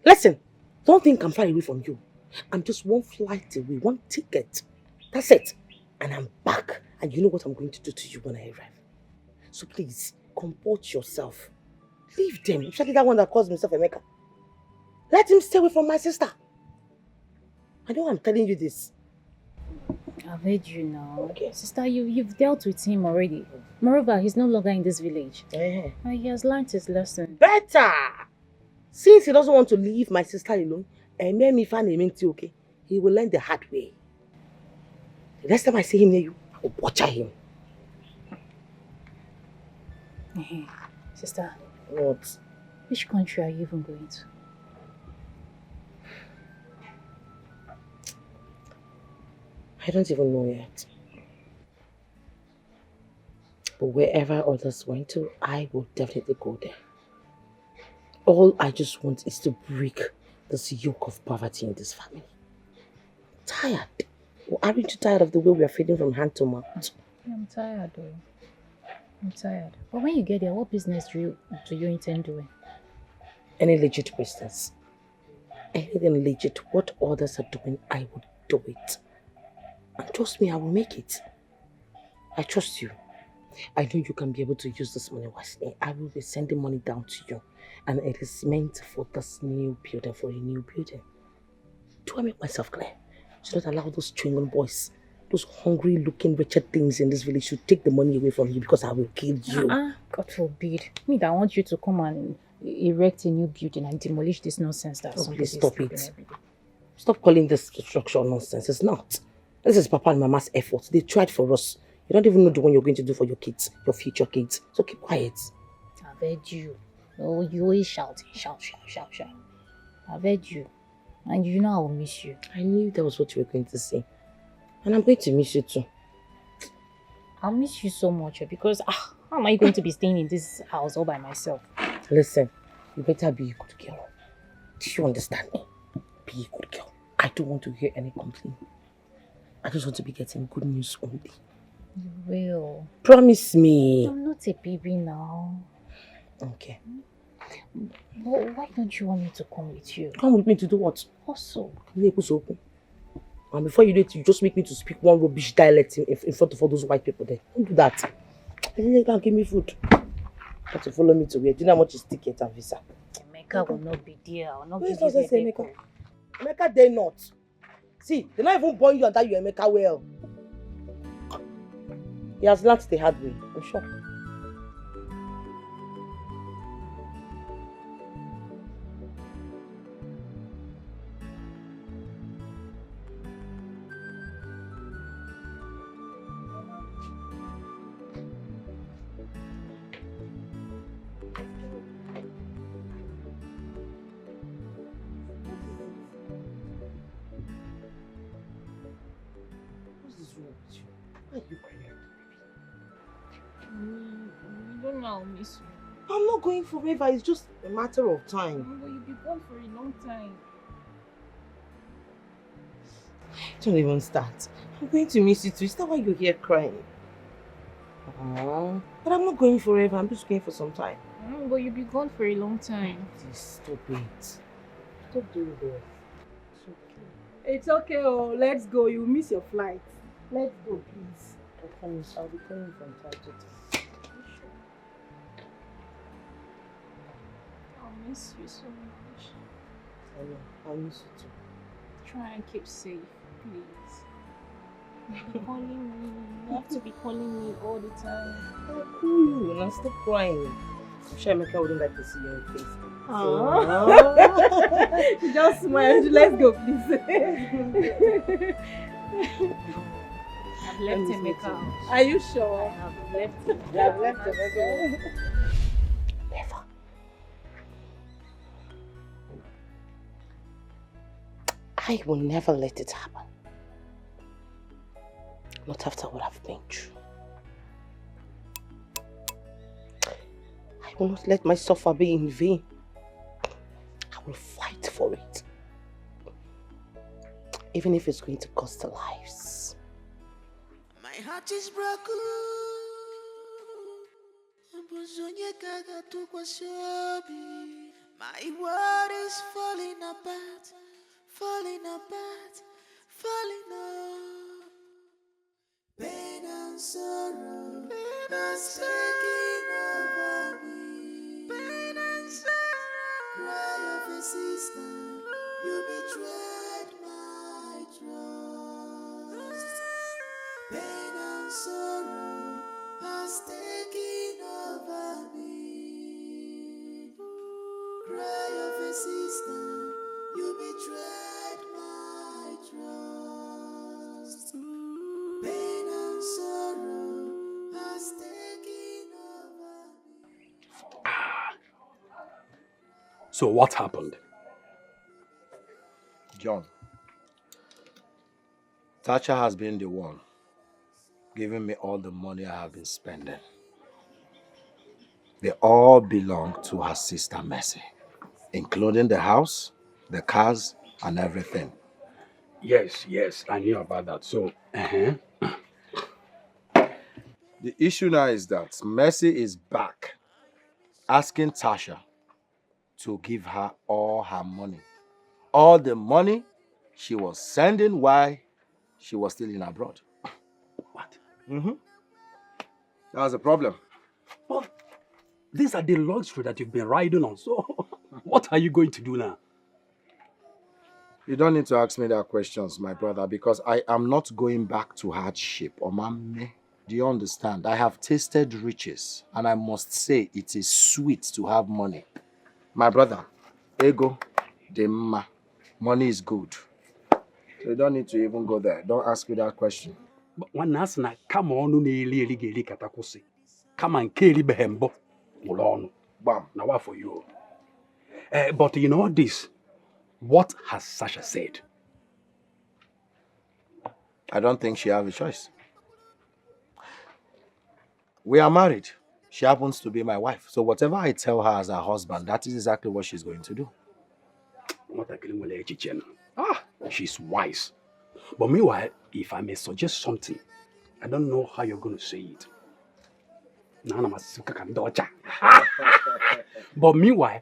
Listen, don't think I'm far away from you. I'm just one flight away, one ticket. That's it. And I'm back. And you know what I'm going to do to you when I arrive. So please, comport yourself. Leave them, especially that one that calls himself Emeka. Let him stay away from my sister. I know I'm telling you this. I've heard you now. Okay. Sister, you've dealt with him already. Moreover, he's no longer in this village. And he has learned his lesson. Better! Since he doesn't want to leave my sister alone, and made me find him okay, he will learn the hard way. The next time I see him near you, I will butcher him. Sister. What? Which country are you even going to? I don't even know yet. But wherever others went to, I will definitely go there. All I just want is to break this yoke of poverty in this family. I'm tired. Well, aren't you tired of the way we are feeding from hand to mouth? I'm tired though. I'm tired. But when you get there, what business do you intend doing? Any legit business. Anything legit, what others are doing, I would do it. And trust me, I will make it. I trust you. I know you can be able to use this money wisely. I will be sending money down to you. And it is meant for this new building, for a new building. Do I make myself clear? Do not allow those chewing boys, those hungry looking wretched things in this village to take the money away from you because I will kill you. God forbid. Me that I want you to come and erect a new building and demolish this nonsense that somebody is stop it. Stop calling this structural nonsense. It's not. This is Papa and Mama's efforts. They tried for us. You don't even know the one you're going to do for your kids, your future kids. So keep quiet. I've heard you. Oh, you always shouting. Shout. I've heard you. And you know I will miss you. I knew that was what you were going to say. And I'm going to miss you too. I'll miss you so much because how am I going to be staying in this house all by myself? Listen, you better be a good girl. Do you understand me? Be a good girl. I don't want to hear any complaint. I just want to be getting good news only. You will. Promise me. I'm not a baby now. Okay. But why don't you want me to come with you? Come with me to do what? Also. And before you do it, you just make me to speak one rubbish dialect in front of all those white people there. Don't do that. And then you can give me food. You have to follow me to where? Do you know how much is ticket and visa? Emeka will not be there. I will not give you Emeka. Emeka, they not. See, they're not even born you and that you Emeka well. He has learned the hard way, I'm sure. know I'll miss you. I'm not going forever. It's just a matter of time. But you'll be gone for a long time. Don't even start. I'm going to miss you too. Is that why you're here crying? But I'm not going forever. I'm just going for some time. But you'll be gone for a long time. Please stop it. Stop doing this. It's okay, oh, let's go. You miss your flight. Let's go, please. I promise I'll be coming from time to time. I'll miss you so much. I know. I'll miss you too. Try and keep safe, please. Be calling me. You have to be calling me all the time. I'll call you. Now stop crying. I'm sure Emeka wouldn't like to see your face. She just smiled. Let's go, please. I've left Emeka. Are you sure? I have left him. You have left Emeka. Never. I will never let it happen. Not after what I've been through. I will not let my suffer be in vain. I will fight for it. Even if it's going to cost lives. My heart is broken. My world is falling apart, falling apart, falling apart. Pain and sorrow, pain and taking over me. Pain and sorrow, cry of a sister, you betrayed my trust. Pain and sorrow has taken over me. Cry of a sister, you betrayed my trust. Pain and sorrow has taken over me. So what happened? John, Tasha has been the one giving me all the money I have been spending. They all belong to her sister Mercy, including the house, the cars, and everything. Yes, I knew about that. So, The issue now is that Mercy is back, asking Tasha to give her all her money. All the money she was sending while she was still in abroad. What? That was the problem. But these are the luxury that you've been riding on. So, what are you going to do now? You don't need to ask me that questions, my brother, because I am not going back to hardship. Omame, do you understand? I have tasted riches, and I must say it is sweet to have money. My brother, ego, demma, money is good. So you don't need to even go there. Don't ask me that question. But one has na come on eli katakusi. Come and kill behembo. Mulon. Bam. Now what for you? But you know this. What has Sasha said? I don't think she has a choice. We are married. She happens to be my wife. So whatever I tell her as her husband, that is exactly what she's going to do. She's wise. But meanwhile, if I may suggest something, I don't know how you're going to say it. But meanwhile,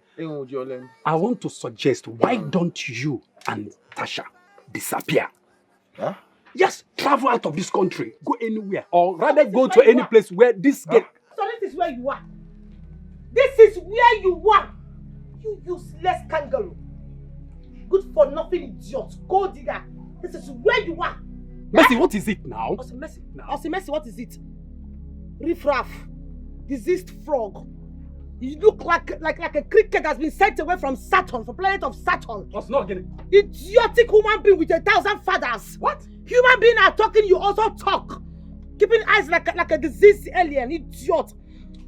I want to suggest, why don't you and Tasha disappear? Huh? Yes, travel out of this country. Go anywhere. Or rather go to any place where this girl... So this is where you are. This is where you are. You useless kangaroo. Good for nothing idiot. Gold digger. This is where you are. Mercy, what is it now? Mercy, what is it? Riffraff. Diseased frog. You look like a cricket that's been sent away from Saturn, from planet of Saturn. What's not getting? Idiotic human being with 1,000 fathers. What? Human being are talking, you also talk. Keeping eyes like a diseased alien, idiot.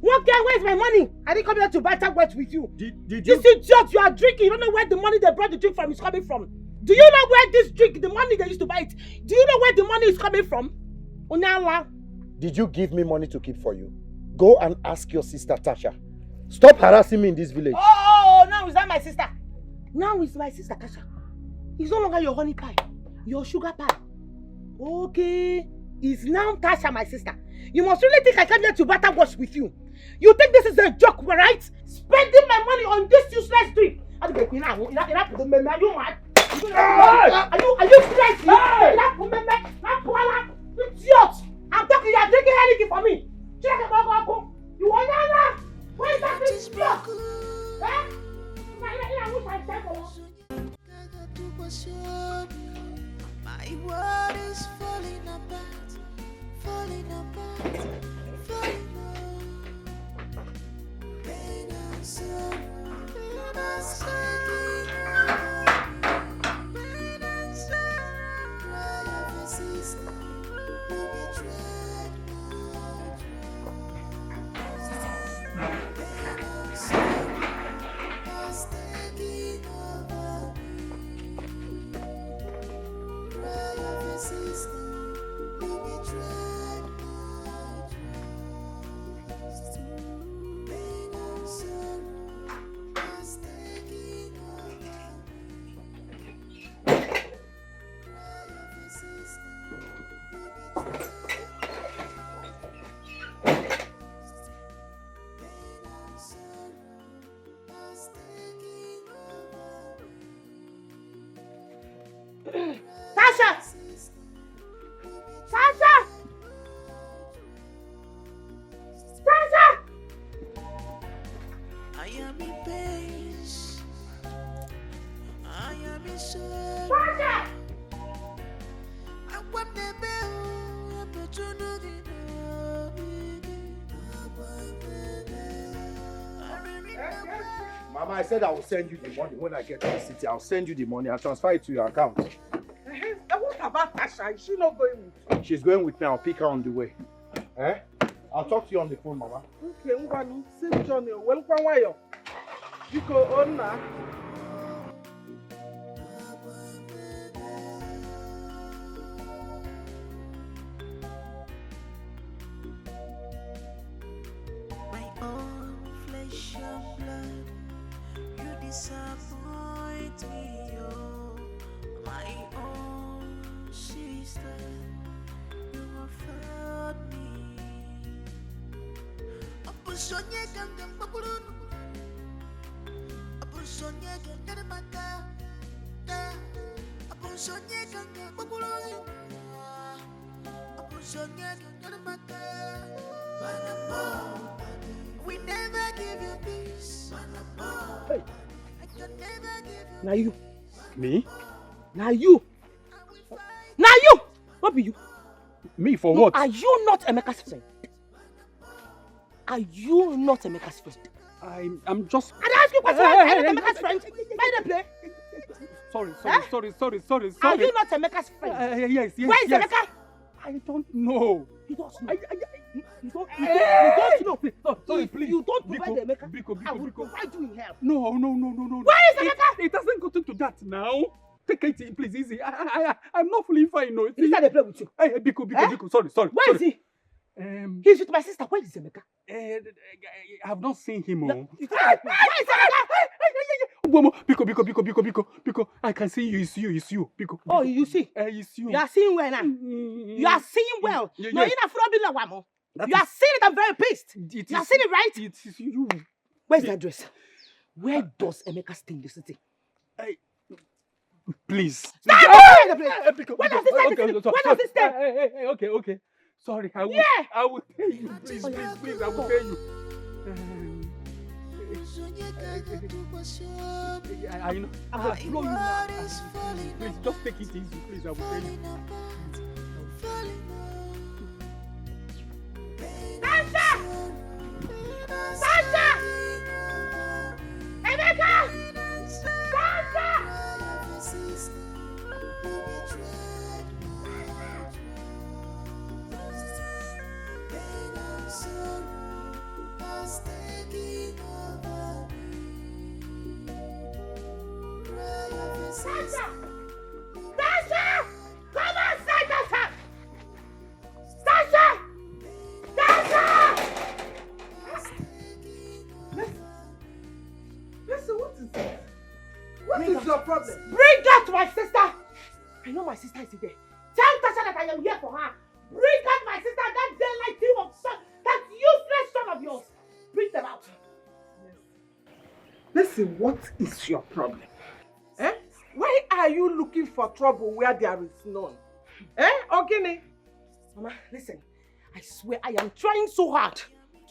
One guy, where's my money? I didn't come here to buy wet with you. Did you? This idiot, you are drinking. You don't know where the money they brought the drink from is coming from. Do you know where this drink, the money they used to buy it, do you know where the money is coming from? Unala. Did you give me money to keep for you? Go and ask your sister Tasha. Stop harassing me in this village. Oh, now is that my sister? Now is my sister Tasha. It's no longer your honey pie, your sugar pie. Okay, it's now Tasha, my sister. You must really think I came here to battle wash with you. You think this is a joke, right? Spending my money on this useless trip. Are you mad? Are you crazy? Idiot! I'm talking, you're drinking anything for me. You want that? Where is that idiot? My world is falling apart, falling apart, falling apart. Pain and sorrow, pain and sorrow, pain and sorrow. Cry of a sister who betrayed my trust. Pain and sorrow was taking over me. Cry of a sister who betrayed my trust. Pain and sorrow was taking over me. Cry of a sister who betrayed my trust. Pain and sorrow was taking over me. Tasha! Tasha! Tasha! I am in pain. I am in sorrow. Tasha! I want the bell. I put you to the Mama, I said I will send you the money when I get to the city. I'll send you the money. I'll transfer it to your account. What about Tasha? Is she not going with you? She's going with me. I'll pick her on the way. Eh? I'll talk to you on the phone, Mama. Okay, Ngwanu, safe journey. Welcome, Wayo. You go on now. my own flesh and blood. You disappoint me, oh, my own sister. You have failed me. Opusonye ganga bakulun. Opusonye ganga maka. Opusonye ganga bakulun. Opusonye ganga maka. We never give you peace. Hey. I can never give you. Now you. Me? Now you. Now you. What be you? Me for what? Are you not Emeka's friend? Are you not Emeka's friend? I'm just. And I ask you a question. Are you not Emeka's friend? Why they play? Sorry. Are you not Emeka's friend? Yes. Where is Emeka? I don't know. You don't know. You don't know. Sorry, please. You don't provide Emeka. Biko. I will provide you in hell. No. Where is Emeka? It hasn't gotten to that now. Take it, please, easy. I'm not feeling fine, no. He started play with you. Hey, Biko. Sorry. Where is he? He's with my sister. Where is Emeka? I have not seen him. Where is Emeka? Biko. I can see you. It's you. Biko. Oh, you see? It's you. You are seeing well now. You are seeing well. Yeah, No, yes. you're not from Wamo. You are seeing it. I'm very pissed. You are seeing it, right? It's you. Where's the address? Where does Emeka stay in the city? Please. Stop! Where does this stay? Hey, okay. Sorry, I will tell you. Please, I will tell you. I know. I will blow you now. Please, just take it easy. Please, I will tell you. Sasha! Emeka! Sasha! Sasha! Come on, Sasha! Sasha! my sister is there. Tell Tasha that I am here for her. Bring out my sister, that daylight team of son, that useless son of yours. Bring them out. Listen, what is your problem? Eh? Why are you looking for trouble where there is none? Eh, Ogini? Mama, listen. I swear I am trying so hard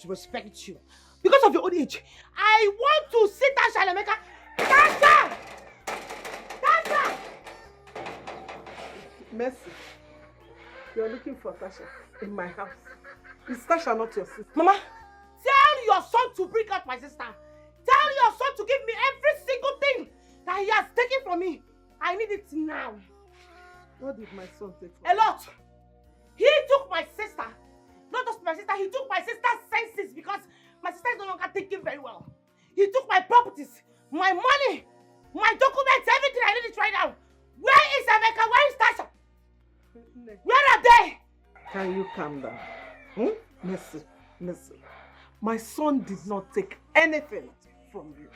to respect you. Because of your old age, I want to see Tasha and Emeka. Tasha! Tasha! Mercy, you're looking for Tasha in my house. Is Tasha not your sister? Mama, tell your son to bring out my sister. Tell your son to give me every single thing that he has taken from me. I need it now. What did my son take from you? A lot. He took my sister. Not just my sister, he took my sister's senses because my sister is no longer thinking very well. He took my properties, my money, my documents, everything I need it right now. Where is Emeka? Where is Tasha? Where are they? Can you calm down? Listen. My son did not take anything from you.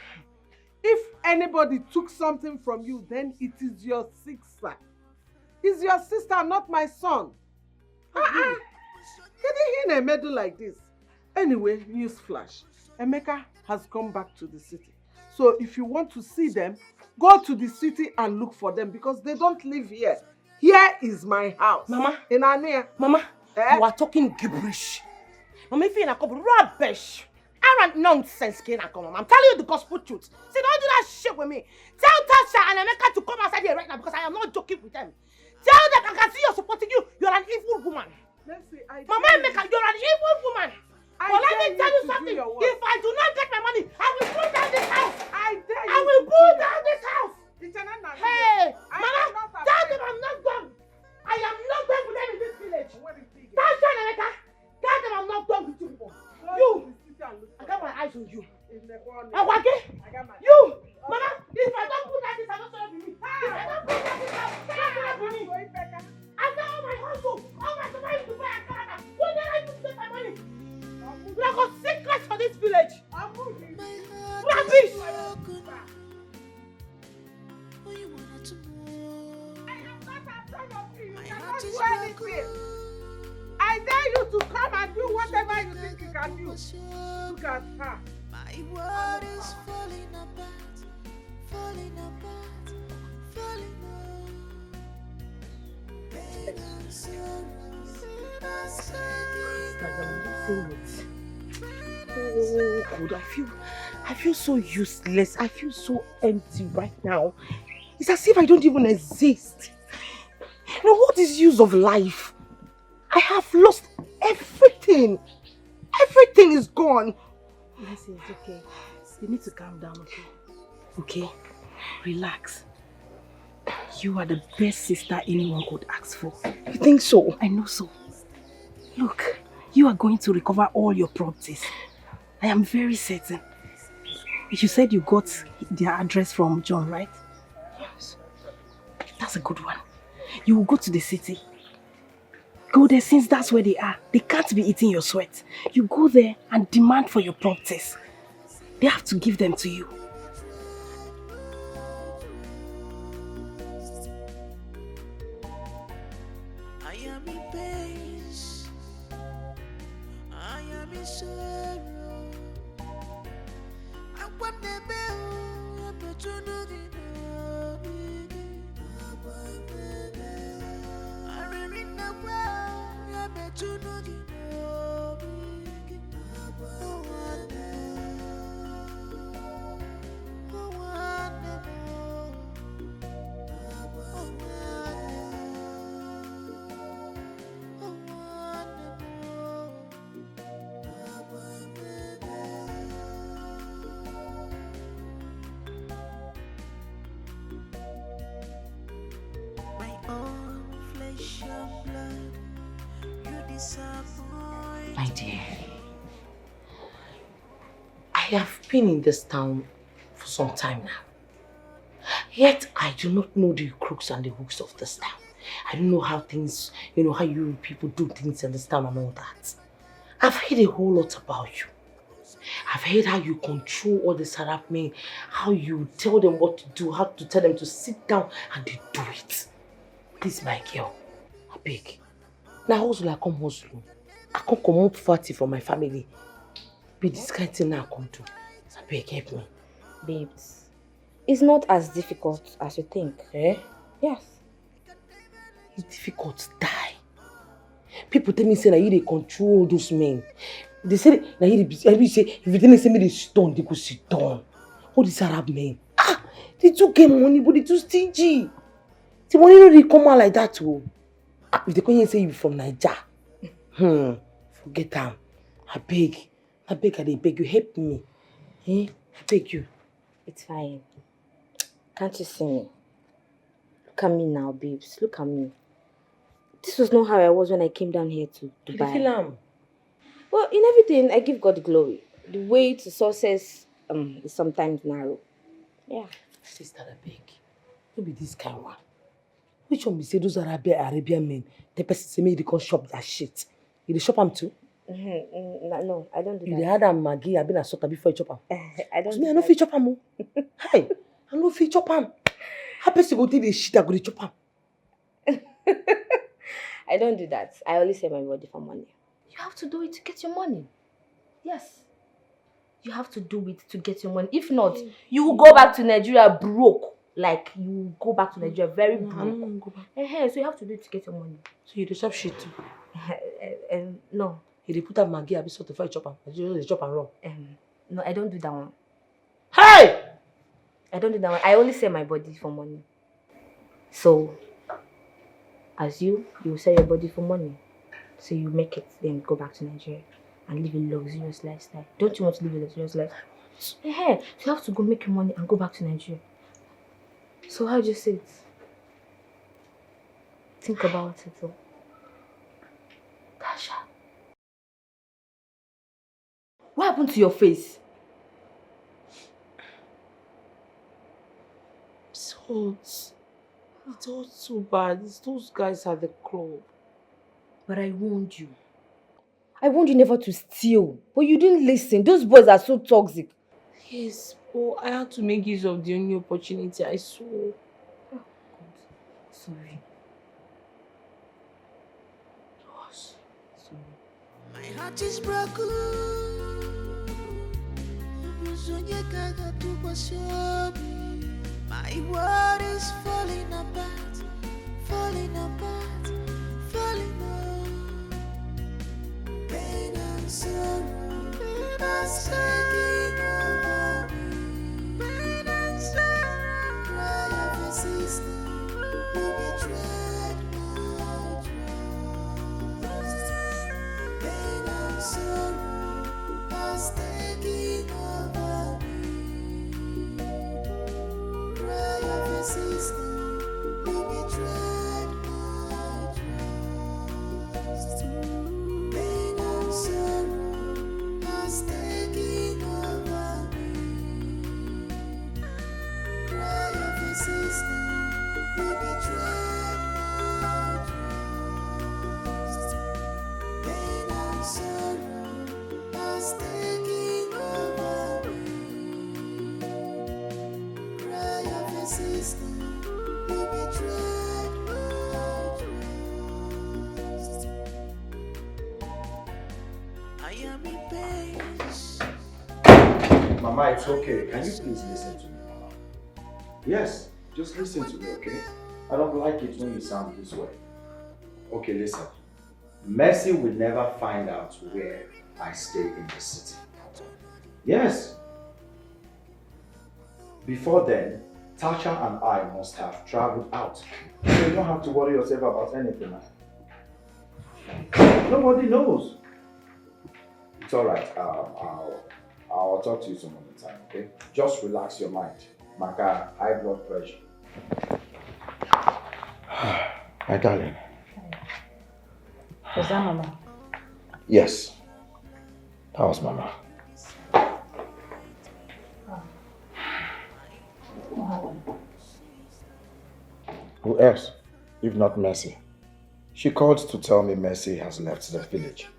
If anybody took something from you, then it is your sister. It's your sister, not my son. Getting in a medal like this. Anyway, news flash. Emeka has come back to the city. So if you want to see them, go to the city and look for them because they don't live here. Here is my house. Mama. In Ania. Mama, you are talking gibberish. Mama, if you're not rubbish. Arrant nonsense, Mama. I'm telling you the gospel truth. See, don't do that shit with me. Tell Tasha and Emeka to come outside here right now because I am not joking with them. Tell them I can see you're supporting you. You're an evil woman. Mama Emeka, you're an evil woman. But let me tell you something. If I do not get my money, I will pull down this house. I will pull down this house. Hey, Mama, tell them I'm not done. I am not done with them in this village. Tasha and Emeka, tell them I'm not done with you people. You, I got my eyes on you. Awake, you, Mama, if I don't put that this, I don't serve you. If I don't put that this, I don't serve you. After all my hustle, all my survival to buy a car, when did I even get my money? We are got secrets for this village. Rubbish! I dare you to come and do whatever you think you can do. Look at her. My world is falling apart, falling apart, falling apart. Pain and sorrow, Oh God, I feel so useless. I feel so empty right now. It's as if I don't even exist. You know, what is use of life? I have lost everything. Everything is gone. Listen, it's okay. You need to calm down, okay? Okay, relax. You are the best sister anyone could ask for. You think so? I know so. Look, you are going to recover all your properties. I am very certain. You said you got their address from John, right? Yes. That's a good one. You will go to the city. Go there since that's where they are. They can't be eating your sweat. You go there and demand for your properties. They have to give them to you. I am in pain. I am in sorrow. I want the bell. I'm not trying to do. My own flesh and blood, you disappoint. My dear, I have been in this town for some time now. Yet I do not know the crooks and the hooks of this town. I don't know how things, how you people do things in this town and all that. I've heard a whole lot about you. I've heard how you control all this harassment, how you tell them what to do, how to tell them to sit down and they do it. Please, my girl, I beg. Now hustle, I come hustle. I can't come out fatty from my family. Be this kind of thing I come to. I beg, help me. Babes, it's not as difficult as you think. Eh? Yes. It's difficult to die. People tell me say that you control those men. They say that you say if you tell me say me they stone, they go sit down. All these Arab men. They too get money, but they too stingy. The money no really come out like that too. If they come here and say you from Niger, forget them. I beg, I beg you, help me. I beg you. It's fine. Can't you see me? Look at me now, babes. Look at me. This was not how I was when I came down here to Dubai. Well, in everything, I give God the glory. The way to success is sometimes narrow. Yeah. Sister, I beg. Don't be this kind one. Which one be say those Arabian men? The person say me they can't shop that shit. You dey shop them too? No, I don't do that. You had a Maggie, I've been a sort before you chop them. I don't. Me, I no fit chop them. Hey, I no fit chop them. How person go take the shit I go to chop them? I don't do that. I only sell my body for money. You have to do it to get your money. Yes. You have to do it to get your money. If not, you will go back to Nigeria broke. Like, you will go back to Nigeria very broke. I don't want to go back. So you have to do it to get your money. So you do shop shit too? No. You dey put a Maggie, I be sort of fight chop them. You just chop and run. No, I don't do that one. Hey! I don't do that one. I only sell my body for money. So, as you will sell your body for money. So you make it, then go back to Nigeria and live a luxurious lifestyle. Don't you want to live a luxurious life? So you have to go make your money and go back to Nigeria. So how do you say it? Think about it though. Tasha. What happened to your face? It's all too bad. It's those guys at the club. But I warned you. I warned you never to steal. But you didn't listen. Those boys are so toxic. Yes, but I had to make use of the only opportunity I saw. Oh, God. Sorry. Sorry. My heart is broken. My world is falling apart, falling apart, falling apart. Pain and sorrow, pain and sorrow, pain and sorrow. Cry of a sister who betrayed my trust. Pain and sorrow has taken over me. Cry of a sister who betrayed my trust. Pain and sorrow has taken over me. Cry of a sister who betrayed my trust. Pain and sorrow has taken over me. Cry of a sister who betrayed my trust. I am in pain. Mama, it's okay. Can you please listen to me, Mama? Yes, just listen to me, okay? I don't like it when you sound this way. Okay, listen. Mercy will never find out where I stay in the city. Yes. Before then, Tasha and I must have traveled out. So you don't have to worry yourself about anything. Nobody knows. It's alright. I'll talk to you some other time, okay? Just relax your mind. Maka, high blood pressure. My darling. Was that Mama? Yes. That was Mama. Who else, if not Mercy? She called to tell me Mercy has left the village.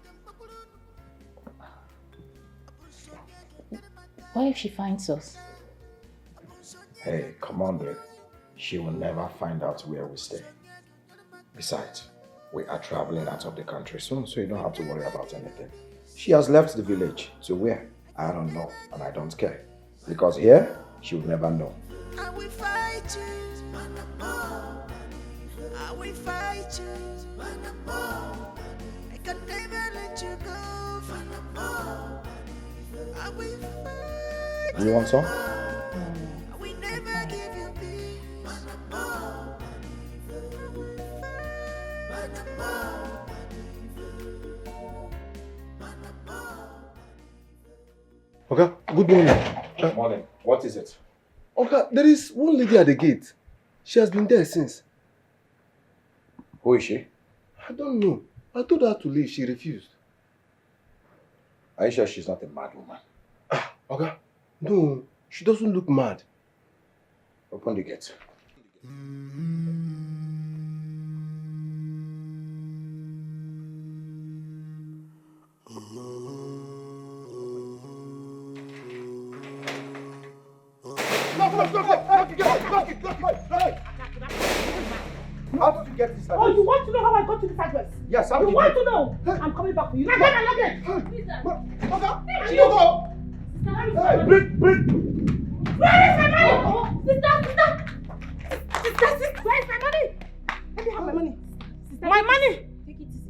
What if she finds us? Hey, come on, babe. She will never find out where we stay. Besides, we are traveling out of the country soon, so you don't have to worry about anything. She has left the village. To where? I don't know, and I don't care. Because here, she will never know. I will fight you. I will fight you. I can never let you go. I will fight You want some? I will never give you peace. Okay, good morning. Good morning. What is it? Okay, there is one lady at the gate. She has been there since. Who is she? I don't know. I told her to leave. She refused. Are you sure she's not a mad woman? Okay. No, she doesn't look mad. Open the gate. How did you get this address? Oh, you want to know how I got to this address? Yes, how did you you want get to know? I'm coming back for you. Now get my luggage. Hey, you go. Hey, bring. Where is my money? Sister, where is my money? Let me have my money. My money,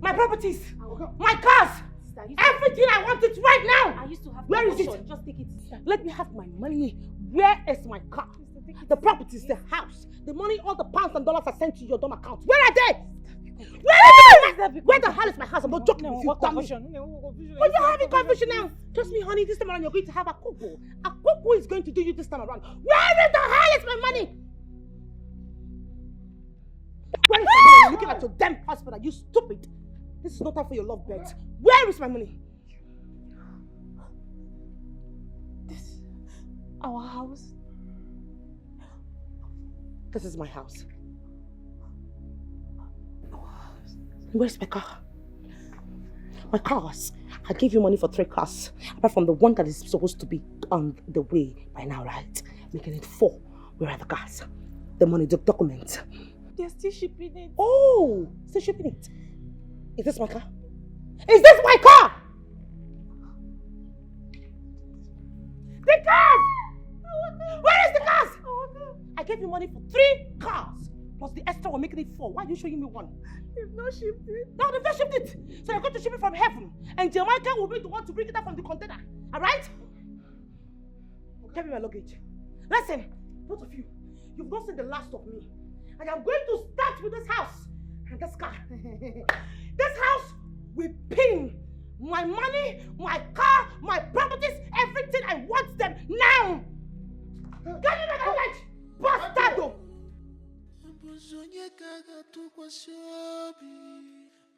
my properties, my cars, everything I want it right now. I used to have Where is it? Just take it. Let me have my money. Where is my car? The properties, the house, the money, all the pounds and dollars I sent to your dumb account. Where are they? Where the hell is my house? I'm not joking with you, dummy. But you're having confusion now. Trust me, honey, this time around you're going to have a cuckoo. A cuckoo is going to do you this time around. Where in the hell is my money? Where is my money? You're looking at your damn husband. Are you stupid? This is not time for your love bet. Where is my money? Our house. This is my house. Where's my car? My cars. I gave you money for 3 cars. Apart from the one that is supposed to be on the way by now, right? Making it 4. Where are the cars? The money, the documents. They're still shipping it. Oh, still shipping it. Is this my car? Is this my car? The cars! Where is the cars? I gave you money for 3 cars. Plus the extra we're making it 4. Why are you showing me one? They've not shipped it. No, they've not shipped it. So you're going to ship it from heaven. And Jamaica will be the one to bring it out from the container. Alright? Give me my luggage. Listen, both of you, you've not seen the last of me. And I'm going to start with this house. And this car. This house will pin my money, my car, my properties, everything. I want them now. Give me my luggage. Bastardo.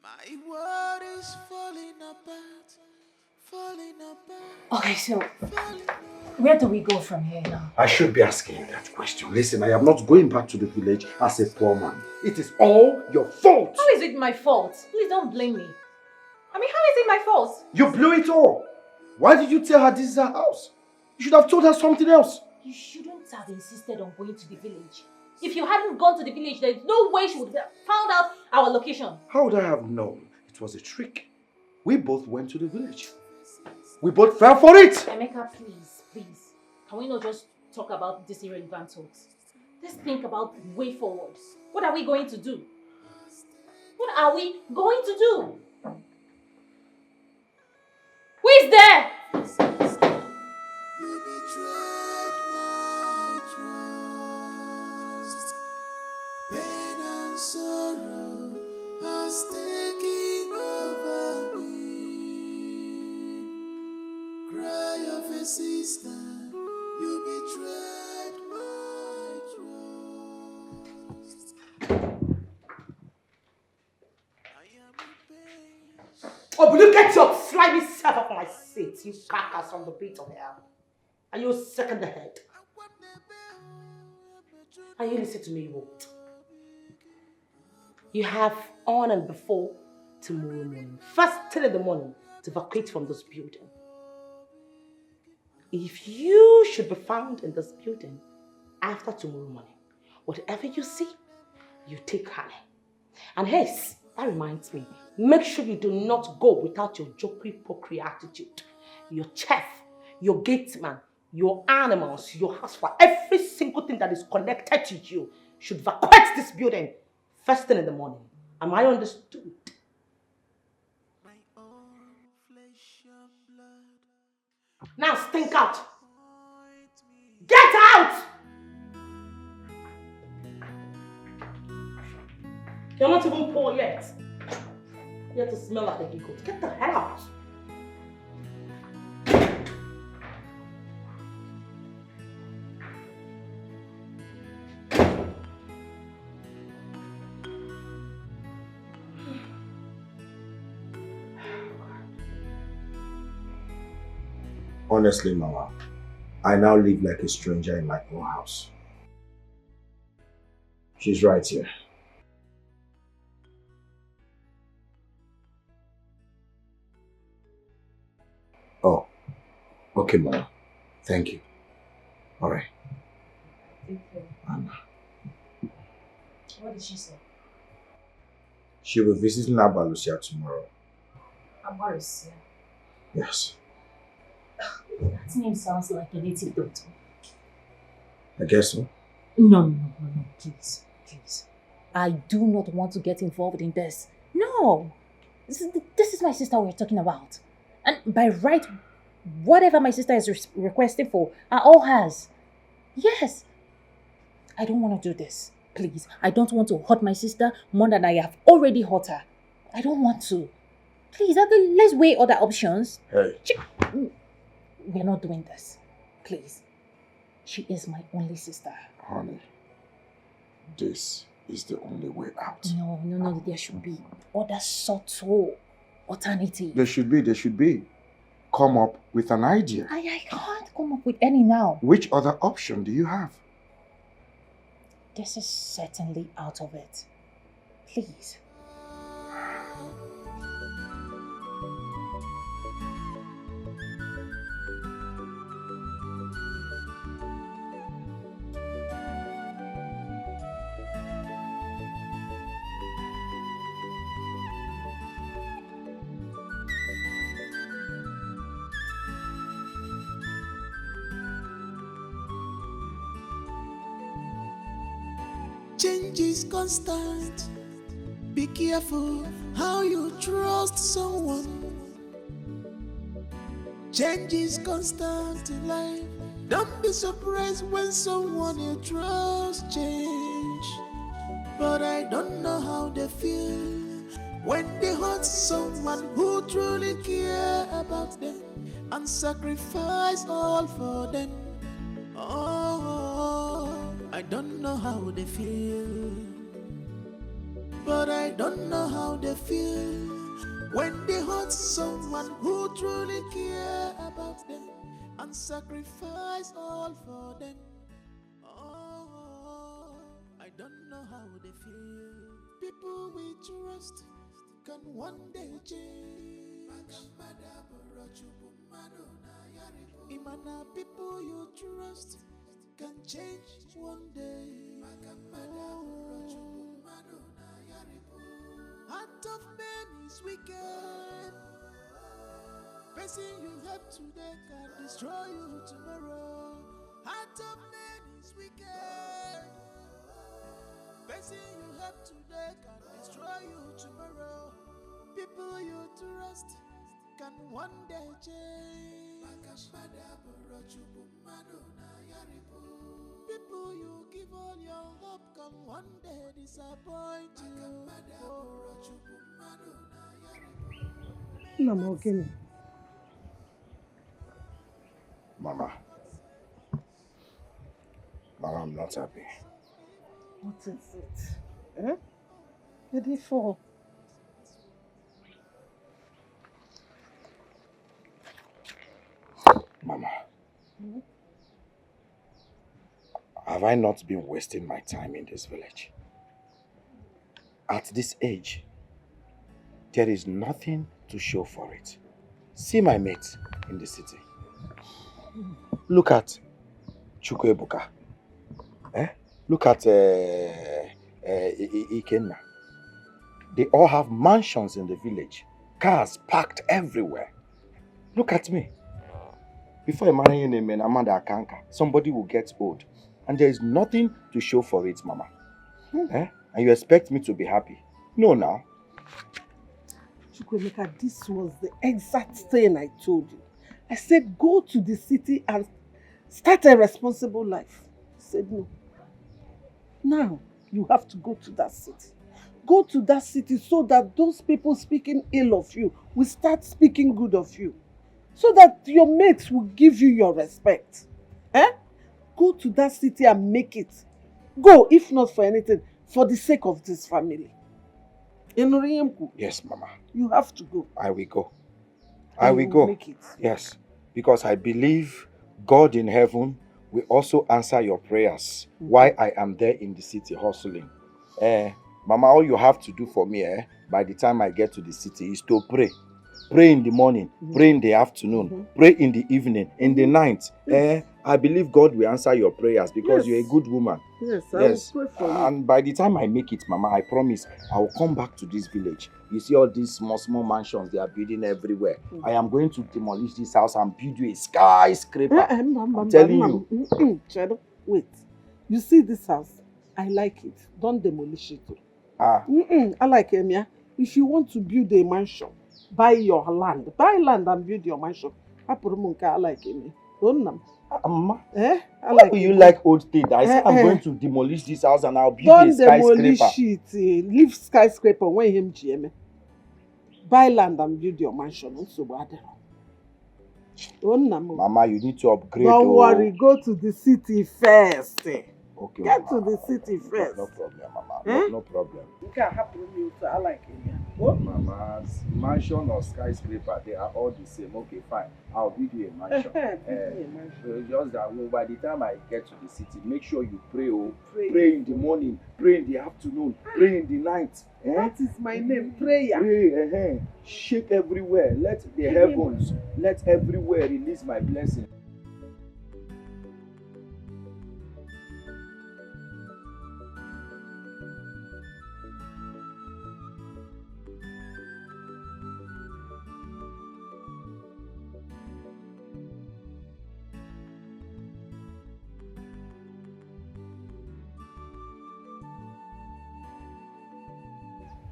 My world is falling apart. Okay, so where do we go from here now? I should be asking you that question. Listen, I am not going back to the village as a poor man. It is all your fault. How is it my fault? Please don't blame me. I mean, how is it my fault? You blew it all. Why did you tell her this is her house? You should have told her something else. You shouldn't have insisted on going to the village. If you hadn't gone to the village, there's no way she would have found out our location. How would I have known? It was a trick. We both went to the village. We both fell for it. Emeka, please. Can we not just talk about this irrelevant thoughts? Let's think about the way forward. What are we going to do? What are we going to do? Who is there? Sorrow has taken over me. Cry of a sister, you betrayed my trust. Oh, will you get your slimy self off my seat, you carcass from the pit of hell? And you sick in the head. And you listen to me, you won't. You have on and before tomorrow morning, first thing in the morning, to vacate from this building. If you should be found in this building after tomorrow morning, whatever you see, you take honey. And hey, that reminds me, make sure you do not go without your jokey-pokey attitude. Your chef, your gateman, your animals, your housewife, every single thing that is connected to you should vacate this building first thing in the morning. Am I understood? Now stink out. Get out! You're not even poor yet. You have to smell like a giggle. Get the hell out. Honestly, Mama, I now live like a stranger in my own house. She's right here. Oh, okay, Mama. Thank you. All right. Thank you. Anna. What did she say? She'll be visiting Abalusia tomorrow. Abalusia? Yes. That name sounds like a native doctor. I guess so. No, please, please. I do not want to get involved in this. No! This is my sister we're talking about. And by right, whatever my sister is requesting for are all hers. Yes. I don't want to do this. Please. I don't want to hurt my sister more than I have already hurt her. I don't want to. Please, let's weigh other options. Hey. We're not doing this. Please. She is my only sister. Honey, this is the only way out. No. There should be other subtle alternatives. There should be. Come up with an idea. I can't come up with any now. Which other option do you have? This is certainly out of it. Please. Change is constant. Be careful how you trust someone. Change is constant in life. Don't be surprised when someone you trust change. But I don't know how they feel when they hurt someone who truly care about them and sacrifice all for them. Oh, I don't know how they feel, but I don't know how they feel when they hurt someone who truly care about them and sacrifice all for them. Oh, I don't know how they feel. People we trust can one day change. Imana, people you trust can change one day. Heart of man is wicked. Person you help today can destroy you tomorrow. Heart of man is wicked. Person you help today can destroy you tomorrow. People you trust can one day change. People you give all your hope can one day disappoint you. Namo, Mama, I'm not happy. What is it? Eh? Ready for? Mama, have I not been wasting my time in this village? At this age, there is nothing to show for it. See my mates in the city. Look at Chukwuebuka. Look at Ikenna. They all have mansions in the village. Cars parked everywhere. Look at me. Before I marry any man, Amanda Akanka, somebody will get old. And there is nothing to show for it, Mama. Eh? And you expect me to be happy? No, now. Chukwemeka, this was the exact thing I told you. I said, go to the city and start a responsible life. He said, no. Now, you have to go to that city. Go to that city so that those people speaking ill of you will start speaking good of you. So that your mates will give you your respect. Eh? Go to that city and make it. Go, if not for anything, for the sake of this family. Yes, Mama. You have to go. I will go. And I will go. make it. Yes. Because I believe God in heaven will also answer your prayers while I am there in the city hustling. Mama, all you have to do for me by the time I get to the city is to pray. Pray in the morning, pray in the afternoon, pray in the evening, in the night. I believe God will answer your prayers because you're a good woman. Yes, I will pray for you. And by the time I make it, Mama, I promise I will come back to this village. You see all these small mansions they are building everywhere. I am going to demolish this house and build you a skyscraper. I'm telling you. Chedo, wait. You see this house? I like it. Don't demolish it. I like it, yeah. If you want to build a mansion, buy your land. Buy land and build your mansion. I like it. Mama, I like you like old things. I said I'm going to demolish this house and I'll build a skyscraper. Don't demolish it. Leave skyscraper when him GM. Buy land and build your mansion. Mama, you need to upgrade. Don't worry, go to the city first. Okay, Get Mama. to the city first. No problem, Mama. No problem. You can happen to I like it. Mama's mansion or skyscraper, they are all the same. Okay, fine. I'll build you a mansion. Just that by the time I get to the city, make sure you pray. Pray in the morning, pray in the afternoon, pray in the night. That is my name, prayer. Pray, shake everywhere. Let the heavens, let everywhere release my blessing.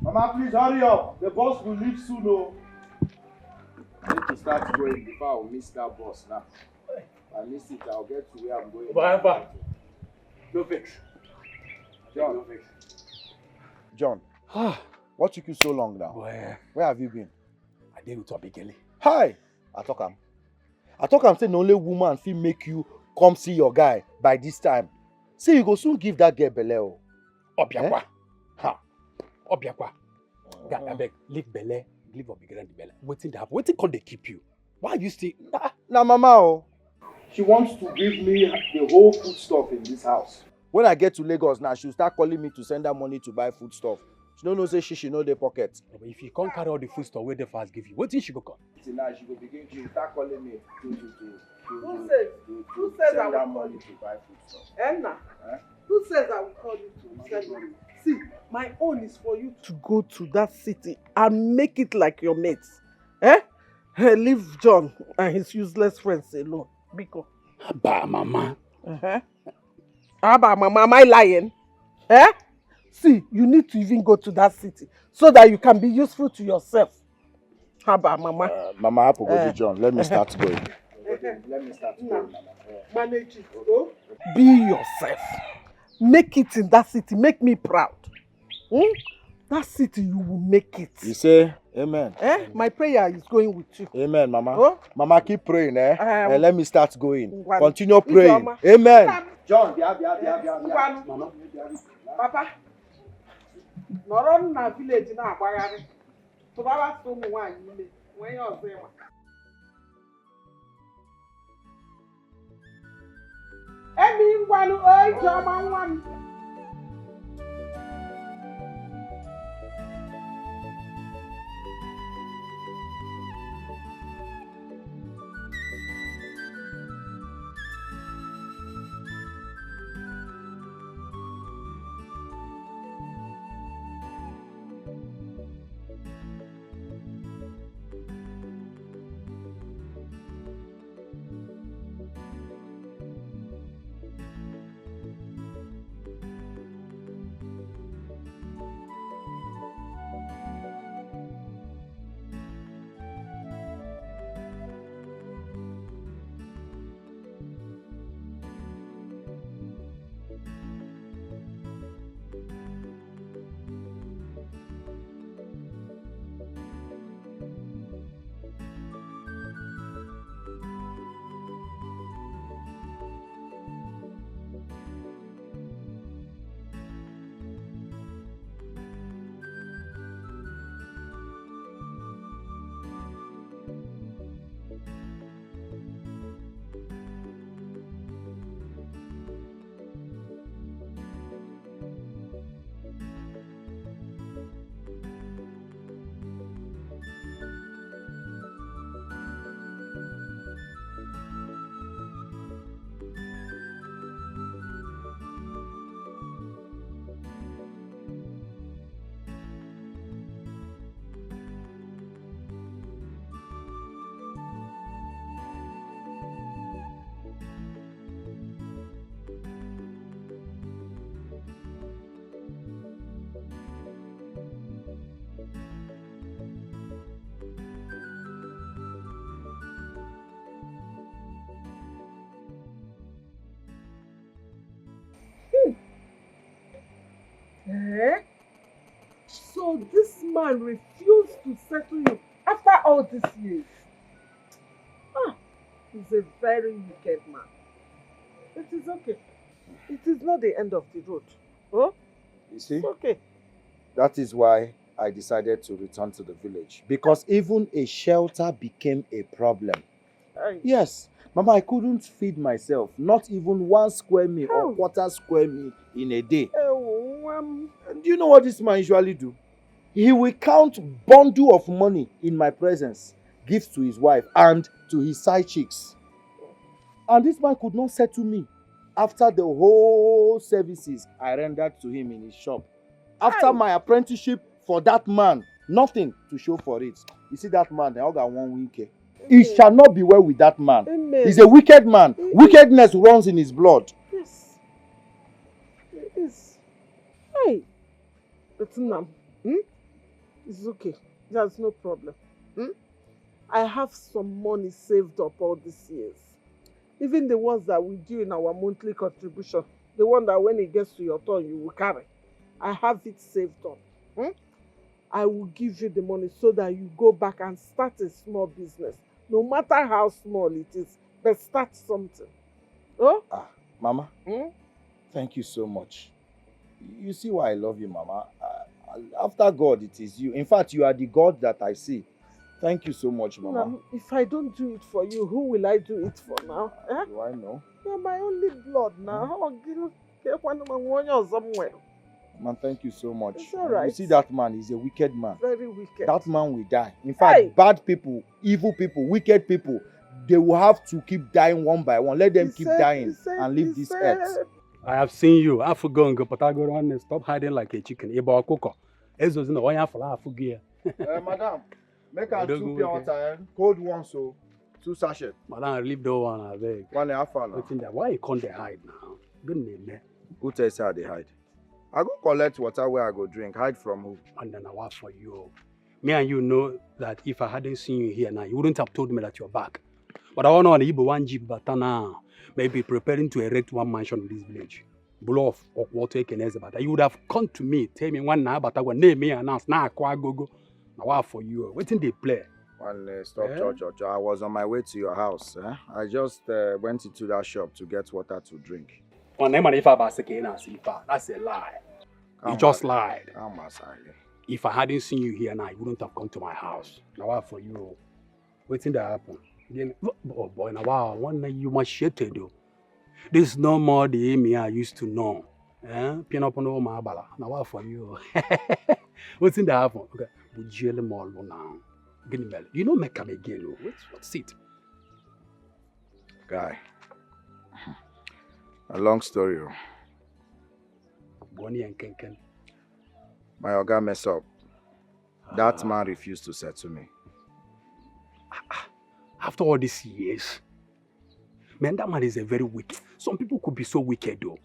Mama, please hurry up. The bus will leave soon. I need to start going before I miss that bus now. If I miss it, I'll get to where I'm going. No fix. John. No fix. John. What took you so long now? Where have you been? I did with Abigail. Hi! I talk am say the only woman fit make you come see your guy by this time. Say you go soon give that girl belle. Obiakwa. Obiakwa. Guy, I beg, leave belle, leave Abigail and the belle. Waiting to happen. Waiting can they keep you? Why you still? Nah, Mama. She wants to give me the whole food stuff in this house. When I get to Lagos now, she'll start calling me to send her money to buy food stuff. She don't know say she know the pocket. But if you can't carry all the food stuff where they first give you, what thing she go come? Till now she will begin to start calling me to Who says I send will her call money you? to buy food stuff. Enna, who says I will call you to send money? See, my own is for you to go to that city and make it like your mates. Leave John and his useless friends alone. Biko. Abba, Mama. Abba, Mama, am I lying? See, you need to even go to that city so that you can be useful to yourself. Abba, Mama. Mama, John, let me start going. Let me start going, Mama. Manage it. Oh? Be yourself. Make it in that city. Make me proud. That city, you will make it. You say, amen. My prayer is going with you. Amen, Mama. Oh? Mama, keep praying, let me start going. Continue praying. Mama. Amen. John, Mama. Papa. Nọrọ na village na agbagharị. Tụbara ụmụ nwaanyị ime. Nwee ihe ọzọ ịma. Emi ngwanụ Ijeọma nwa m. So this man refused to settle you after all these years. Ah, he's a very wicked man. It is okay. It is not the end of the road. Oh? You see? It's okay. That is why I decided to return to the village. Because even a shelter became a problem. Aye. Yes. Mama, I couldn't feed myself. Not even 1 square meal or quarter square meal in a day. And do you know what this man usually do? He will count bundle of money in my presence, gives to his wife and to his side chicks. And this man could not settle me after the whole services I rendered to him in his shop. After my apprenticeship for that man, nothing to show for it. You see that man, I got 1 week. It shall not be well with that man. Amen. He's a wicked man. Wickedness runs in his blood. Yes. It is. Hey. It's It's okay. There's no problem. I have some money saved up all these years. Even the ones that we do in our monthly contribution. The one that when it gets to your turn, you will carry. I have it saved up. I will give you the money so that you go back and start a small business. No matter how small it is, but start something. Oh? Mama, thank you so much. You see why I love you, Mama. After God, it is you. In fact, you are the God that I see. Thank you so much, Mama. Now, if I don't do it for you, who will I do it for now? Do I know? You're my only blood now. Somewhere. Man, thank you so much. It's all right. You see that man, he's a wicked man. Very wicked. That man will die. In fact, bad people, evil people, wicked people, they will have to keep dying one by one. Let them keep dying and leave this earth. I have seen you. I forgot go, but I go on and stop hiding like a chicken. Eba coco. Ezo's no one ya for forget. Madam, make a 2 pure water, cold one so 2 sachets. Madam, leave the one I beg. 1.5. Why you can't hide now? Good name, man. Who tells you how they hide? I go collect water where I go drink. Hide from who? And then I work for you. Me and you know that if I hadn't seen you here now, you wouldn't have told me that you're back. But I want to know Igbo 1 jeep, but now maybe preparing to erect 1 mansion in this village. Blow off or water can but you would have come to me, tell me one now, but I will name me and announce now I go. Now what for you? Waiting they play. Stop, Church. I was on my way to your house. I just went into that shop to get water to drink. That's a lie. You just lied. If I hadn't seen you here now, you wouldn't have come to my house. Now what for you? Waiting that happen. Then, oh boy, now wow, one night you must share to do. This is no more the Amy I used to know. Pin up on all my bala. Now what for you? What's in the happen? Okay, but jail more now. Get me you know make come again. What's it? Guy. A long story. Bonnie and Kenken. My oga messed up. That man refused to settle me. After all these years, man, that man is a very wicked. Some people could be so wicked though.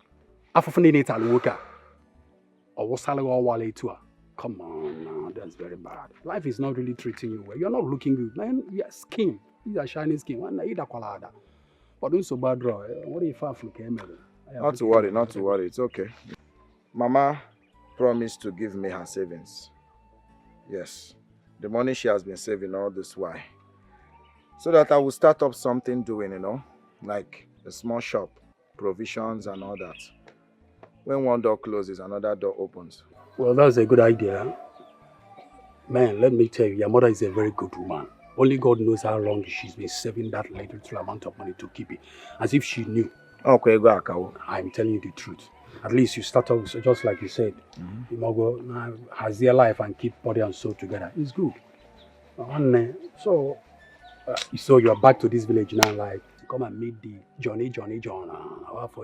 Come on now, that's very bad. Life is not really treating you well. You're not looking good, man. Your skin, these are shiny skin. But don't so bad, bro. What if I Not to worry. It's okay. Mama promised to give me her savings. Yes, the money she has been saving all this while. So that I will start up something doing, like a small shop, provisions and all that. When one door closes, another door opens. Well, that's a good idea. Man, let me tell you, your mother is a very good woman. Only God knows how long she's been saving that little amount of money to keep it. As if she knew. Okay, go Akawo. I'm telling you the truth. At least you start off, just like you said. You must go, has their life and keep body and soul together. It's good. So you're back to this village now, like, to come and meet the Johnny. For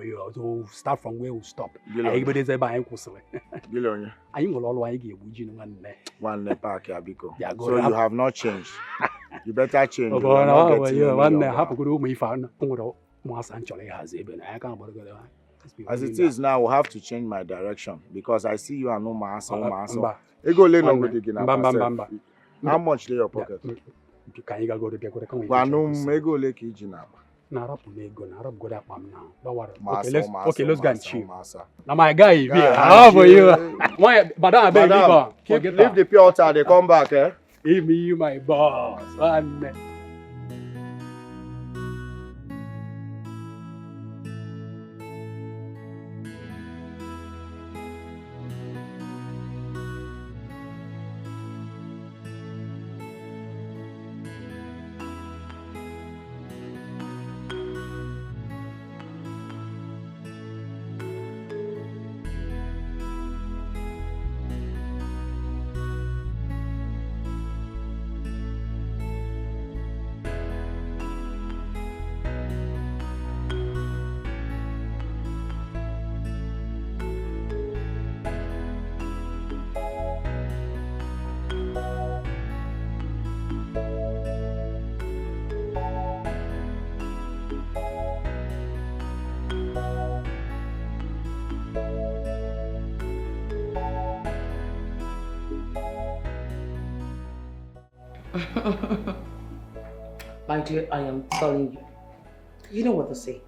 you, so start from where we stop. Everybody's about Bilonia. I ain't one park, Abiko. So you have not changed. You better change. As it is now, I will have to change my direction because I see you are no mass. How much in your pocket? Can you go to the Ego Lake Ijinaba. Narap go that one now. Don't worry. Master, Okay, let's go and chill. Master. Now my guy is here. Guy, How for you? chill. Madam, I beg leave her. Forget Leave the pure water, they come back, eh? Give me you, my boss. Man. My dear, I am telling you. You know what to say.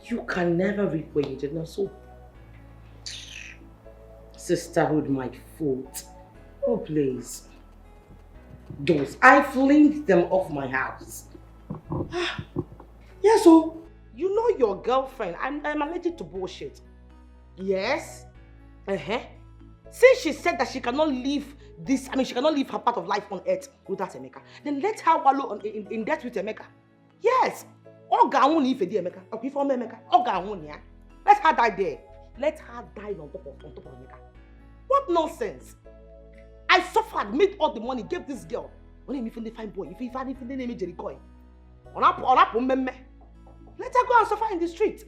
You can never reap where you did not sow. Sisterhood, my foot. Oh, please. Those, I flinged them off my house. Yes, so you know your girlfriend. I'm allergic to bullshit. Yes? Since she said that she cannot leave this, she cannot leave her part of life on earth without Emeka, then let her wallow in death with Emeka. Yes. Let her die there. Let her die on top of Emeka. What nonsense? I suffered, made all the money, gave this girl. Let her go and suffer in the street.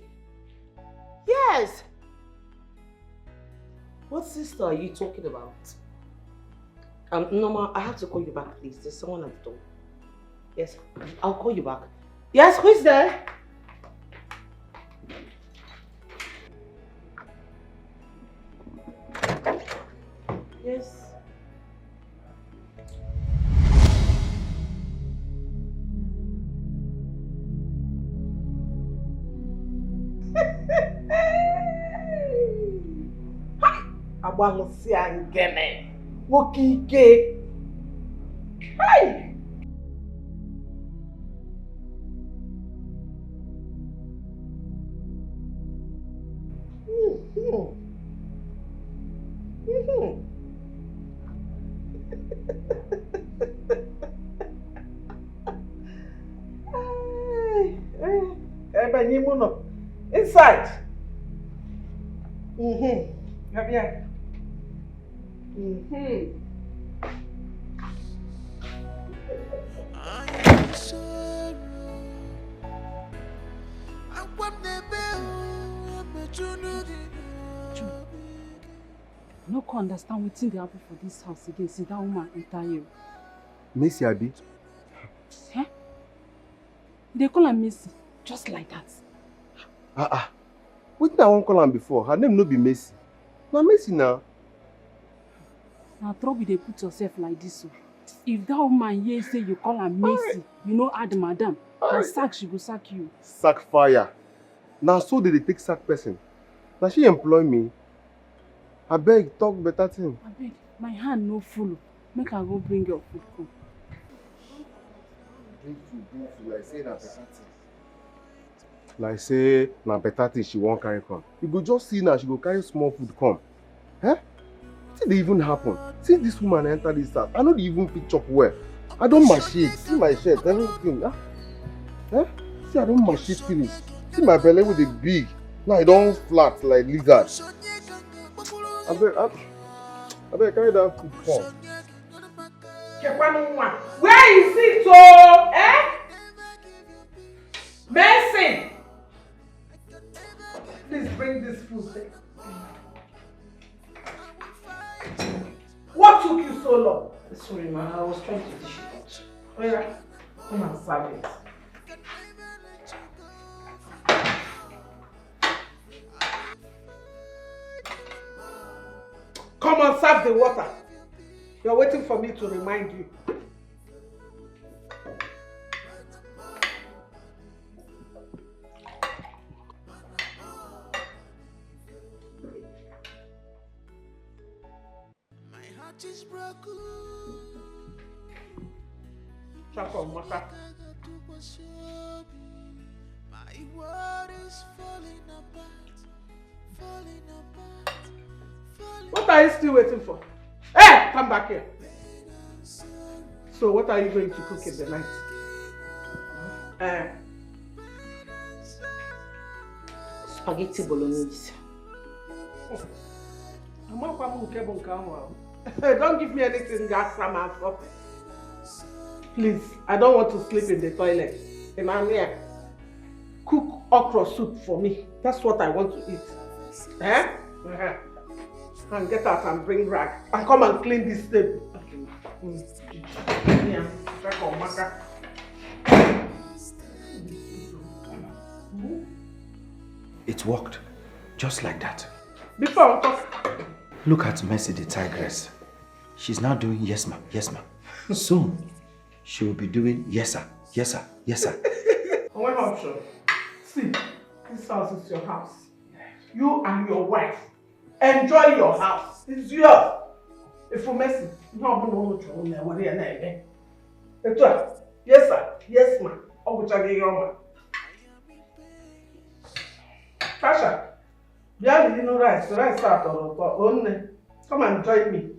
Yes. What sister are you talking about? Norma, I have to call you back, please. There's someone at the door. Yes, I'll call you back. Yes, who is there? Yes. Agbalusia ngene. Wokike. Hey! Inside. Come here. No can understand wetin dey happen for this house again since that woman enter here. Messi Abi? Eh? They call her Messi, just like that. Wetin I wan call am before? Her name no be Messi. Na Messi now. Na trouble dey put yourself like this. If that woman here say you call her Messi, you know add madam. Na sack she go sack you. Sack fire. Na so they take sack person. Na she employ me. Abeg, talk better thing. Abeg, my hand no full. Make I go bring your food come. Like say na better thing she wan carry come. You go just see now she go carry small food come. Eh? Wetin dey even happen? See this woman enter this house. I no dey even fit chop well. I don machine. See my shirt, everything. See I don machine finish. See my belly wey dey big. Now e don flat like lizard. Abeg carry that food come. Where is it, oh? Eh? Mercy! Please bring this food. What took you so long? Sorry, ma, I was trying to dish it out. Oh yeah, come and serve it. Come and serve the water. You're waiting for me to remind you. Chako Maka. My world is falling apart, falling apart, falling. What are you still waiting for? Hey, come back here. So what are you going to cook in the night? Spaghetti bolognese. Don't give me anything gas from. Please, I don't want to sleep in the toilet. And I'm here. Cook okra soup for me. That's what I want to eat. Eh? And get out and bring rag. And come and clean this table. Yeah. It worked. Just like that. Before, Look at Mercy the tigress. She's now doing yes ma'am, yes ma'am. Soon, she will be doing yes sir, yes sir, yes sir. One option. See, this house is your house. You and your wife. Enjoy your house. It's yours. If you mess it, no. Yes sir, yes ma'am. Tasha, you know rice. The rice start on. Come and join me.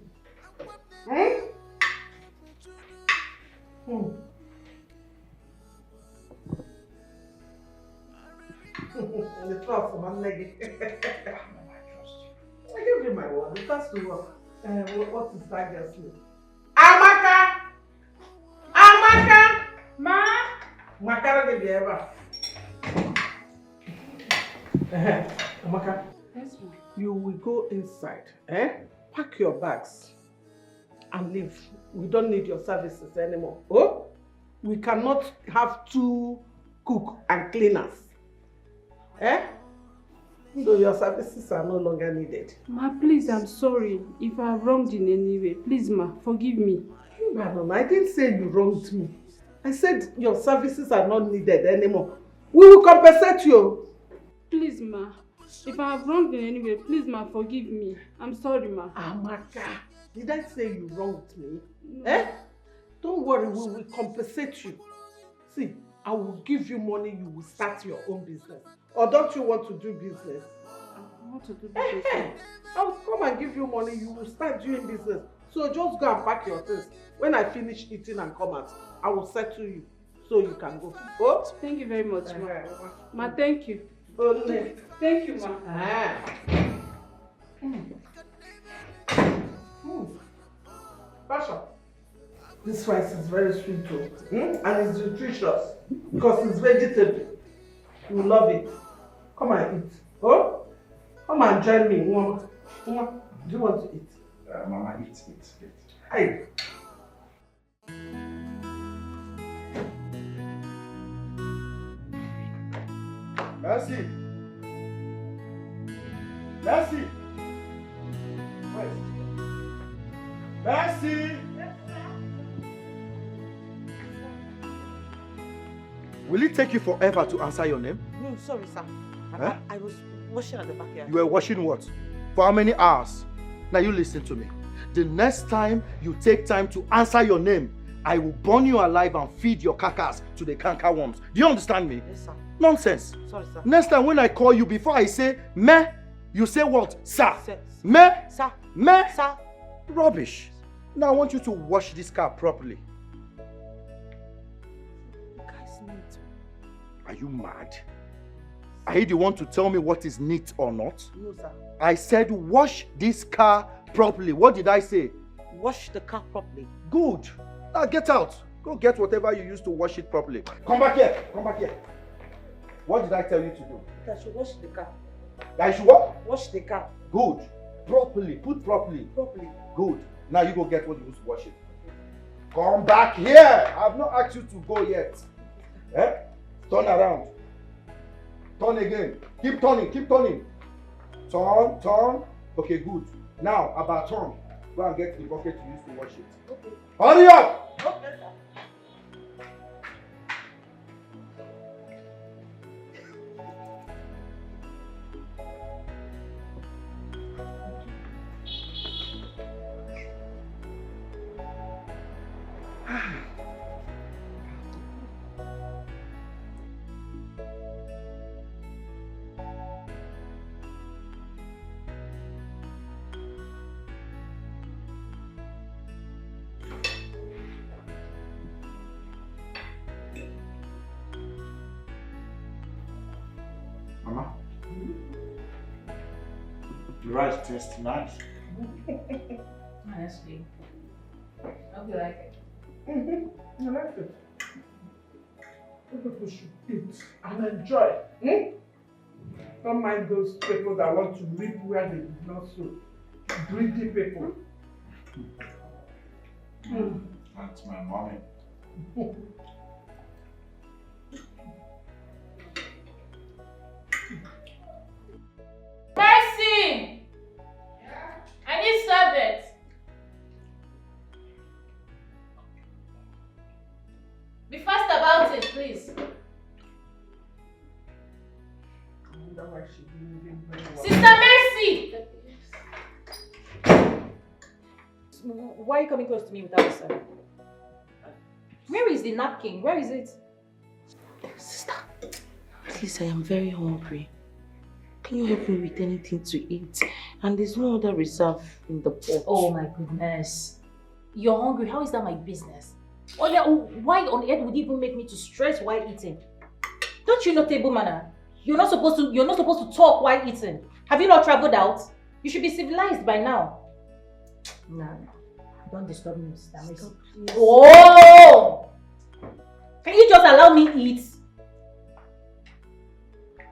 The trust for my leg. I give you my word. It has to work. What is that girl's name? Amaka! Amaka! Ma! Makara give you ever. Amaka. Yes, ma'am. You will go inside. Pack your bags and leave. We don't need your services anymore. Oh? We cannot have 2 cook and cleaners. So your services are no longer needed. Ma, please, I'm sorry if I have wronged in any way. Please, ma, forgive me. No, I didn't say you wronged me. I said your services are not needed anymore. We will compensate you. Please, ma, if I have wronged in any way, please, ma, forgive me. I'm sorry, ma. Amaka, did I say you wronged me? No. Don't worry, we will compensate you. See, I will give you money, you will start your own business. Or don't you want to do business? I want to do business. I will come and give you money, you will start doing business. So just go and pack your things. When I finish eating and come out, I will settle you so you can go. Oh? Thank you very much, ma. Ma, thank you. Thank you, ma. Pasha, this rice is very sweet too. And it's nutritious because it's vegetable. You love it. Come and eat. Oh? Come and join me. Do you want to eat? Mama, eat. Hey. Mercy! Mercy! Mercy! Will it take you forever to answer your name? No, sorry, sir. Huh? I was washing at the backyard. You were washing what? For how many hours? Now you listen to me. The next time you take time to answer your name, I will burn you alive and feed your carcass to the canker worms. Do you understand me? Yes, sir. Nonsense. Sorry, sir. Next time when I call you, before I say me, you say what? Sir. Sir. Me? Sir. Me? Sir. Rubbish. Now I want you to wash this car properly. Are you mad? Are you the one to tell me what is neat or not? No, sir. I said wash this car properly. What did I say? Wash the car properly. Good. Now get out. Go get whatever you used to wash it properly. Come back here. Come back here. What did I tell you to do? I should wash the car. I should what? Wash the car. Good. Properly. Put properly. Properly. Good. Now you go get what you used to wash it. Come back here. I have not asked you to go yet. Turn around. Turn again. Keep turning. Keep turning. Turn. Turn. Okay, good. Now, about turn. Go and get the bucket you used to wash it. Okay. Hurry up! Okay, sir. Mama? The rice tastes nice. Honestly, I hope you like it. I like it. People should eat and enjoy. Don't mind those people that want to reap where they did not sow. Greedy people. That's my mommy. Mercy! I need service. Be fast about it, please. Sister Mercy! Why are you coming close to me without a son? Where is the napkin? Where is it? Sister, please, I am very hungry. Can you help me with anything to eat? And there's no other reserve in the pot. Oh my goodness. You're hungry. How is that my business? Why on earth would you even make me to stress while eating? Don't you know table manner? You're not supposed to talk while eating. Have you not traveled out? You should be civilized by now. Nah. Don't disturb me, Mr. Mercy. Oh! Can you just allow me eat?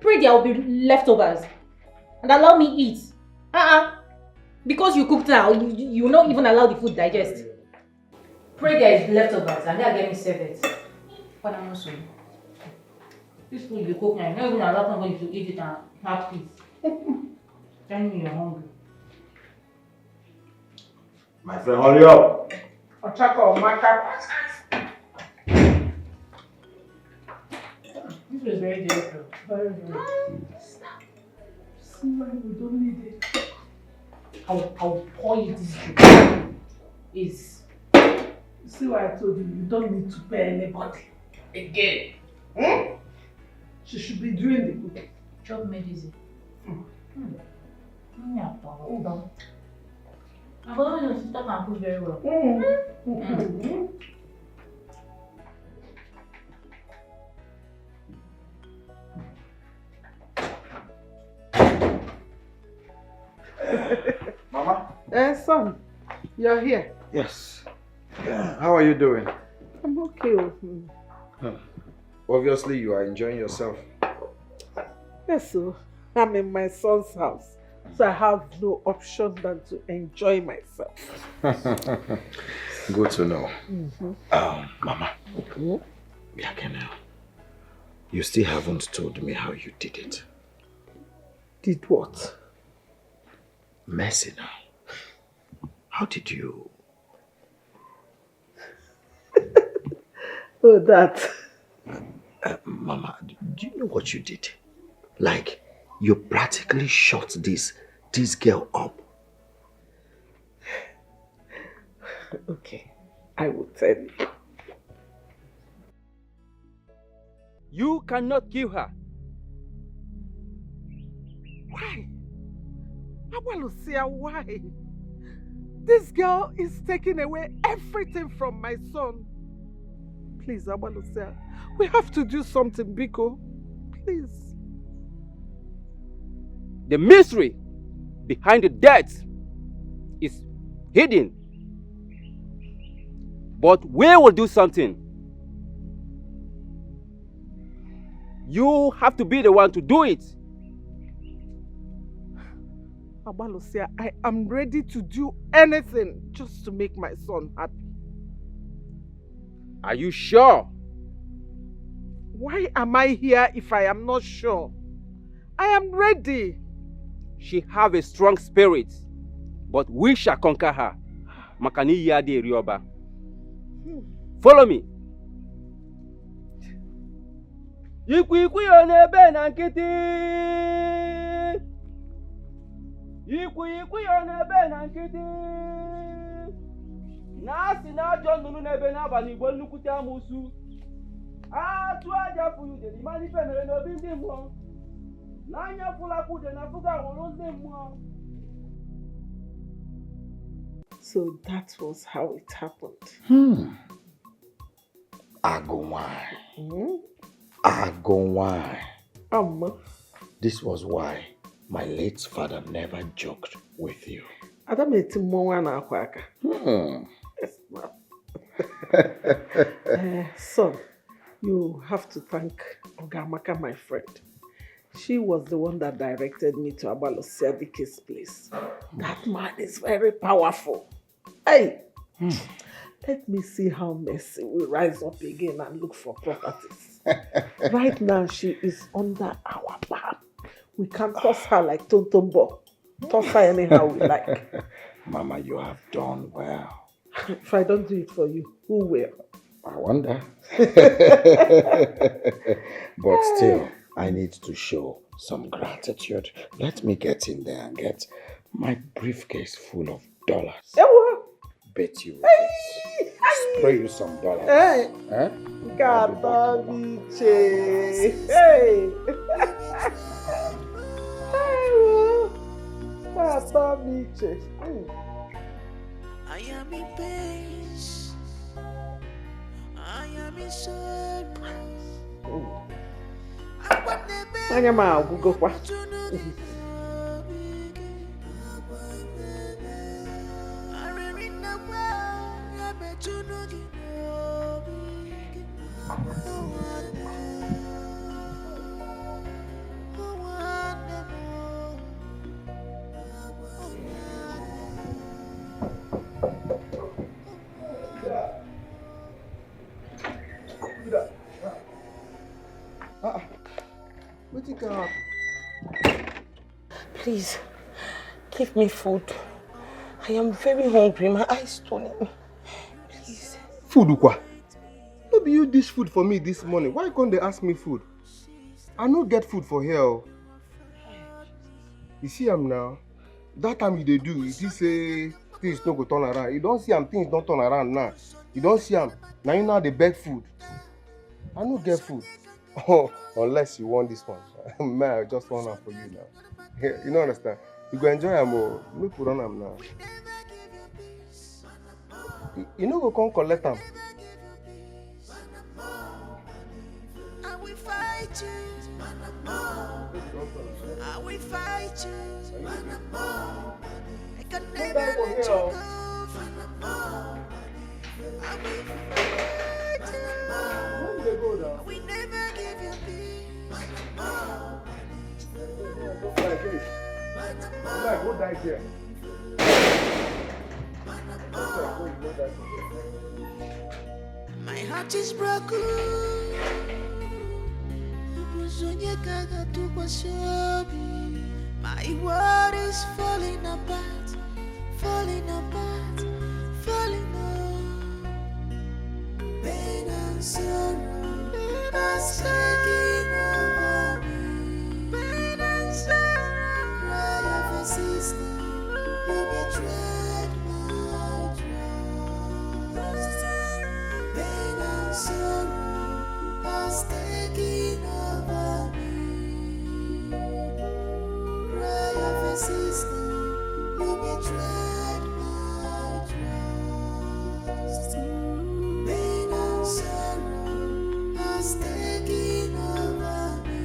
Pray there will be leftovers. And allow me eat. Because you cooked now, you will not even allow the food digest. Pray there is leftovers and then get me serve it. But I'm not sorry. This food you cook now, you're not even allow somebody to eat it and have peace. Tell me you're hungry. My friend, hurry up. Ochako, Maka. This was very difficult. Very good. See why we don't need it. I'll pour you this drink. See why I told you, you don't need to pay anybody. Again. She should be doing the cooking. Job made easy. Yeah, I thought your sister can cook very well. Mama? Son, you're here. Yes. How are you doing? I'm okay. Obviously, you are enjoying yourself. Yes, so I'm in my son's house, so I have no option than to enjoy myself. Good to know. Mama. Biakene, you still haven't told me how you did it. Did what? Mercy now. How did you? Oh, that. Mama, do you know what you did? Like, you practically shot this girl up. Okay, I will tell you. You cannot kill her. Why? Awalusia, why? This girl is taking away everything from my son. Please, Awalusia, we have to do something, Biko. Please. The mystery behind the death is hidden. But we will do something. You have to be the one to do it. Abalusia, I am ready to do anything just to make my son happy. Are you sure? Why am I here if I am not sure? I am ready. She have a strong spirit, but we shall conquer her. Makani yade rioba. Follow me. Ikwi onebe na nkiti. Ikwi onebe na nkiti. Na si na John nunu nebe na abani igbo nnukwute amusu. Atu aja fu de di mani fe mere no bi ndi mo. Na anya fula ku de na fuga woro ndi mo. So that was how it happened. Agowai. Agowai. This was why my late father never joked with you. Adam Yes, ma'am. Son, you have to thank Ogamaka, my friend. She was the one that directed me to Abaloseviki's place. That man is very powerful. Hey, let me see how Mercy will rise up again and look for properties. Right now, she is under our palm. We can toss her like Tontombo. Toss her anyhow we like. Mama, you have done well. If I don't do it for you, who will? I wonder. But still, I need to show some gratitude. Let me get in there and get my briefcase full of dollars. Bet you spray you some dollars. Hey. Huh? Hey. I am in pain. I am in sorrow. Anyama Google kwa. Please, give me food. I am very hungry. My eyes turning. Please. Food, Ukwa? No be you dish food for me this morning. Why can't they ask me food? I no get food for here. You see am now? That time you do, you say things no go turn around. You don't see am, things don't turn around now. You don't see am. Now you know they beg food. I no get food. Oh, unless you want this one. Man, I just want am for you now. You don't understand? You go enjoy am more. No put on am now. You no go come collect am. I will fight you. I will fight you. I can never let you go. I will fight you. I will never give you peace. Go die here. My heart is broken. My world is falling apart, falling apart, falling apart. Pain and sorrow are taking over me. Pain and sorrow, cry of a sister, you betrayed my trust. Pain and sorrow are taking over me. Cry of a sister, you betrayed my trust. Pain and sorrow has taken over me.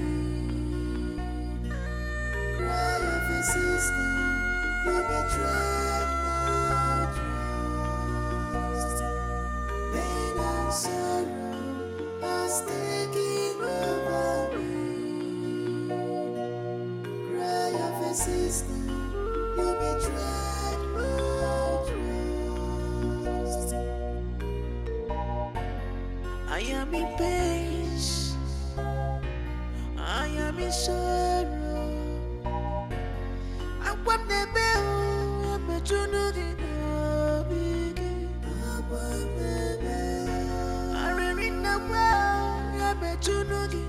Cry of a sister, you betrayed my trust. Pain and sorrow has taken over me. Cry of a sister, you betrayed my trust. I am in pain. I am in sorrow. I want the bell. I'm a junugi. I really know I'm a junugi.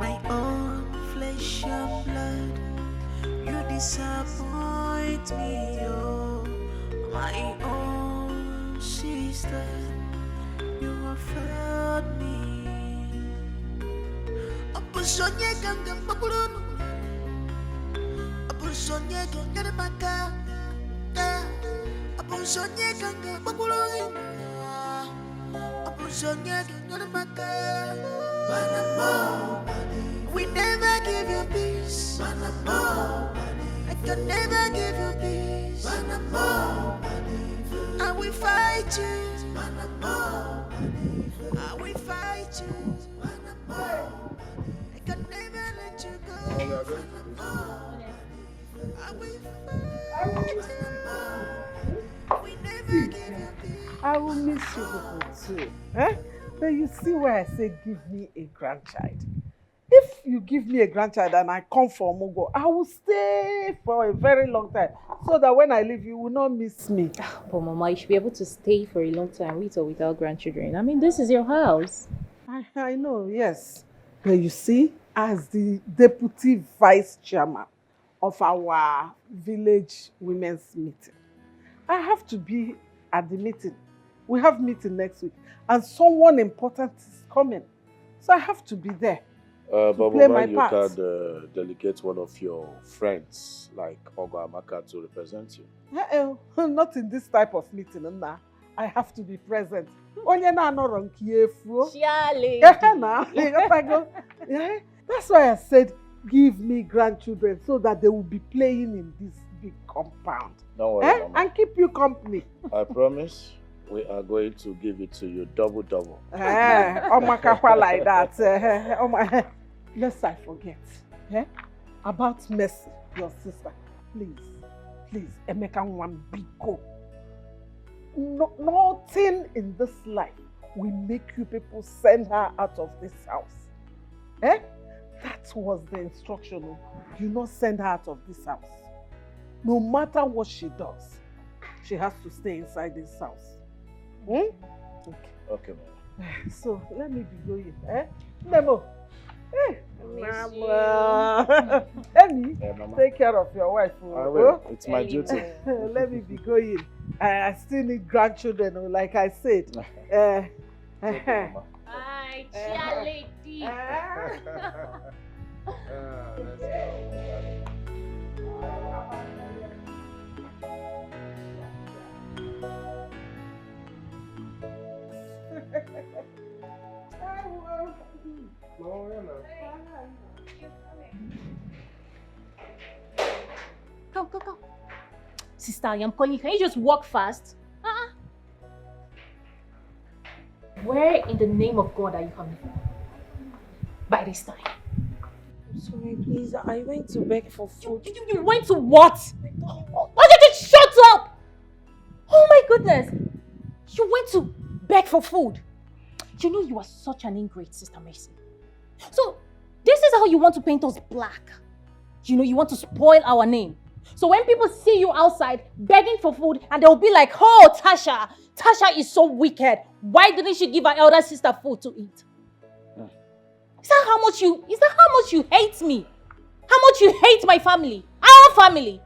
My own flesh and blood, you disappoint me, oh. My own sister, you have failed me. Apusonye ganga makulunu, apusonye ganga maka, apusonye ganga makulunu, apusonye ganga maka. We never give you peace. I can never give you peace. I will fight you. I will fight you. I can never let you go. I will I will miss you people too. Eh? But you see where I say give me a grandchild. If you give me a grandchild and I come for Mugo, I will stay for a very long time so that when I leave, you will not miss me. But Mama, you should be able to stay for a long time with or without grandchildren. I mean, this is your house. I know, yes. But you see, as the deputy vice chairman of our village women's meeting, I have to be at the meeting. We have meeting next week and someone important is coming. So I have to be there. But play Mama, my you part. can delegate one of your friends, like Ogo Amaka, to represent you. Not in this type of meeting, Nna. I have to be present. Onye na anọrọ nke efu. That's why I said, give me grandchildren so that they will be playing in this big compound. Don't worry, Mama. And keep you company. I promise we are going to give it to you double. Omakakwa like that. Lest I forget. About Mercy, your sister. Please, Emeka Nwambiko. Nothing in this life will make you people send her out of this house. That was the instruction. Do not send her out of this house. No matter what she does, she has to stay inside this house. Okay, Mama. So let me be going. Memo. Mama. Emi, take care of your wife. I will. It's my duty. Let me be going. I still need grandchildren, like I said. Hi, cheer lady. Let's go. Come. Sister, I am calling. Can you just walk fast? Where in the name of God are you coming from? By this time. I'm sorry, please. I went to beg for food. You went to what? Why did you shut up? Oh my goodness. You went to beg for food. You know you are such an ingrate, Sister Mercy. So, this is how you want to paint us black. You know, you want to spoil our name. So when people see you outside begging for food and they'll be like, oh, Tasha is so wicked. Why didn't she give her elder sister food to eat? Is that how much you hate me? How much you hate my family? Our family?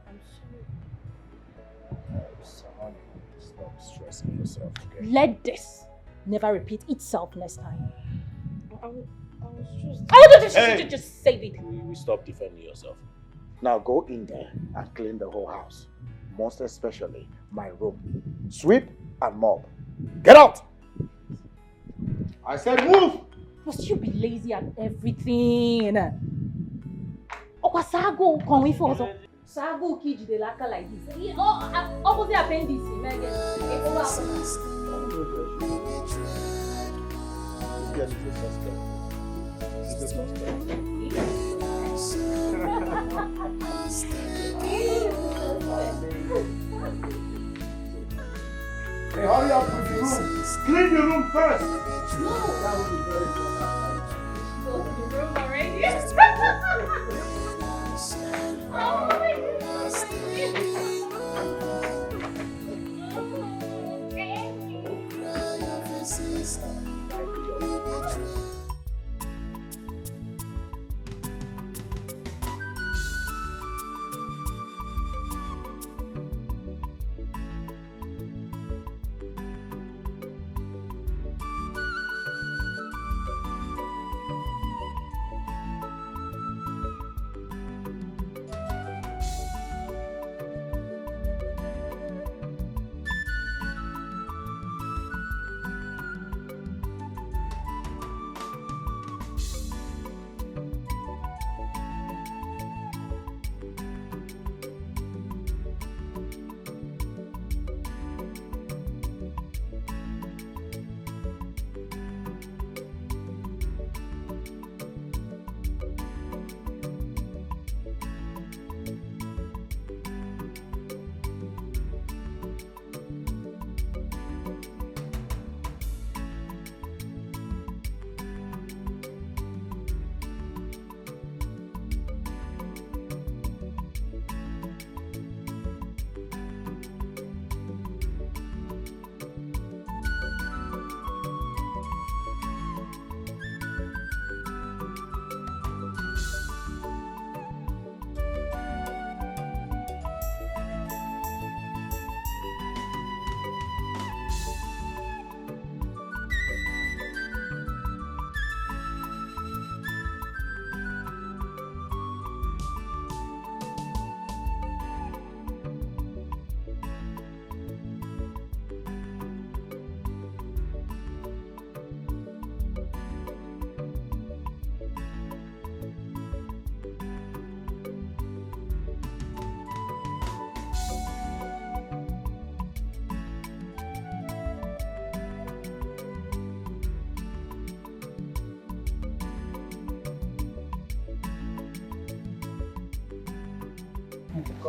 Honey, stop stressing yourself, okay? Let this never repeat itself next time. I was just... I want you to just save it. We stop defending yourself. Now go in there and clean the whole house. Most especially my room. Sweep and mop. Get out! I said move! Must you be lazy at everything? Oh, Sago, can we for us? Sago kid the laka like this. Opposite appendix. Hey, hurry up with the room. Clean the room first. That would be very important. Go to the room already. Oh my goodness.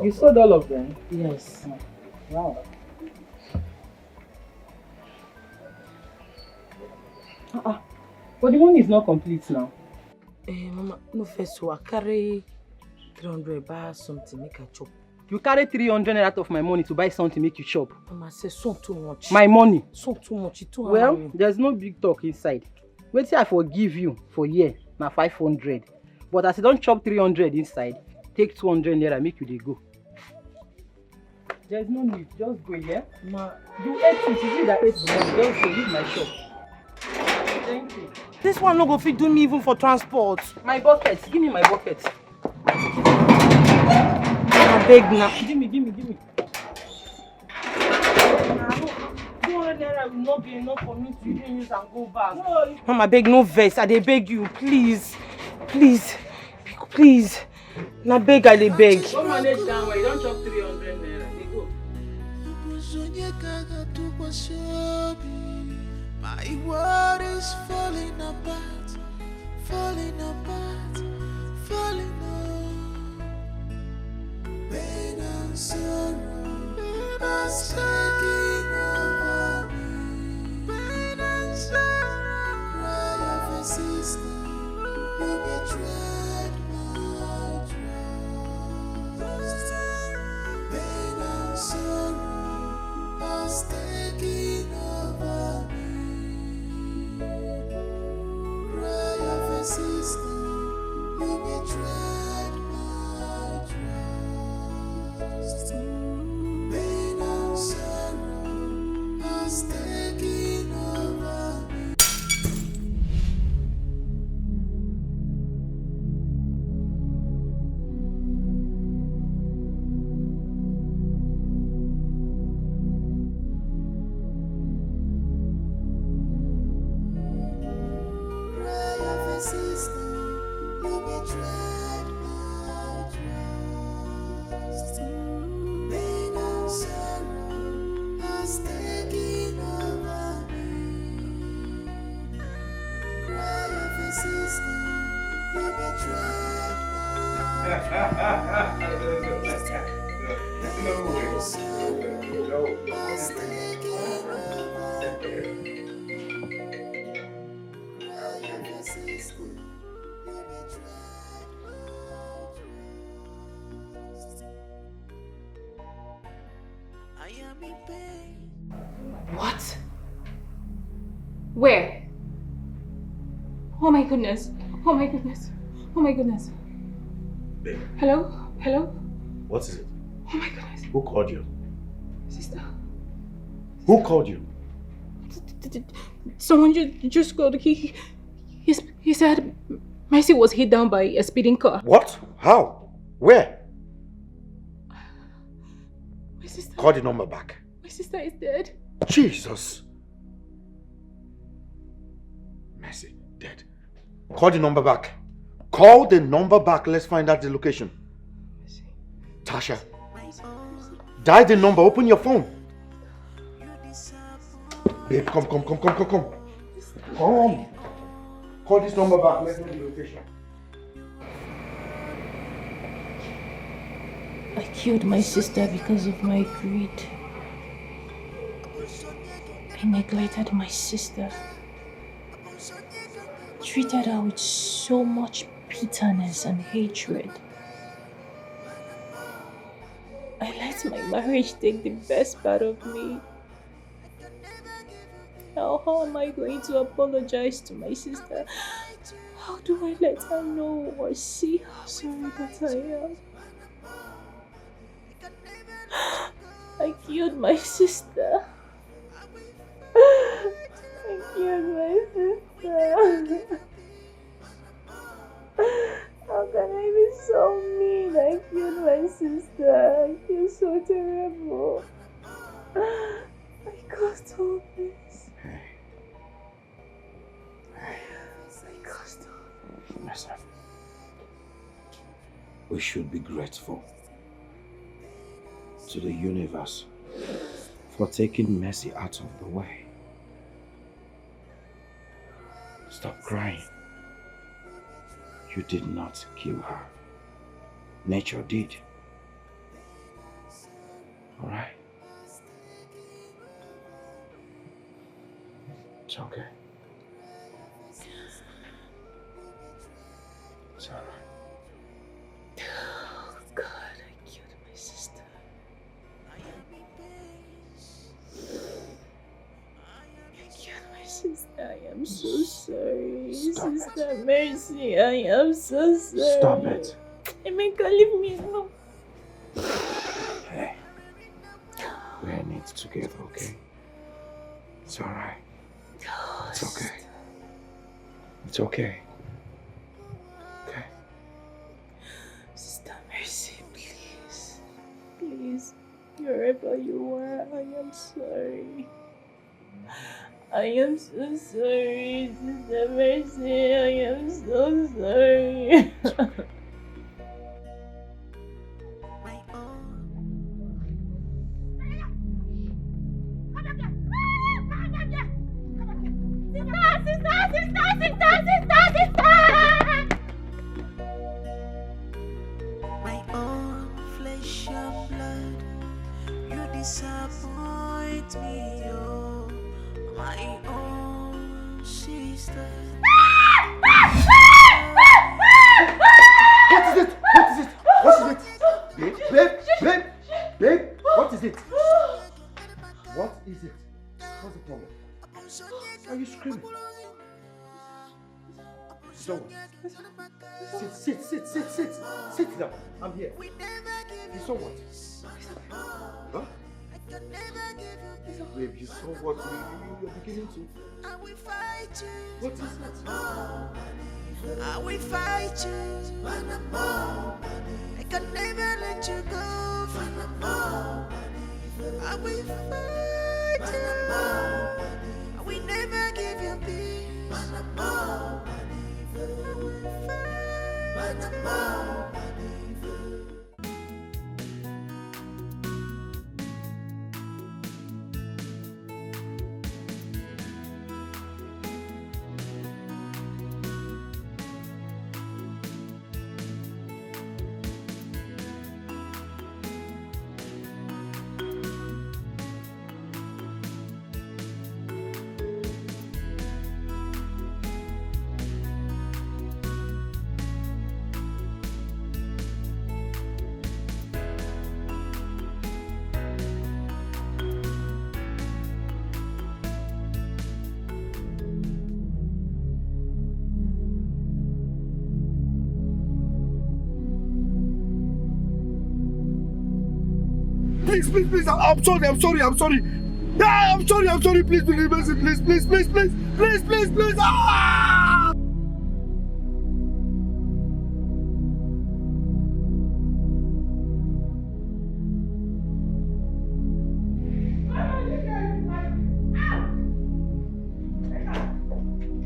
You sold all of them? Yes. Wow. But the money is not complete now. Mama, no first so I carry 300 buy something make I chop. You carry 300 out of my money to buy something make you chop. Mama say so too much. My money? So too much. It too Well, me. there's no big talk inside. Wait till I forgive you for year, now 500. But as you don't chop 300 inside, take 200 naira, make you dey go. There's no need, just go here. Ma, you ate it, you that ate the money, just go leave my shop. Thank you. This one no go fit do me even for transport. My bucket, give me my bucket. I beg now. Give me. 200 naira will not be enough for me to even use and go back. No, Mama, beg no vex. I dey beg you, please. Na beg I dey beg. Go manage that way, you don't chop 300 naira. They go. My world is falling apart. Pain and sorrow are taking over me. Pain and sorrow, cry of a sister, you betrayed my trust. Pain and sorrow are taking over me. Cry of a sister, you betrayed my trust. Pain and sorrow has taken over me. Cry of a sister, you betrayed my trust. Pain and sorrow has taken over me. Cry of a sister, you betrayed my trust. Pain and sorrow has taken over me. Cry of a sister, you betrayed my trust. I am in pain. What? Where? Oh my goodness. Oh my goodness. Oh my goodness. Babe, Hello? Hello? what is it? Oh my goodness. Who called you? Sister. Who called you? Someone just called. He said Mercy was hit down by a speeding car. What? How? Where? My sister. Call the number back. My sister is dead. Jesus. Mercy, dead. Call the number back. Call the number back. Let's find out the location. Tasha. Dial the number. Open your phone. Babe, come. Come. Call this number back. Let's know the location. I killed my sister because of my greed. I neglected my sister. Treated her with so much bitterness and hatred. I let my marriage take the best part of me. Now, how am I going to apologize to my sister? How do I let her know or see how sorry that I am? I killed my sister. I killed my sister. How can I be so mean? I killed my sister. I feel so terrible. I caused all this. I caused all this. Listen. We should be grateful to the universe for taking Mercy out of the way. Stop crying. You did not kill her. Nature did. It's okay. It's alright. Oh, God, I killed my sister. I killed my sister. I am so sorry. Stop Sister Mercy, I am so sorry. Stop it. Emeka, leave me alone. Hey. We're in it together, okay? It's alright. It's okay. It's okay. Okay. Sister Mercy, please. Please, wherever you are, I am sorry. I am so sorry, Sister Mercy. I am so sorry. My own flesh and blood, you disappoint me, oh, my own sister. What is it? What is it? What is it? Babe, what is it? What is it? What's the problem? Why are you screaming? So, sit down. I'm here. You saw what? Huh? Babe, you saw what? You're beginning to. I will fight you. What is it? I will fight you. I can never let you go. I will fight you. I will never give you peace. I will fight you. Please, I'm sorry. Yeah, I'm sorry, please, ah!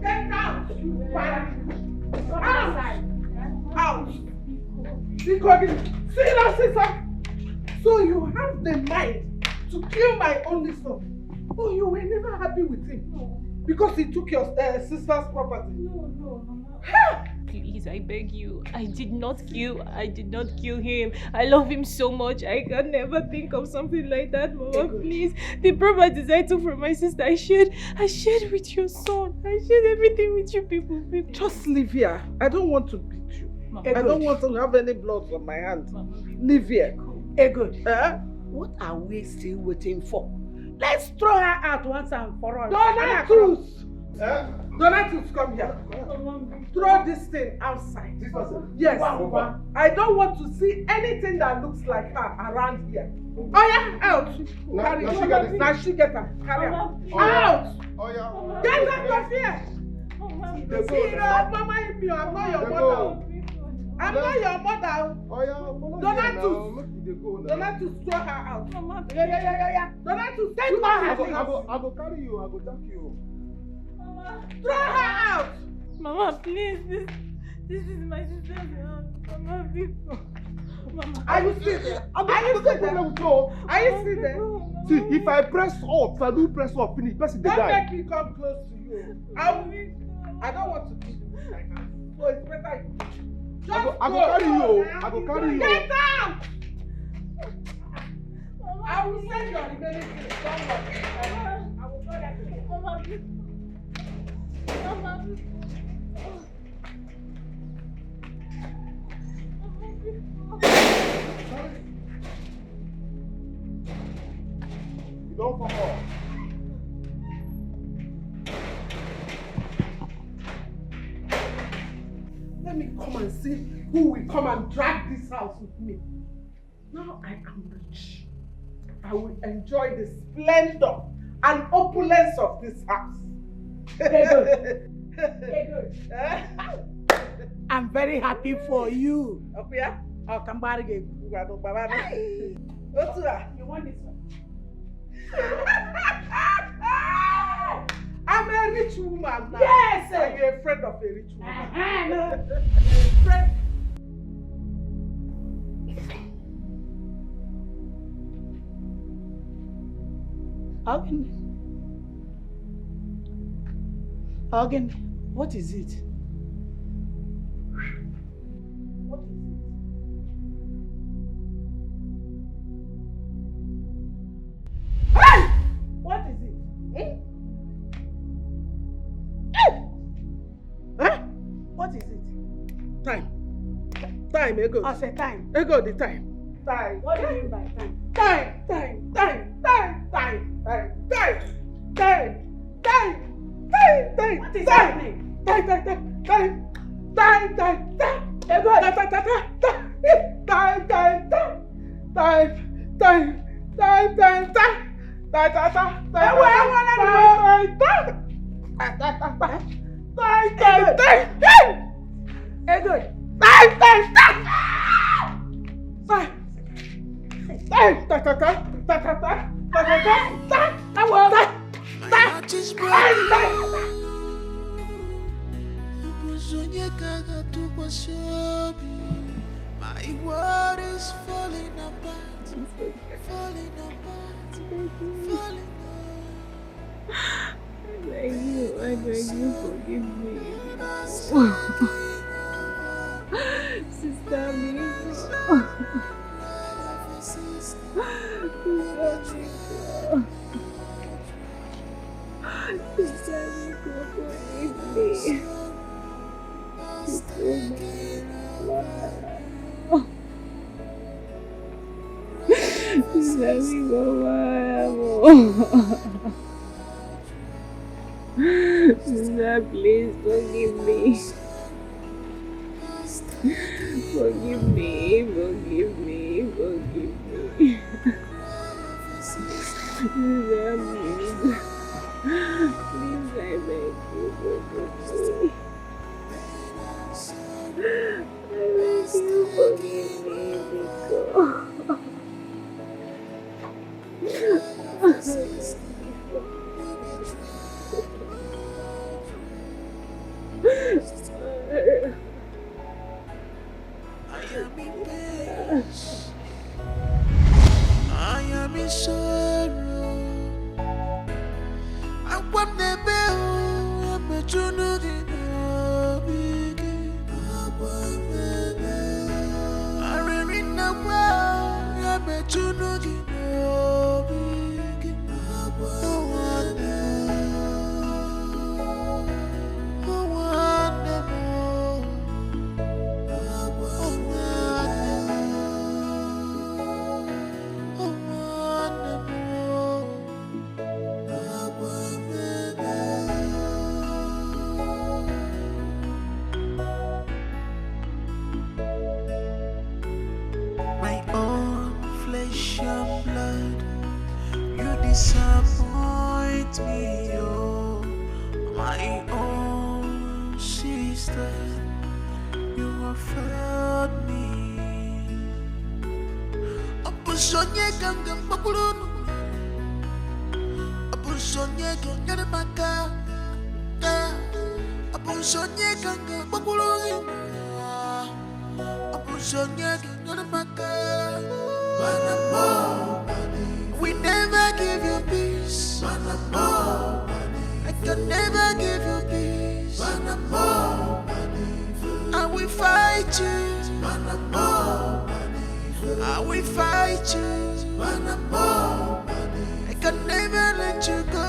Get out, you bad. Out. See that, sister? So you have the mind to kill my only son. Oh, you were never happy with him? No. Because he took your sister's property? No, Mama. Please, I beg you. I did not kill him. I love him so much. I can never think of something like that, Mama. Please. The properties I took from my sister, I shared with your son. I shared everything with you people. Just leave here. I don't want to beat you. Mama. I don't want to have any blood on my hands. Leave here. Good. What are we still waiting for? Let's throw her out once and for all. Donatus! Donatus, come here. Throw this thing outside. This person? Yes. I don't want to see anything that looks like her around here. Oh yeah, out. Now she get her. Carry her. Out. Get out of here. Mama, I'm not your mother. I'm not your mother. Donatus, throw her out. Mama, yeah. Donatus, take her. I go carry you. I go jack you. Mama, throw her out. Mama, please. This is my sister's house. Mama, people. Mama, are you still there? Are you still there? See, if I press up, if I do press up, finish. Don't make me come close to you. I don't want to be like that. So it's better. I go carry you. I go carry you. Get out! I will send your remaining things. Don't worry. I will go that way. You don't come on. Let me come and see who will come and drag this house with me. Now I am rich. I will enjoy the splendor and opulence of this house. I'm very happy for you. Okay? I'll come back again. You want this one? I'm a rich woman now. Yes! Are you a friend of a rich woman? No. A friend. Again, what is it? What is it? Hey! What is it? Huh? What is it? Time. Time, Ego. I said time. Ego, the time. Time. What do you mean by time? Time. What is happening? Time. Ego. My world is falling apart, falling apart, falling I beg you, forgive me. Sister Miko. Sister Miko, forgive me. Sister Miko, Sister, please forgive me. Forgive me. Sister, please, I beg you, forgive me. I beg you, forgive me, Miko. I am in sorrow. I want the bell. I'm a junior. I in the world. I'm a junior. My own flesh and blood, you disappoint me, oh. My own sister, you have failed me. Opusonye kanga makulunu, opusonye kanga maka, opusonye kanga makulunu, opusonye kanga maka. We never give you peace. I can never give you peace. I will fight you. I will fight you. I can never let you go.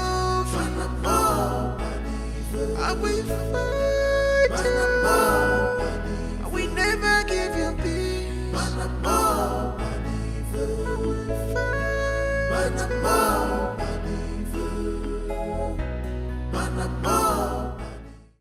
I we fight you. We never give you peace. Fight.